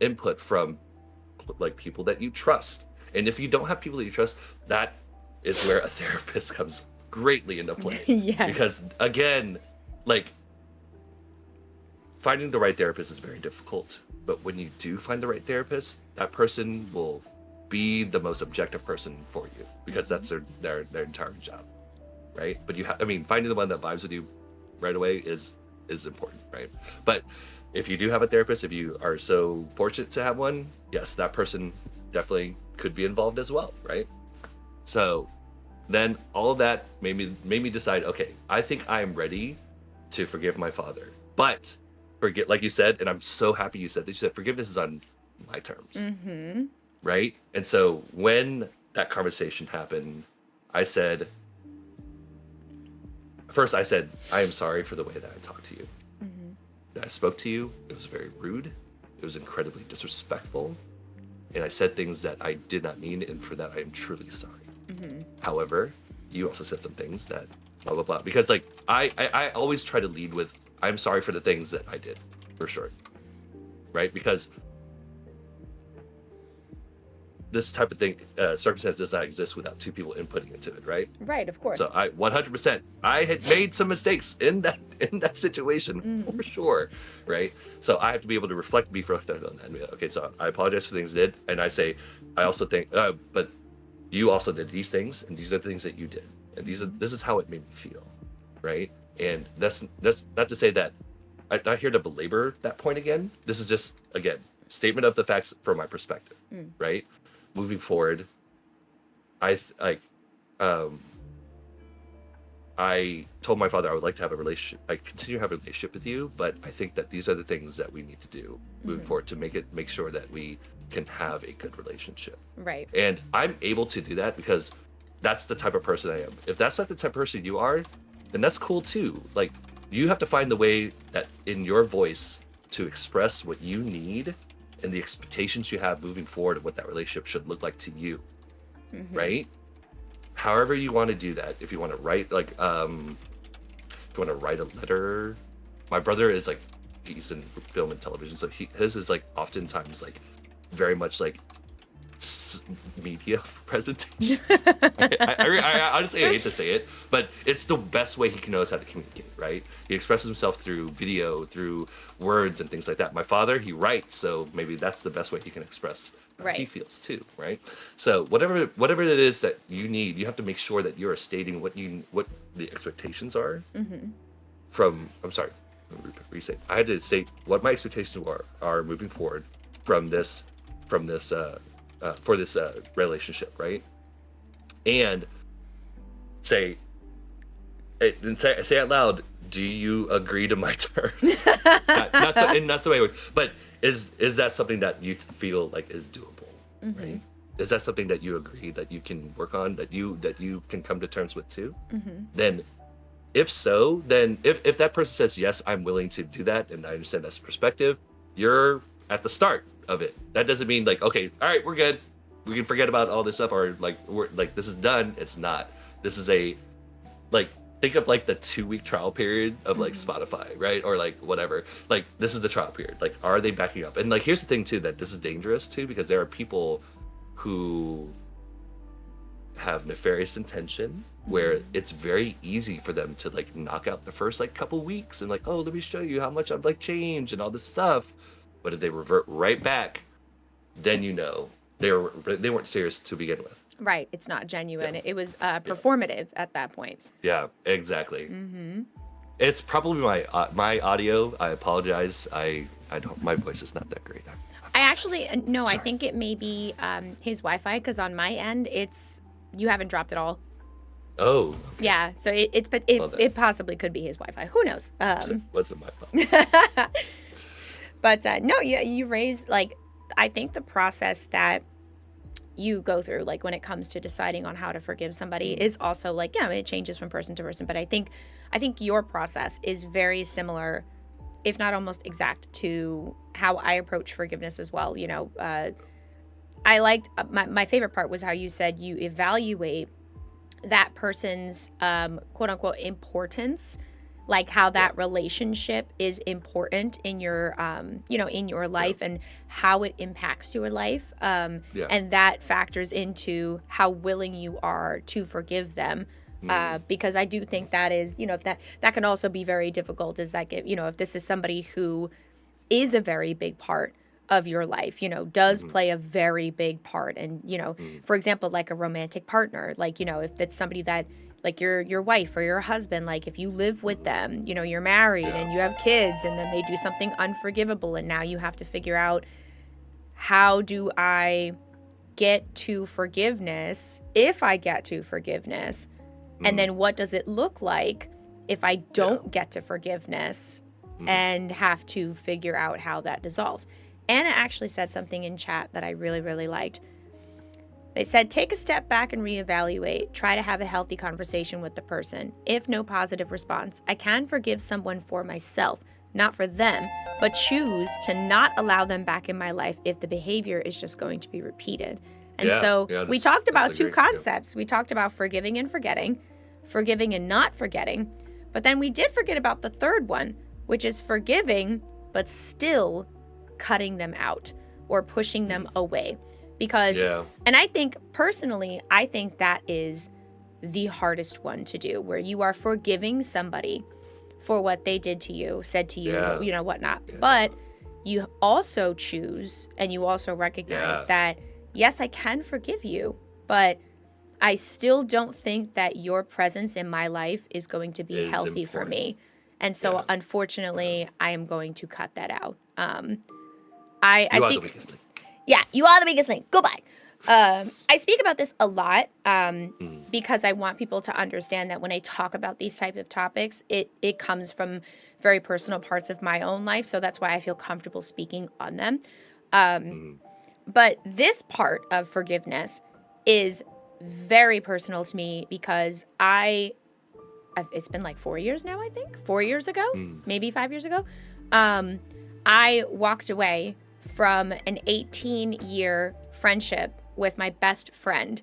input from like people that you trust. And if you don't have people that you trust, that is where a therapist comes greatly into play. Yes. Because again, like, finding the right therapist is very difficult, but when you do find the right therapist, that person will be the most objective person for you, because that's their entire job, right? But finding the one that vibes with you right away is important, right? But if you do have a therapist, if you are so fortunate to have one, yes, that person definitely could be involved as well, right? So then all of that made me decide, okay, I think I am ready to forgive my father. But forget, like you said, and I'm so happy you said that, you said forgiveness is on my terms, right? And so when that conversation happened, first I said, I am sorry for the way that I talked to you. That I spoke to you, it was very rude. It was incredibly disrespectful. And I said things that I did not mean, and for that I am truly sorry. However, you also said some things that blah, blah, blah. Because like, I always try to lead with, I'm sorry for the things that I did, for sure. Right? Because this type of thing, circumstance does not exist without two people inputting into it, right? Right, of course. So 100%, I had made some mistakes in that situation, for sure, right? So I have to be able to be reflective on that, and be like, okay, so I apologize for things I did, and I say, I also think, but you also did these things, and these are the things that you did, and this is how it made me feel, right? And that's not to say that I'm not here to belabor that point again. This is just, again, statement of the facts from my perspective, right? Moving forward, I told my father I would like to have a relationship. I continue to have a relationship with you, but I think that these are the things that we need to do moving forward to make sure that we can have a good relationship. Right. And I'm able to do that because that's the type of person I am. If that's not the type of person you are, then that's cool too. Like, you have to find the way that in your voice to express what you need and the expectations you have moving forward of what that relationship should look like to you, right? However you want to do that. If you want to write, like, if you want to write a letter, my brother is like, he's in film and television, so his is like oftentimes like very much like media presentation. I honestly, I hate to say it, but it's the best way he knows how to communicate, right? He expresses himself through video, through words and things like that. My father, he writes, so maybe that's the best way he can express he Right. feels too, right? So whatever it is that you need, you have to make sure that you're stating what the expectations are from. I'm sorry, let me restate. I had to state what my expectations are moving forward from this for this relationship, right? And say say out loud, do you agree to my terms? Not so, and not so way, but is that something that you feel like is doable, right? Is that something that you agree that you can work on, that you can come to terms with too? Then if so, then if that person says yes, I'm willing to do that, and I understand that's perspective, you're at the start of it. That doesn't mean like, okay, all right, we're good, we can forget about all this stuff, or like we're like this is done. It's not. This is a like think of like the 2-week trial period of like Spotify, right? Or like whatever. Like this is the trial period. Like, are they backing up? And like here's the thing too, that this is dangerous too, because there are people who have nefarious intention where it's very easy for them to like knock out the first like couple weeks and like, oh, let me show you how much I've like changed and all this stuff. But if they revert right back, then you know they weren't serious to begin with. Right. It's not genuine. Yeah. It was performative at that point. Yeah, exactly. It's probably my audio. I apologize. I don't. My voice is not that great. I actually, no, I Sorry. think it may be his Wi-Fi, because on my end, you haven't dropped at all. Oh, okay. Yeah. So but Well then. it possibly could be his Wi-Fi. Who knows? Wasn't my fault. But no, you raise, like, I think the process that you go through, like when it comes to deciding on how to forgive somebody, is also like, yeah, it changes from person to person. But I think your process is very similar, if not almost exact, to how I approach forgiveness as well. You know, I liked my favorite part was how you said you evaluate that person's quote unquote importance, like how that relationship is important in your in your life, and how it impacts your life, and that factors into how willing you are to forgive them, because I do think that is, that can also be very difficult, is that, if this is somebody who is a very big part of your life, does play a very big part. And, for example, like a romantic partner, like, if it's somebody that, like your wife or your husband, like if you live with them, you're married and you have kids, and then they do something unforgivable, and now you have to figure out, how do I get to forgiveness, if I get to forgiveness, and then what does it look like if I don't get to forgiveness, and have to figure out how that dissolves. Anna actually said something in chat that I really, really liked. They said, take a step back and reevaluate. Try to have a healthy conversation with the person. If no positive response, I can forgive someone for myself, not for them, but choose to not allow them back in my life if the behavior is just going to be repeated. And we talked about two concepts. We talked about forgiving and forgetting, forgiving and not forgetting. But then we did forget about the third one, which is forgiving, but still cutting them out or pushing them away. Because, and I think personally, that is the hardest one to do, where you are forgiving somebody for what they did to you, said to you, whatnot. Yeah. But you also choose, and you also recognize that, yes, I can forgive you, but I still don't think that your presence in my life is going to be healthy for me. And so, unfortunately, I am going to cut that out. I are speak. The weakest link. Yeah, you are the biggest link. Goodbye. I speak about this a lot because I want people to understand that when I talk about these type of topics, it comes from very personal parts of my own life. So that's why I feel comfortable speaking on them. But this part of forgiveness is very personal to me, because it's been like 4 years now, I think. 4 years ago, maybe 5 years ago. I walked away from an 18-year friendship with my best friend.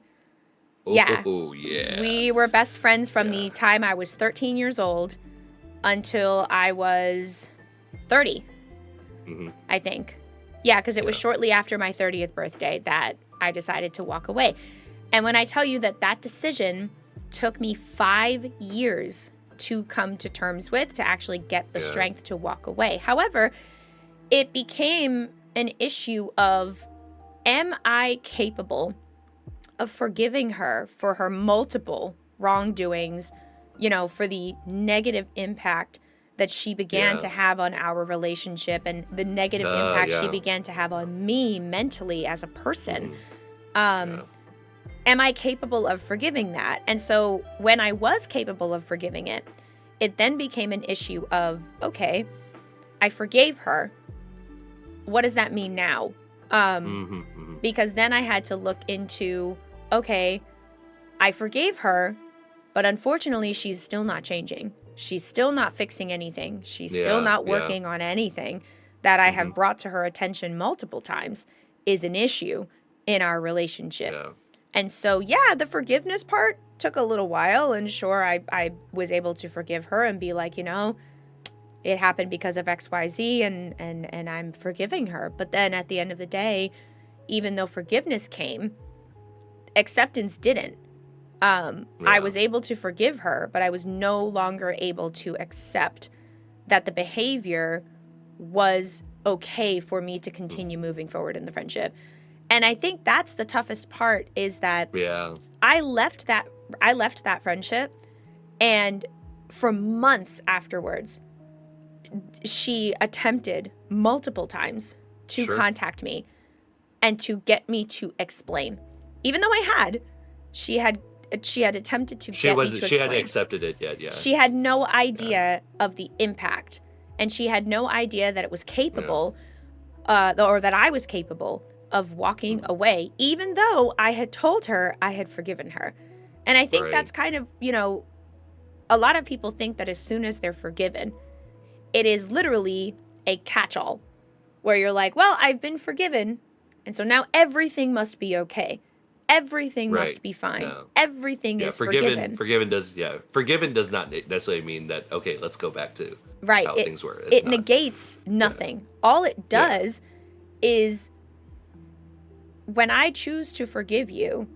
Oh, yeah. We were best friends from the time I was 13 years old until I was 30, I think. Yeah, because it was shortly after my 30th birthday that I decided to walk away. And when I tell you that decision took me 5 years to come to terms with, to actually get the strength to walk away. However, it became an issue of am I capable of forgiving her for her multiple wrongdoings, for the negative impact that she began Yeah. to have on our relationship and the negative impact she Yeah. began to have on me mentally as a person? Yeah. Am I capable of forgiving that? And so when I was capable of forgiving it, it then became an issue of, okay, I forgave her. What does that mean now? Because then I had to look into, okay, I forgave her, but unfortunately she's still not changing. She's still not fixing anything. She's still not working on anything that I have brought to her attention multiple times is an issue in our relationship. Yeah. And so, the forgiveness part took a little while. And sure, I was able to forgive her and be like, it happened because of XYZ and I'm forgiving her. But then at the end of the day, even though forgiveness came, acceptance didn't. I was able to forgive her, but I was no longer able to accept that the behavior was okay for me to continue moving forward in the friendship. And I think that's the toughest part is that I left that friendship, and for months afterwards, she attempted multiple times to contact me and to get me to explain. Even though she had attempted to get me to explain. She hadn't accepted it yet, yeah. She had no idea of the impact, and she had no idea that it was capable, or that I was capable of walking away, even though I had told her I had forgiven her. And I think that's kind of, a lot of people think that as soon as they're forgiven, it is literally a catch-all where you're like, well, I've been forgiven, and so now everything must be okay. Everything must be fine. No. Everything is forgiven. Forgiven does not necessarily mean that, okay, let's go back to how things were. It negates nothing. Yeah. All it does is when I choose to forgive you,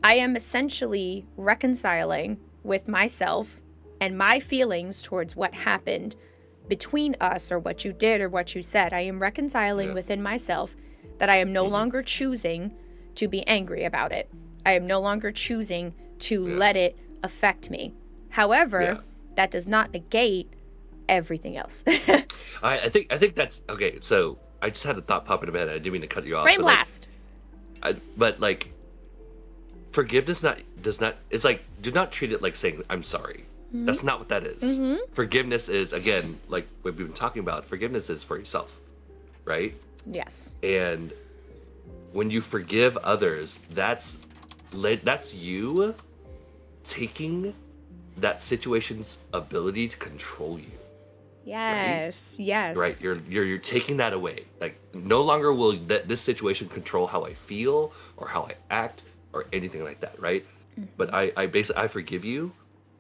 I am essentially reconciling with myself and my feelings towards what happened between us, or what you did or what you said. I am reconciling within myself that I am no longer choosing to be angry about it. I am no longer choosing to let it affect me. However, that does not negate everything else. I think that's okay. So I just had a thought pop in my head. I didn't mean to cut you off. Brain blast. But forgiveness does not. It's like, do not treat it like saying I'm sorry. That's not what that is. Forgiveness is, again, like what we've been talking about. Forgiveness is for yourself, right? Yes. And when you forgive others, that's you taking that situation's ability to control you. Yes. Right? Yes. Right. You're taking that away. Like, no longer will this situation control how I feel or how I act or anything like that. Right. But I basically, I forgive you.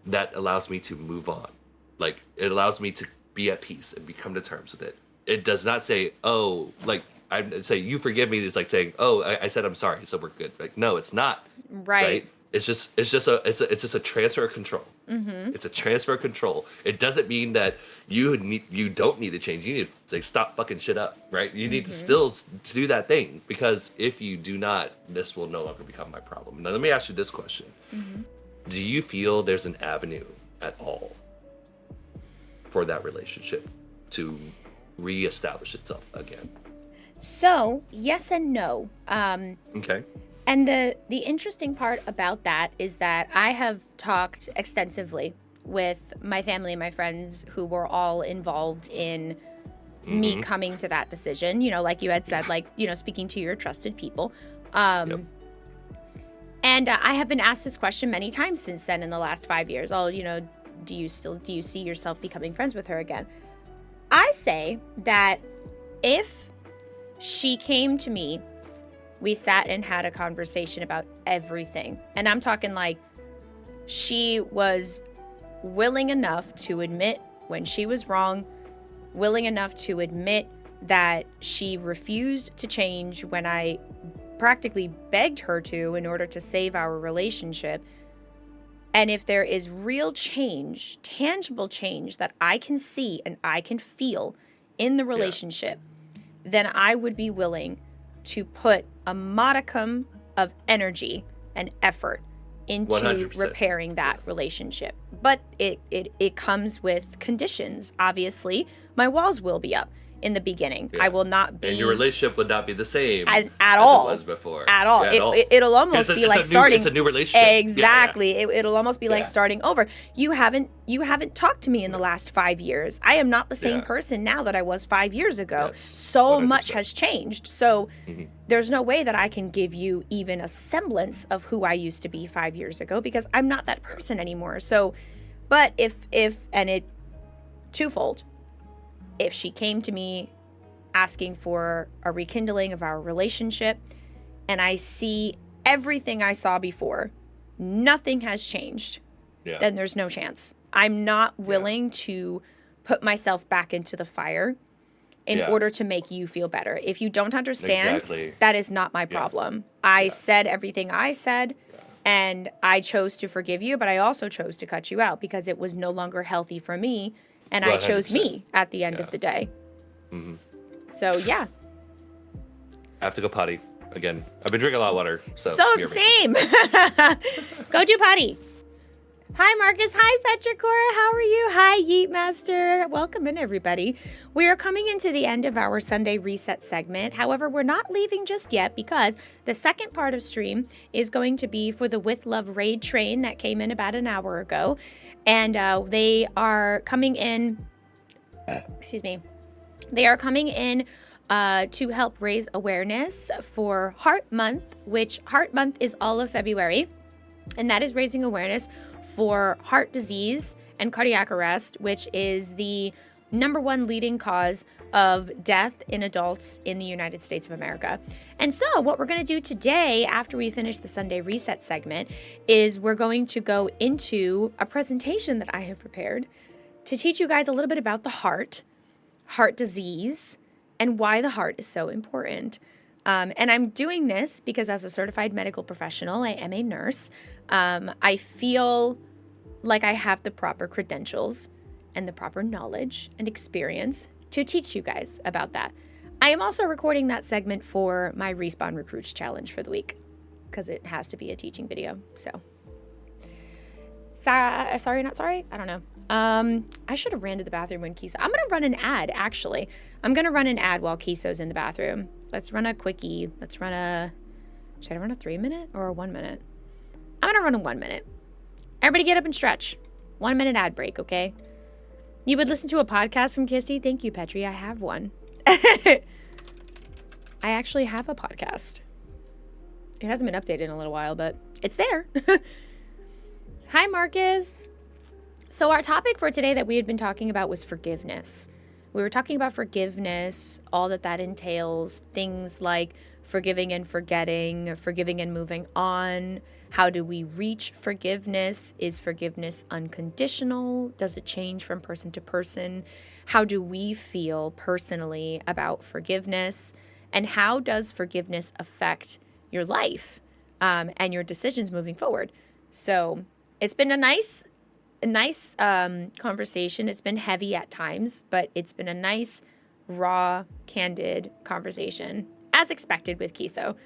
That allows me to move on. Like, it allows me to be at peace and come to terms with it. It does not say, oh, like, I say you forgive me. It's like saying, oh, I said I'm sorry, so we're good. Like, no, it's not. Right. It's just a transfer of control. It's a transfer of control. It doesn't mean that you don't need to change. You need to, like, stop fucking shit up, right? You need to still do that thing, because if you do not, this will no longer become my problem. Now, let me ask you this question. Do you feel there's an avenue at all for that relationship to reestablish itself again? So, yes and no. Okay. And the interesting part about that is that I have talked extensively with my family and my friends who were all involved in me coming to that decision. Like you had said, like, speaking to your trusted people. And I have been asked this question many times since then in the last 5 years. Oh, do you see yourself becoming friends with her again? I say that if she came to me, we sat and had a conversation about everything. And I'm talking like she was willing enough to admit when she was wrong, willing enough to admit that she refused to change when I practically begged her to in order to save our relationship. And if there is real change, tangible change that I can see and I can feel in the relationship, then I would be willing to put a modicum of energy and effort into 100%. repairing that relationship. But it comes with conditions. Obviously, my walls will be up in the beginning. Yeah. I will not be... And your relationship would not be the same at as all. it was before. At all. Yeah, at all. It'll almost be like starting... It's a new relationship. Exactly. Yeah. It'll almost be like Yeah. starting over. You haven't talked to me in the last 5 years. I am not the same Yeah. person now that I was 5 years ago. Yes, So 100%. much has changed. So there's no way that I can give you even a semblance of who I used to be 5 years ago, because I'm not that person anymore. So, but twofold. If she came to me asking for a rekindling of our relationship, and I see everything I saw before, nothing has changed, then there's no chance. I'm not willing to put myself back into the fire in order to make you feel better. If you don't understand, that is not my problem. I said everything I said, and I chose to forgive you, but I also chose to cut you out because it was no longer healthy for me, and I chose 100%. me at the end of the day. So, yeah. I have to go potty again. I've been drinking a lot of water. So same. Go do potty. Hi, Marcus. Hi, Petricora. How are you? Hi, Yeet Master. Welcome in, everybody. We are coming into the end of our Sunday reset segment. However, we're not leaving just yet, because the second part of stream is going to be for the With Love raid train that came in about an hour ago. And they are coming in... excuse me. They are coming in to help raise awareness for Heart Month, which Heart Month is all of February. And that is raising awareness for heart disease and cardiac arrest, which is the #1 leading cause of death in adults in the United States of America. And so what we're going to do today, after we finish the Sunday Reset segment, is we're going to go into a presentation that I have prepared to teach you guys a little bit about the heart disease, and why the heart is so important. And I'm doing this because as a certified medical professional, I am a nurse. I feel like I have the proper credentials and the proper knowledge and experience to teach you guys about that. I am also recording that segment for my Respawn Recruits Challenge for the week, because it has to be a teaching video. So, sorry, not sorry? I don't know. I should have ran to the bathroom when Kiso... I'm going to run an ad, actually. I'm going to run an ad while Kiso's in the bathroom. Let's run a quickie. Should I run a 3-minute or a 1-minute? I'm going to run a 1-minute. Everybody get up and stretch. 1-minute ad break, okay? You would listen to a podcast from Kissy? Thank you, Petri. I have one. I actually have a podcast. It hasn't been updated in a little while, but it's there. Hi, Marcus. So our topic for today that we had been talking about was forgiveness. We were talking about forgiveness, all that entails, things like forgiving and forgetting, forgiving and moving on. How do we reach forgiveness? Is forgiveness unconditional? Does it change from person to person? How do we feel personally about forgiveness? And how does forgiveness affect your life and your decisions moving forward? So it's been a nice conversation. It's been heavy at times, but it's been a nice, raw, candid conversation, as expected with Kiso.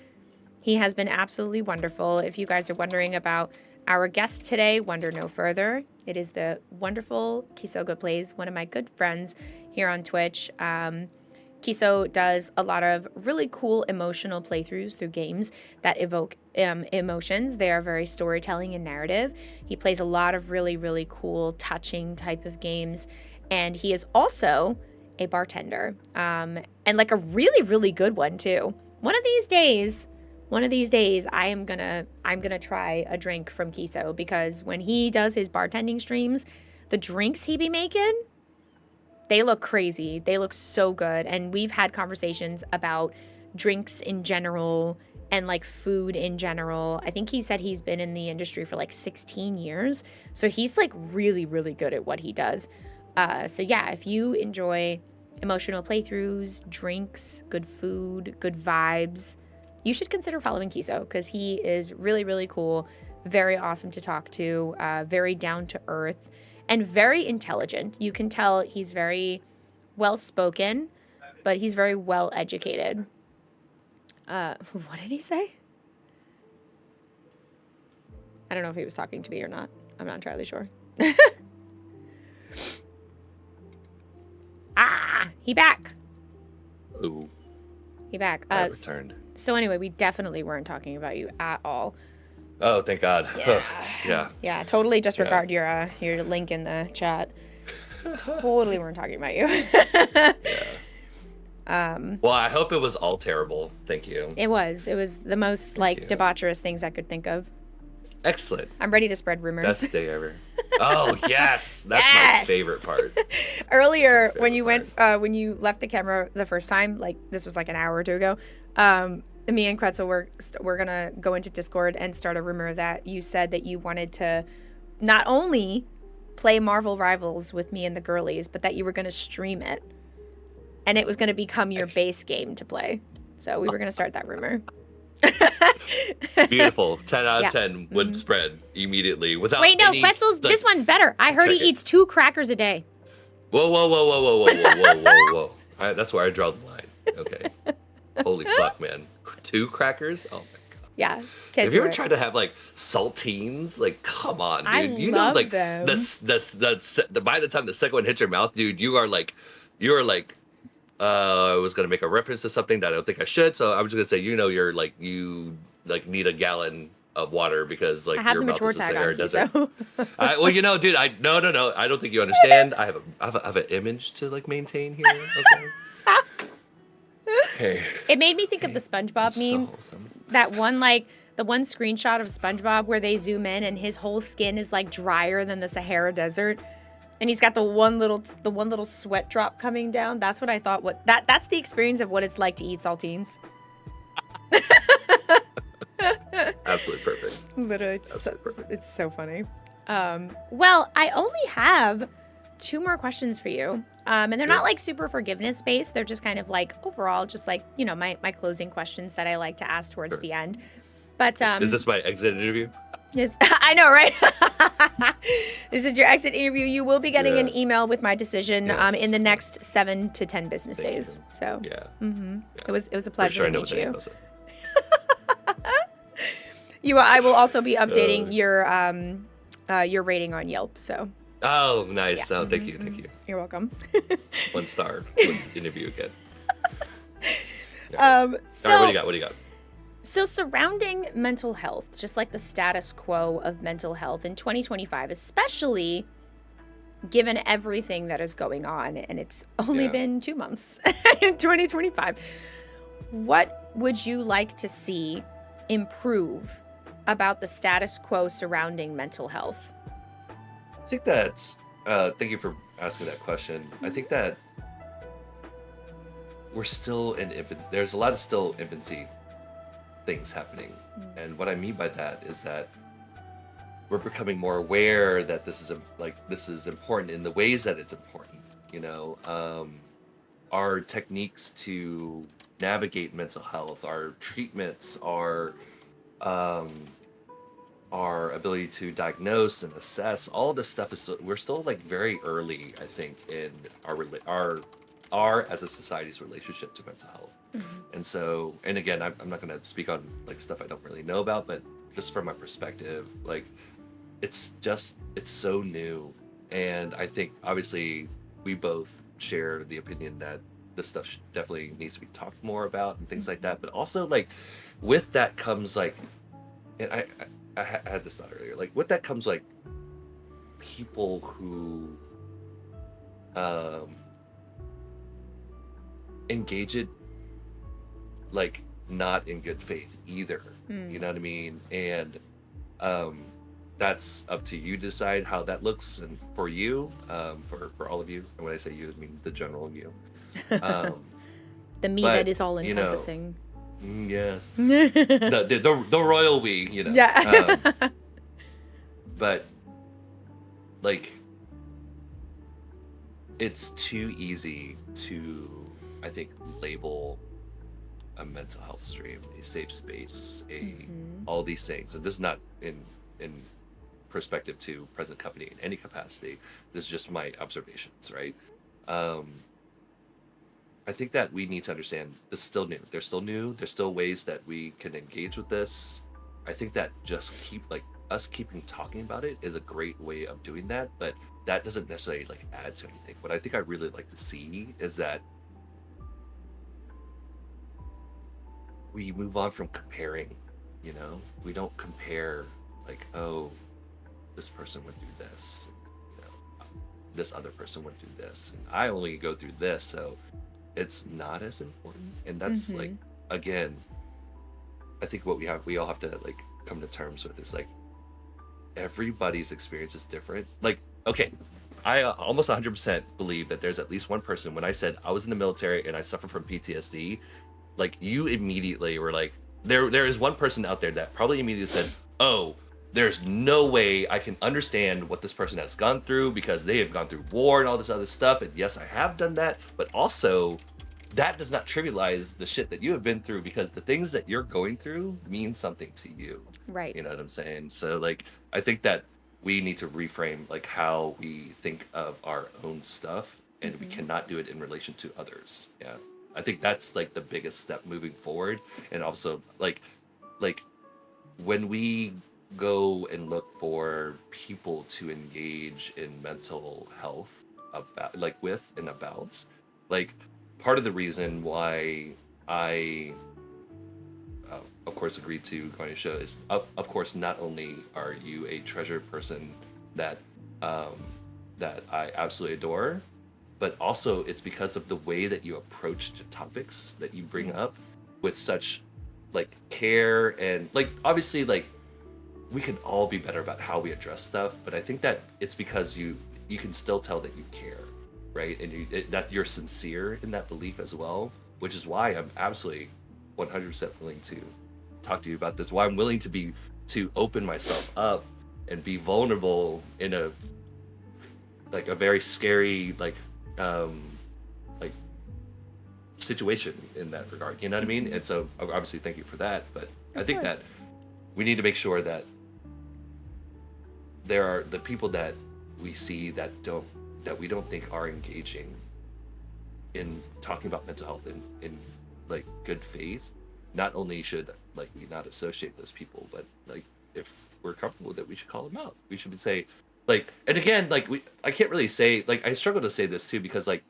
He has been absolutely wonderful. If you guys are wondering about our guest today, wonder no further. It is the wonderful KisogoPlays, one of my good friends here on Twitch. Kiso does a lot of really cool emotional playthroughs through games that evoke emotions. They are very storytelling and narrative. He plays a lot of really, really cool, touching type of games. And he is also a bartender, and like a really, really good one too. One of these days, I'm gonna try a drink from Kiso, because when he does his bartending streams, the drinks he be making, they look crazy. They look so good. And we've had conversations about drinks in general and like food in general. I think he said he's been in the industry for like 16 years. So he's like really, really good at what he does. So yeah, if you enjoy emotional playthroughs, drinks, good food, good vibes, you should consider following Kiso, because he is really, really cool, very awesome to talk to, very down to earth, and very intelligent. You can tell he's very well spoken, but he's very well educated. What did he say? I don't know if he was talking to me or not. I'm not entirely sure. He back. Ooh, He back. I returned. So anyway, we definitely weren't talking about you at all. Oh, thank God. Yeah. Yeah. Yeah, totally disregard your link in the chat. Totally weren't talking about you. Well, I hope it was all terrible. Thank you. It was the most like debaucherous things I could think of. Excellent. I'm ready to spread rumors. Best day ever. Oh, yes. That's my favorite part. Earlier when you when you left the camera the first time, like this was like an hour or two ago, me and Quetzal we're gonna go into Discord and start a rumor that you said that you wanted to not only play Marvel Rivals with me and the girlies, but that you were gonna stream it, and it was gonna become your base game to play. So we were gonna start that rumor. Beautiful. 10 out of 10 would spread immediately without. Wait, no, any, Quetzal's. This one's better. I heard he eats 2 crackers a day. Whoa, whoa, whoa, whoa, whoa, whoa, whoa, whoa, whoa. That's where I draw the line. Okay. Holy fuck, man. 2 crackers? Oh my god. Yeah. Have you ever tried to have like saltines? Like, come on, dude. I love like them. by the time the second one hits your mouth, dude, you are like. I was gonna make a reference to something that I don't think I should, so I'm just gonna say, you're like you need a gallon of water because like I have your the mouth mature is a tag Sahara on desert. Kiso. Well, dude, no, I don't think you understand. I have an image to like maintain here. Okay. It made me think of the SpongeBob meme. That one the one screenshot of SpongeBob where they zoom in and his whole skin is like drier than the Sahara Desert. And he's got the one little sweat drop coming down. That's what I thought. That's the experience of what it's like to eat saltines. Absolutely perfect. Literally, it's so funny. Well, I only have 2 more questions for you, and they're not like super forgiveness based. They're just kind of like overall, just like my closing questions that I like to ask towards the end. But is this my exit interview? Yes, I know, right? This is your exit interview. You will be getting an email with my decision in the next 7 to 10 business days. So it was a pleasure to meet you. I will also be updating your rating on Yelp. So. Oh, nice. Oh, thank you. You're welcome. 1 star interview again. So, all right, what do you got? So surrounding mental health, just like the status quo of mental health in 2025, especially given everything that is going on, and it's only been 2 months in 2025, what would you like to see improve about the status quo surrounding mental health? I think that's, thank you for asking that question. I think that we're still there's a lot of still infancy things happening. And what I mean by that is that we're becoming more aware that this is important in the ways that it's important. Our techniques to navigate mental health, our treatments, our ability to diagnose and assess, all this stuff we're still like very early, I think, in our as a society's relationship to mental health. And so, and again, I'm not going to speak on like stuff I don't really know about, but just from my perspective, like it's so new. And I think obviously we both share the opinion that this stuff definitely needs to be talked more about and things like that. But also like with that comes like, and I had this thought earlier, like with that comes like people who engage it like not in good faith either. You know what I mean? And that's up to you to decide how that looks, and for you, for all of you. And when I say you, I mean the general you. The me that is all encompassing. Yes. the royal we, Yeah. But like it's too easy to, I think, label a mental health stream, a safe space, all these things. And this is not in perspective to present company in any capacity. This is just my observations, right? I I think that we need to understand this is still new. They're still new. There's still ways that we can engage with this. I think that just us keeping talking about it is a great way of doing that, but that doesn't necessarily like add to anything. What I think I really like to see is that we move on from comparing, you know? We don't compare like, oh, this person went through this, you know, this other person went through this, and I only go through this, so it's not as important. And that's like, Mm-hmm. again, I think what we all have to like come to terms with is like everybody's experience is different. Like, okay, I almost 100% believe that there's at least one person. When I said I was in the military and I suffer from PTSD, like you immediately were like, there is one person out there that probably immediately said, oh, there's no way I can understand what this person has gone through because they have gone through war and all this other stuff. And yes, I have done that, but also that does not trivialize the shit that you have been through, because the things that you're going through mean something to you. Right. You know what I'm saying? So like, I think that we need to reframe like how we think of our own stuff, and we Mm-hmm. cannot do it in relation to others. Yeah. I think that's like the biggest step moving forward. And also like when we go and look for people to engage in mental health about like with and about, like part of the reason why I of course agreed to go on your show is of course not only are you a treasured person that um that I absolutely adore, but also it's because of the way that you approach the topics that you bring up with such like care. And like obviously like we can all be better about how we address stuff, but I think that it's because you can still tell that you care, right? And that you're sincere in that belief as well, which is why I'm absolutely 100% willing to talk to you about this, why I'm willing to open myself up and be vulnerable in a like a very scary um like situation in that regard, you know what I mean? And so obviously thank you for that, but I Of think that course. we need to make sure that there are the people that we see that we don't think are engaging in talking about mental health in like good faith. Not only should like we not associate those people, but like if we're comfortable with it, we should call them out. We should say like, and again, like I can't really say, like I struggle to say this too, because like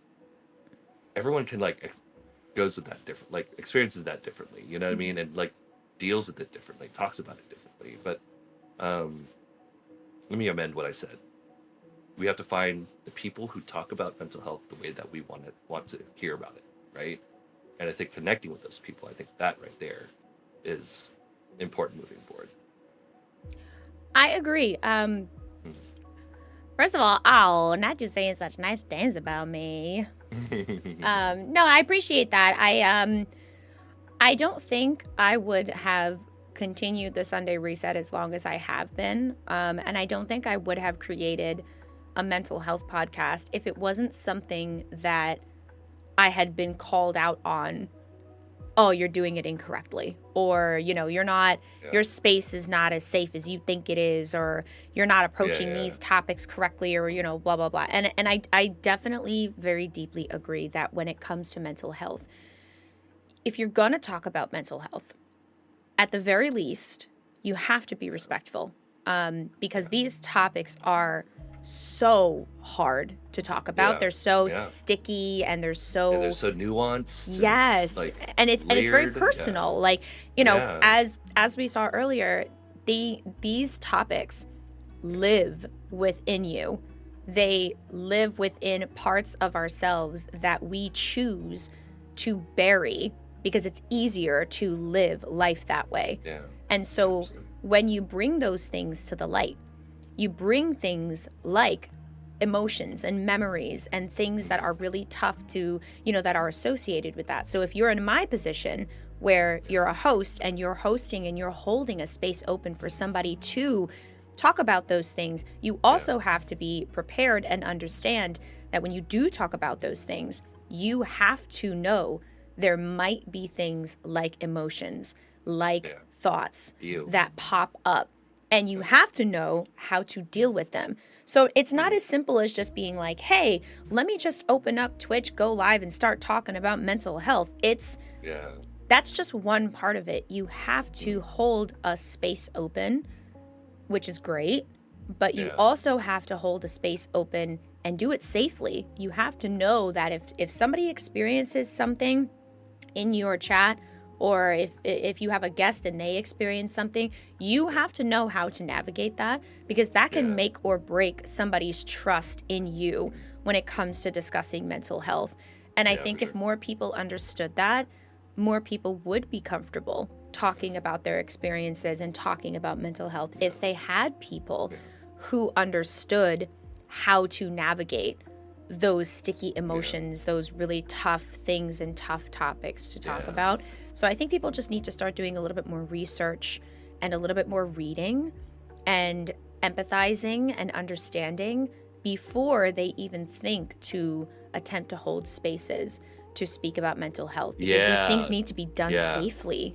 everyone can like goes with that different, like experiences that differently, you know what I mean? And like deals with it differently, talks about it differently. But um let me amend what I said. We have to find the people who talk about mental health the way that we want to hear about it, right? And I think connecting with those people, I think that right there is important moving forward. I agree. First of all, oh, not you saying such nice things about me. No, I appreciate that. I don't think I would have continued the Sunday Reset as long as I have been. And I don't think I would have created a mental health podcast if it wasn't something that I had been called out on. Oh, you're doing it incorrectly. Or, you're not, Yeah. your space is not as safe as you think it is, or you're not approaching Yeah. these topics correctly, or, blah, blah, blah. And I definitely very deeply agree that when it comes to mental health, if you're going to talk about mental health, at the very least, you have to be respectful, because these topics are so hard to talk about. Yeah. They're so Yeah. sticky, and they're And so they're so nuanced. yes, Like and it's very layered. personal. Yeah. Like Yeah. as we saw earlier, these topics live within you. They live within parts of ourselves that we choose to bury because it's easier to live life that way. Yeah. And so 100%. when you bring those things to the light, you bring things like emotions and memories and things that are really tough to, that are associated with that. So if you're in my position where you're a host and you're hosting and you're holding a space open for somebody to talk about those things, you also have to be prepared and understand that when you do talk about those things, you have to know there might be things like emotions, like thoughts Ew. that pop up, and you have to know how to deal with them. So it's not as simple as just being like, hey, let me just open up Twitch, go live, and start talking about mental health. Yeah. That's just one part of it. You have to hold a space open, which is great, but you Yeah. also have to hold a space open and do it safely. You have to know that if somebody experiences something in your chat, or if you have a guest and they experience something, you have to know how to navigate that, because that can Yeah. make or break somebody's trust in you when it comes to discussing mental health. And I Yeah, think for if sure. more people understood that, more people would be comfortable talking about their experiences and talking about mental health if they had people who understood how to navigate those sticky emotions, those really tough things and tough topics to talk about. So I think people just need to start doing a little bit more research and a little bit more reading and empathizing and understanding before they even think to attempt to hold spaces to speak about mental health, because these things Yeah. need to be done Yeah. safely.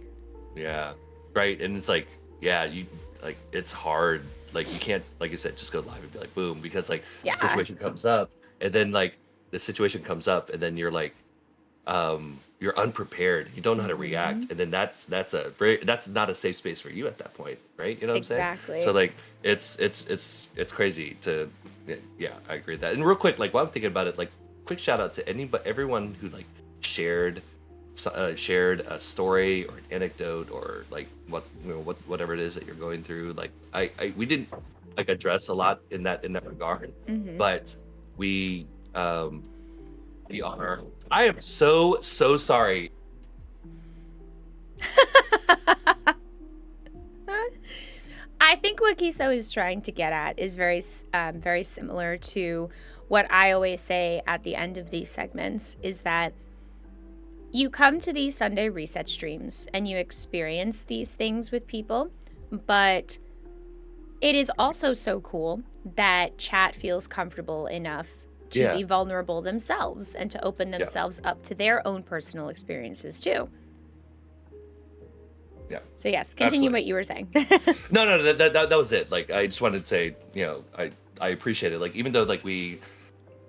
Yeah. Right. And it's like, yeah, you like, it's hard. Like, you can't, like you said, just go live and be like, boom, because like Yeah. the situation comes up, and then like the situation comes up, and then you're like, you're unprepared. You don't know how to react, and then that's not a safe space for you at that point, right? You know what I'm saying? So Exactly. like, it's crazy to, yeah, I agree with that. And real quick, like while I'm thinking about it, like, quick shout out to everyone who like shared shared a story or an anecdote, or like whatever it is that you're going through. Like we didn't like address a lot in that regard, but we are. I am so sorry. I think what Kiso is trying to get at is very similar to what I always say at the end of these segments, is that you come to these Sunday reset streams and you experience these things with people, but it is also so cool that chat feels comfortable enough to be vulnerable themselves and to open themselves up to their own personal experiences too. Yeah. So yes, continue Absolutely. what you were saying. No, that was it. Like, I just wanted to say, I appreciate it. Like, even though like we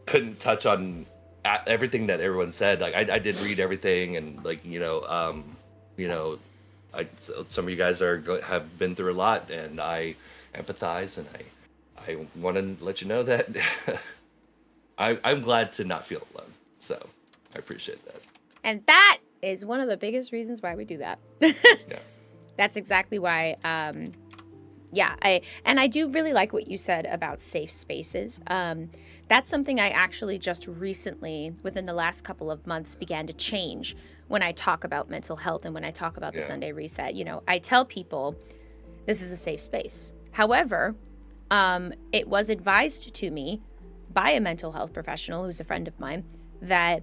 couldn't touch on everything that everyone said, like I did read everything, and like some of you guys have been through a lot, and I empathize, and I want to let you know that I'm glad to not feel alone. So I appreciate that. And that is one of the biggest reasons why we do that. Yeah. That's exactly why. I do really like what you said about safe spaces. That's something I actually just recently, within the last couple of months, began to change when I talk about mental health and when I talk about the Sunday reset. I tell people this is a safe space. However, it was advised to me by a mental health professional who's a friend of mine that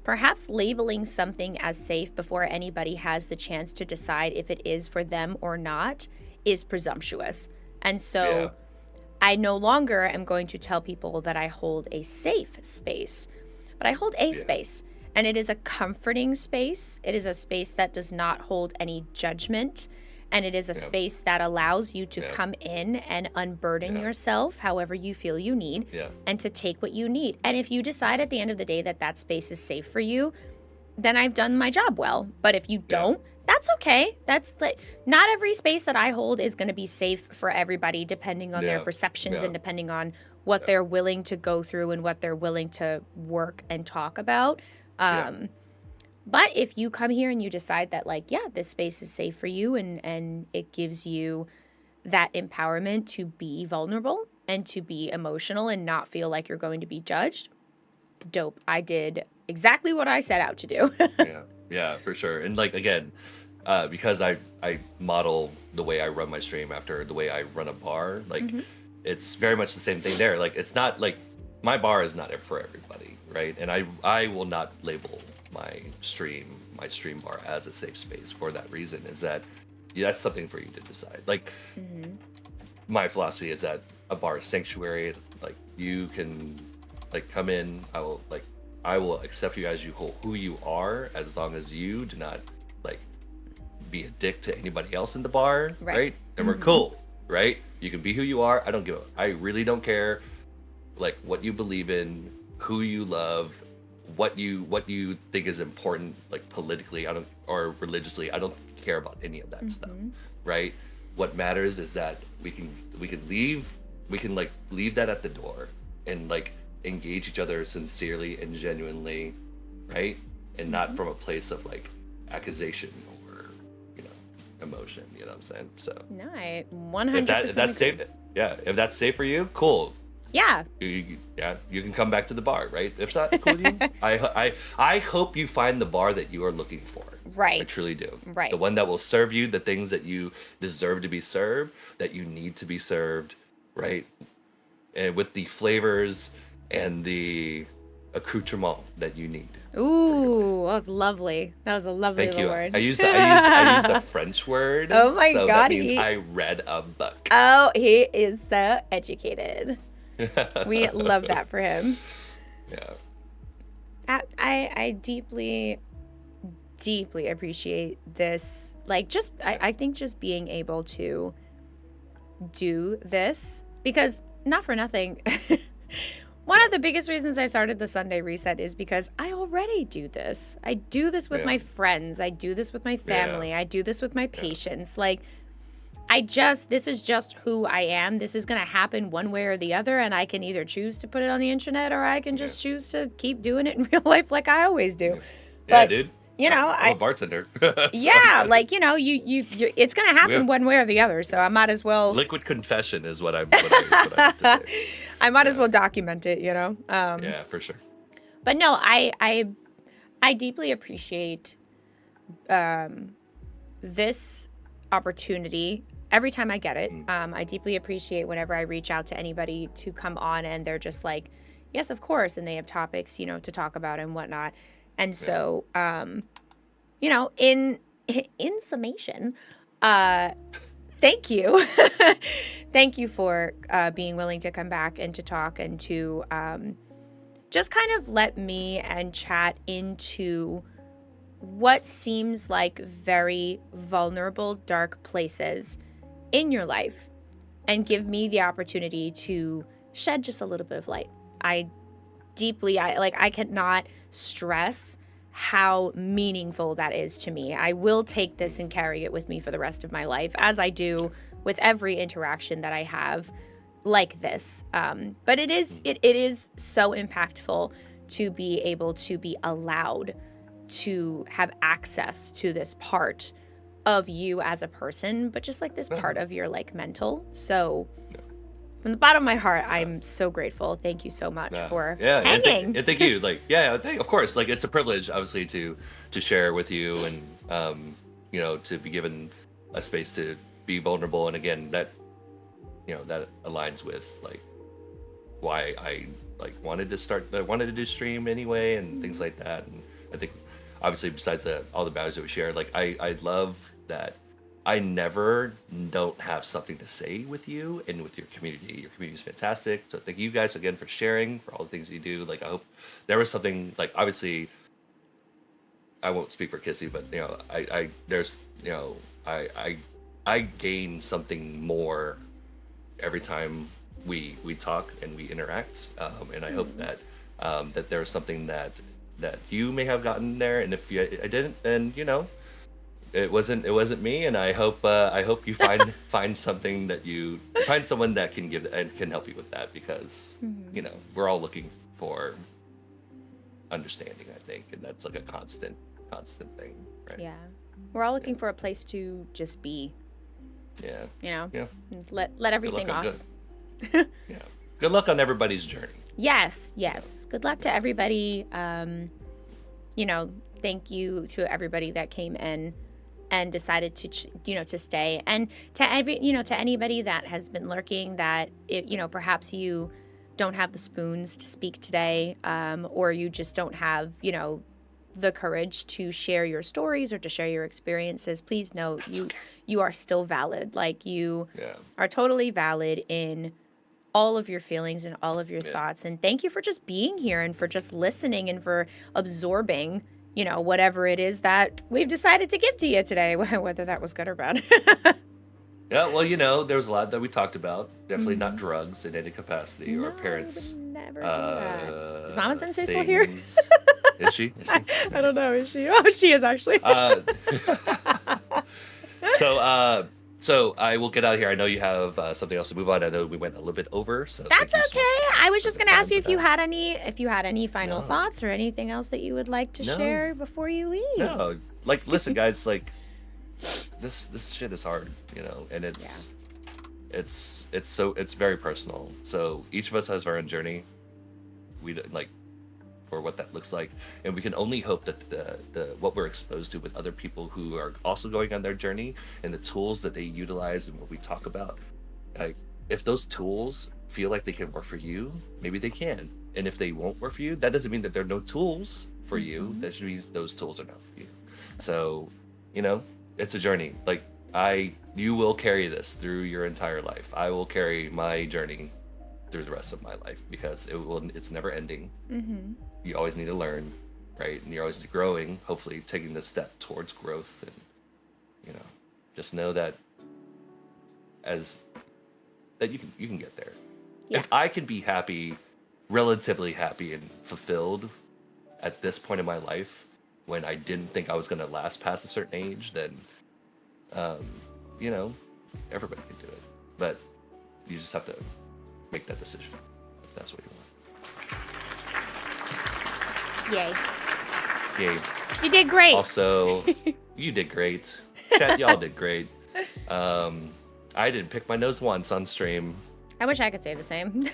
perhaps labeling something as safe before anybody has the chance to decide if it is for them or not is presumptuous. And so I no longer am going to tell people that I hold a safe space, but I hold a space. And it is a comforting space. It is a space that does not hold any judgment. And it is a space that allows you to come in and unburden yourself however you feel you need, and to take what you need. And if you decide at the end of the day that that space is safe for you, then I've done my job well. But if you don't, that's okay. That's like, not every space that I hold is going to be safe for everybody, depending on their perceptions and depending on what they're willing to go through and what they're willing to work and talk about. But if you come here and you decide that, like, this space is safe for you, and it gives you that empowerment to be vulnerable and to be emotional and not feel like you're going to be judged, dope. I did exactly what I set out to do. Yeah, for sure. And like, again, because I model the way I run my stream after the way I run a bar, like it's very much the same thing there. Like, it's not like my bar is not for everybody, right? And I will not label my stream bar as a safe space for that reason. Is that that's something for you to decide. Like, my philosophy is that a bar is sanctuary. Like, you can like come in. I will accept you as who you are, as long as you do not like be a dick to anybody else in the bar, right? And we're cool, right? You can be who you are. I don't give a. I really don't care. like what you believe in, who you love, what you think is important, like politically, I don't, or religiously, I don't care about any of that stuff, right? What matters is that we can like leave that at the door and like engage each other sincerely and genuinely, right? And not from a place of like accusation or, you know, emotion, you know what I'm saying? So No, I if 100% that's agree. safe, yeah, if that's safe for you, cool. Yeah. You can come back to the bar, right? If it's not cool with you, I hope you find the bar that you are looking for. I Right. truly do. Right. The one that will serve you the things that you deserve to be served, that you need to be served, right? And with the flavors and the accoutrement that you need. Ooh, that was lovely. That was a lovely Thank little you. word. I used a French word, Oh my so that God, means I read a book. oh, he is so educated. We love that for him. Yeah. I deeply, deeply appreciate this. Like, I think just being able to do this, because not for nothing. One of the biggest reasons I started the Sunday Reset is because I already do this. I do this with Yeah. my friends. I do this with my family. Yeah. I do this with my patients. Like, this is just who I am. This is going to happen one way or the other. And I can either choose to put it on the internet or I can just choose to keep doing it in real life like I always do. Yeah, But, dude. you know, I'm a bartender. So yeah, like, you know, you it's going to happen one way or the other. So I might as well. Liquid confession is what I meant to say. I might as well document it, you know? Yeah, for sure. But no, I deeply appreciate this opportunity every time I get it. I deeply appreciate whenever I reach out to anybody to come on and they're just like, yes, of course. And they have topics, you know, to talk about and whatnot. And so, you know, in summation, thank you. Thank you for being willing to come back and to talk and to just kind of let me and chat into what seems like very vulnerable, dark places in your life and give me the opportunity to shed just a little bit of light. I cannot stress how meaningful that is to me. I will take this and carry it with me for the rest of my life, as I do with every interaction that I have like this. But it is so impactful to be able to be allowed to have access to this part of you as a person, but just like this part of your like mental. So from the bottom of my heart, I'm so grateful. Thank you so much for hanging. And thank you. Like, of course, like it's a privilege, obviously, to share with you and you know, to be given a space to be vulnerable. And again, that, you know, that aligns with like why I like wanted to do stream anyway and things like that. And I think obviously besides all the values that we share, like I love that I never don't have something to say with you and with your community. Your community is fantastic. So thank you guys again for sharing, for all the things you do. Like I hope there was something, like obviously I won't speak for Kissy, but you know, I there's, you know, I gain something more every time we talk and we interact. And I hope that that there's something that you may have gotten there. And if I didn't, then you know, it wasn't me. And I hope you find something that you find someone that can give and can help you with that, because you know, we're all looking for understanding, I think, and that's like a constant thing, right? Yeah, we're all looking for a place to just be. Yeah. You know. Yeah. Let everything off. Yeah. Good luck on everybody's journey. Yes. Good luck to everybody. You know, thank you to everybody that came in and decided to, you know, to stay, and to anybody that has been lurking, that you know, perhaps you don't have the spoons to speak today, or you just don't have, you know, the courage to share your stories or to share your experiences. Please know you are still valid. Like you are totally valid in all of your feelings and all of your thoughts. And thank you for just being here and for just listening and for absorbing, you know, whatever it is that we've decided to give to you today, whether that was good or bad. Yeah, well, you know, there was a lot that we talked about. Definitely not drugs in any capacity, or parents never do that. Is Mama Sensei still here? Is she? I don't know. Is she? Oh, she is actually. So I will get out of here. I know you have something else to move on. I know we went a little bit over, so That's thank you so okay. much I was just for gonna the ask you time if you had any final No. thoughts or anything else that you would like to No. share before you leave. No, like listen, guys, like this shit is hard, and it's very personal. So each of us has our own journey. We like for what that looks like, and we can only hope that the what we're exposed to with other people who are also going on their journey and the tools that they utilize and what we talk about, like if those tools feel like they can work for you, maybe they can, and if they won't work for you, that doesn't mean that there are no tools for you. That means those tools are not for you. So it's a journey. Like you will carry this through your entire life. I will carry my journey through the rest of my life because it's never ending. You always need to learn, right? And you're always growing, hopefully taking this step towards growth. And just know that you can get there. Yeah. If I can be happy, relatively happy and fulfilled at this point in my life when I didn't think I was going to last past a certain age, then everybody can do it. But you just have to make that decision if that's what you want. Yay. Yay. You did great. Also, you did great. Chat, y'all did great. I didn't pick my nose once on stream. I wish I could say the same.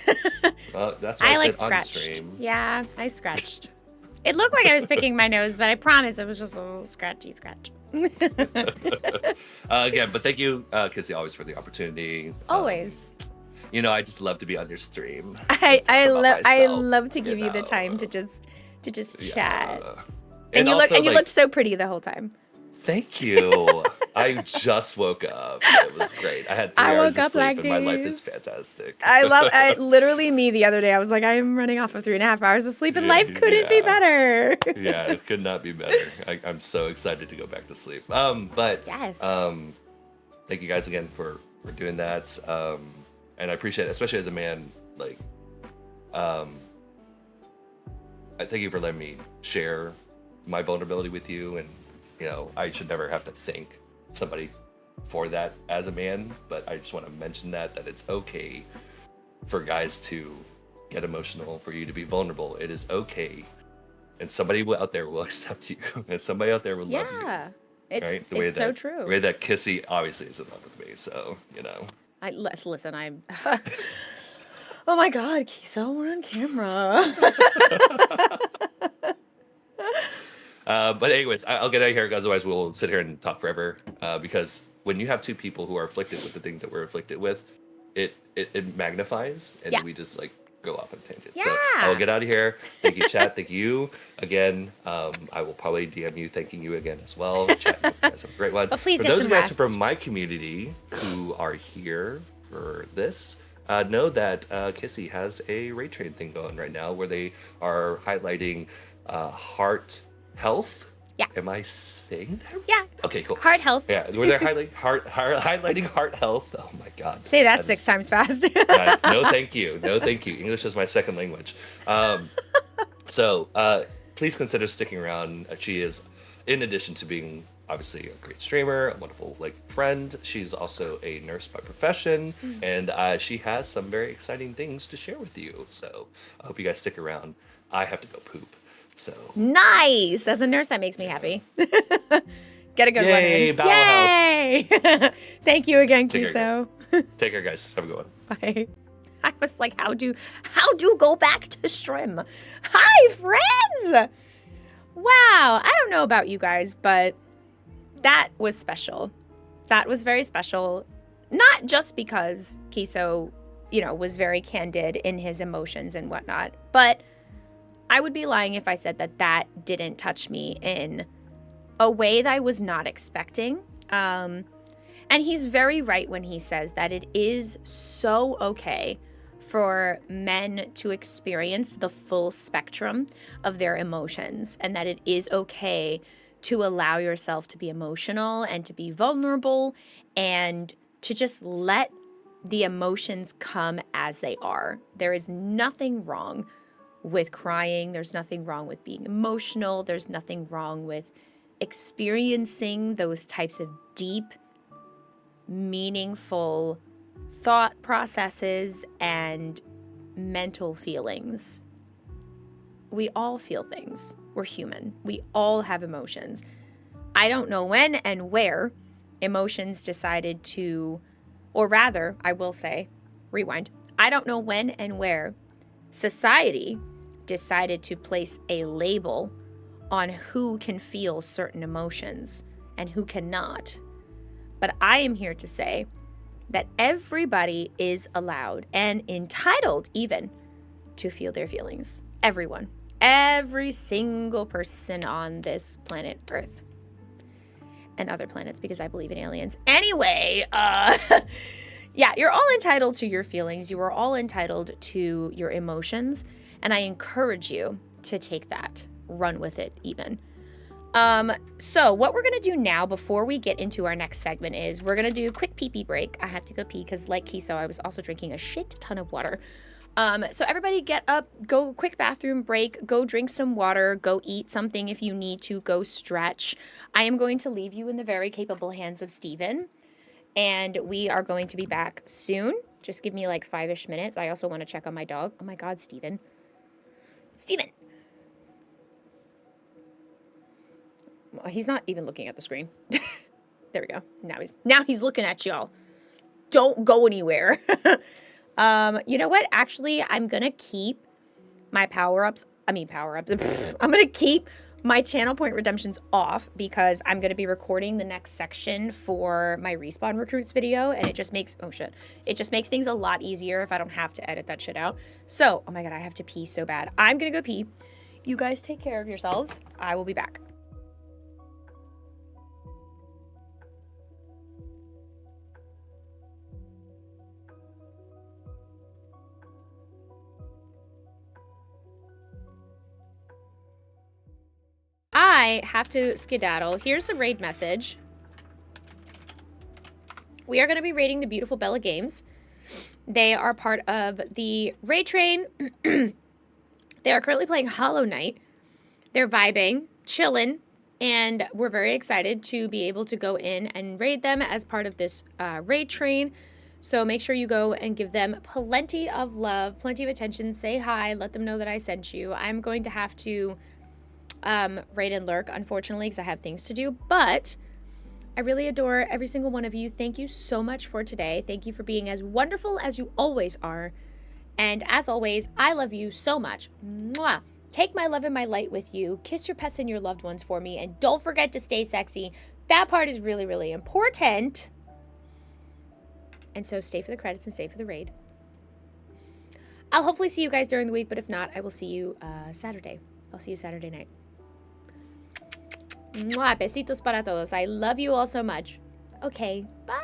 That's what I said on scratched. stream. Yeah, I scratched. It looked like I was picking my nose, but I promise it was just a little scratchy scratch. Again, but thank you, Kissy, always for the opportunity. Always. I just love to be on your stream. I myself, love to give you the time to just chat. Yeah. And you also, looked so pretty the whole time. Thank you. I just woke up. It was great. I had 3 hours of sleep, and my life is fantastic. Literally me the other day. I was like, I'm running off of 3.5 hours of sleep, and life couldn't be better. Yeah, it could not be better. I'm so excited to go back to sleep. But yes. Thank you guys again for doing that. And I appreciate it, especially as a man. Like, I thank you for letting me share my vulnerability with you, and I should never have to thank somebody for that as a man, but I just want to mention that it's okay for guys to get emotional, for you to be vulnerable. It is okay, and somebody out there will accept you, and somebody out there will love you. Yeah, it's right? so true. The way that Kissy obviously is in love with me, so Listen, I'm. Oh my God, Kiso, we're on camera. But anyways, I'll get out of here, otherwise we'll sit here and talk forever. Because when you have two people who are afflicted with the things that we're afflicted with, it magnifies, and we just go off on a tangent. Yeah. So I'll get out of here. Thank you, chat. Thank you again. I will probably DM you thanking you again as well. Chat, you guys have a great one. But please for get those some of you guys rest. from my community who are here for this, know that Kissy has a Ray Train thing going right now where they are highlighting heart health. Yeah. Am I saying that? Yeah. Okay, cool. Heart health. Yeah, where they're highlighting heart health. Oh my God. Say that 6 times fast. No, thank you. No, thank you. English is my second language. So please consider sticking around. She is, in addition to being obviously a great streamer, a wonderful friend, she's also a nurse by profession, and she has some very exciting things to share with you. So I hope you guys stick around. I have to go poop. So Nice. As a nurse, that makes me happy. Get a good one in. Bowel Yay! Thank you again, Take Kiso. take care, guys. Have a good one. Bye. I was like, how do go back to stream? Hi, friends! Wow. I don't know about you guys, but that was special. That was very special. Not just because Kiso, was very candid in his emotions and whatnot, but I would be lying if I said that didn't touch me in a way that I was not expecting. And he's very right when he says that it is so okay for men to experience the full spectrum of their emotions, and that it is okay to allow yourself to be emotional and to be vulnerable and to just let the emotions come as they are. There is nothing wrong with crying. There's nothing wrong with being emotional. There's nothing wrong with experiencing those types of deep, meaningful thought processes and mental feelings. We all feel things. We're human. We all have emotions. I don't know when and where emotions decided to, or rather, I will say, rewind. I don't know when and where society decided to place a label on who can feel certain emotions and who cannot. But I am here to say that everybody is allowed and entitled even to feel their feelings. Everyone. Every single person on this planet Earth. And other planets, because I believe in aliens. Anyway, yeah, you're all entitled to your feelings. You are all entitled to your emotions. And I encourage you to take that, run with it even. So what we're going to do now before we get into our next segment is we're going to do a quick pee-pee break. I have to go pee because like Kiso, I was also drinking a shit ton of water. So everybody get up, go quick bathroom break, go drink some water, go eat something if you need to, go stretch. I am going to leave you in the very capable hands of Steven, and we are going to be back soon. Just give me like 5-ish minutes. I also want to check on my dog. Oh my God, Steven. Steven! Well, he's not even looking at the screen. There we go. Now he's looking at y'all. Don't go anywhere. You know what? Actually, I'm going to keep my power-ups. I'm going to keep my channel point redemptions off because I'm going to be recording the next section for my respawn recruits video, and it just makes, it just makes things a lot easier if I don't have to edit that shit out. So, oh my God, I have to pee so bad. I'm going to go pee. You guys take care of yourselves. I will be back. I have to skedaddle. Here's the raid message. We are going to be raiding the beautiful Bella Games. They are part of the raid train. They are currently playing Hollow Knight. They're vibing, chilling, and we're very excited to be able to go in and raid them as part of this raid train. So make sure you go and give them plenty of love, plenty of attention. Say hi, let them know that I sent you. I'm going to have to raid and lurk, unfortunately, because I have things to do, but I really adore every single one of you. Thank you so much for today. Thank you for being as wonderful as you always are. And as always, I love you so much. Mwah! Take my love and my light with you. Kiss your pets and your loved ones for me. And don't forget to stay sexy. That part is really, really important. And so stay for the credits and stay for the raid. I'll hopefully see you guys during the week, but if not, I will see you Saturday. I'll see you Saturday night. Mwah, besitos para todos. I love you all so much. Okay, bye.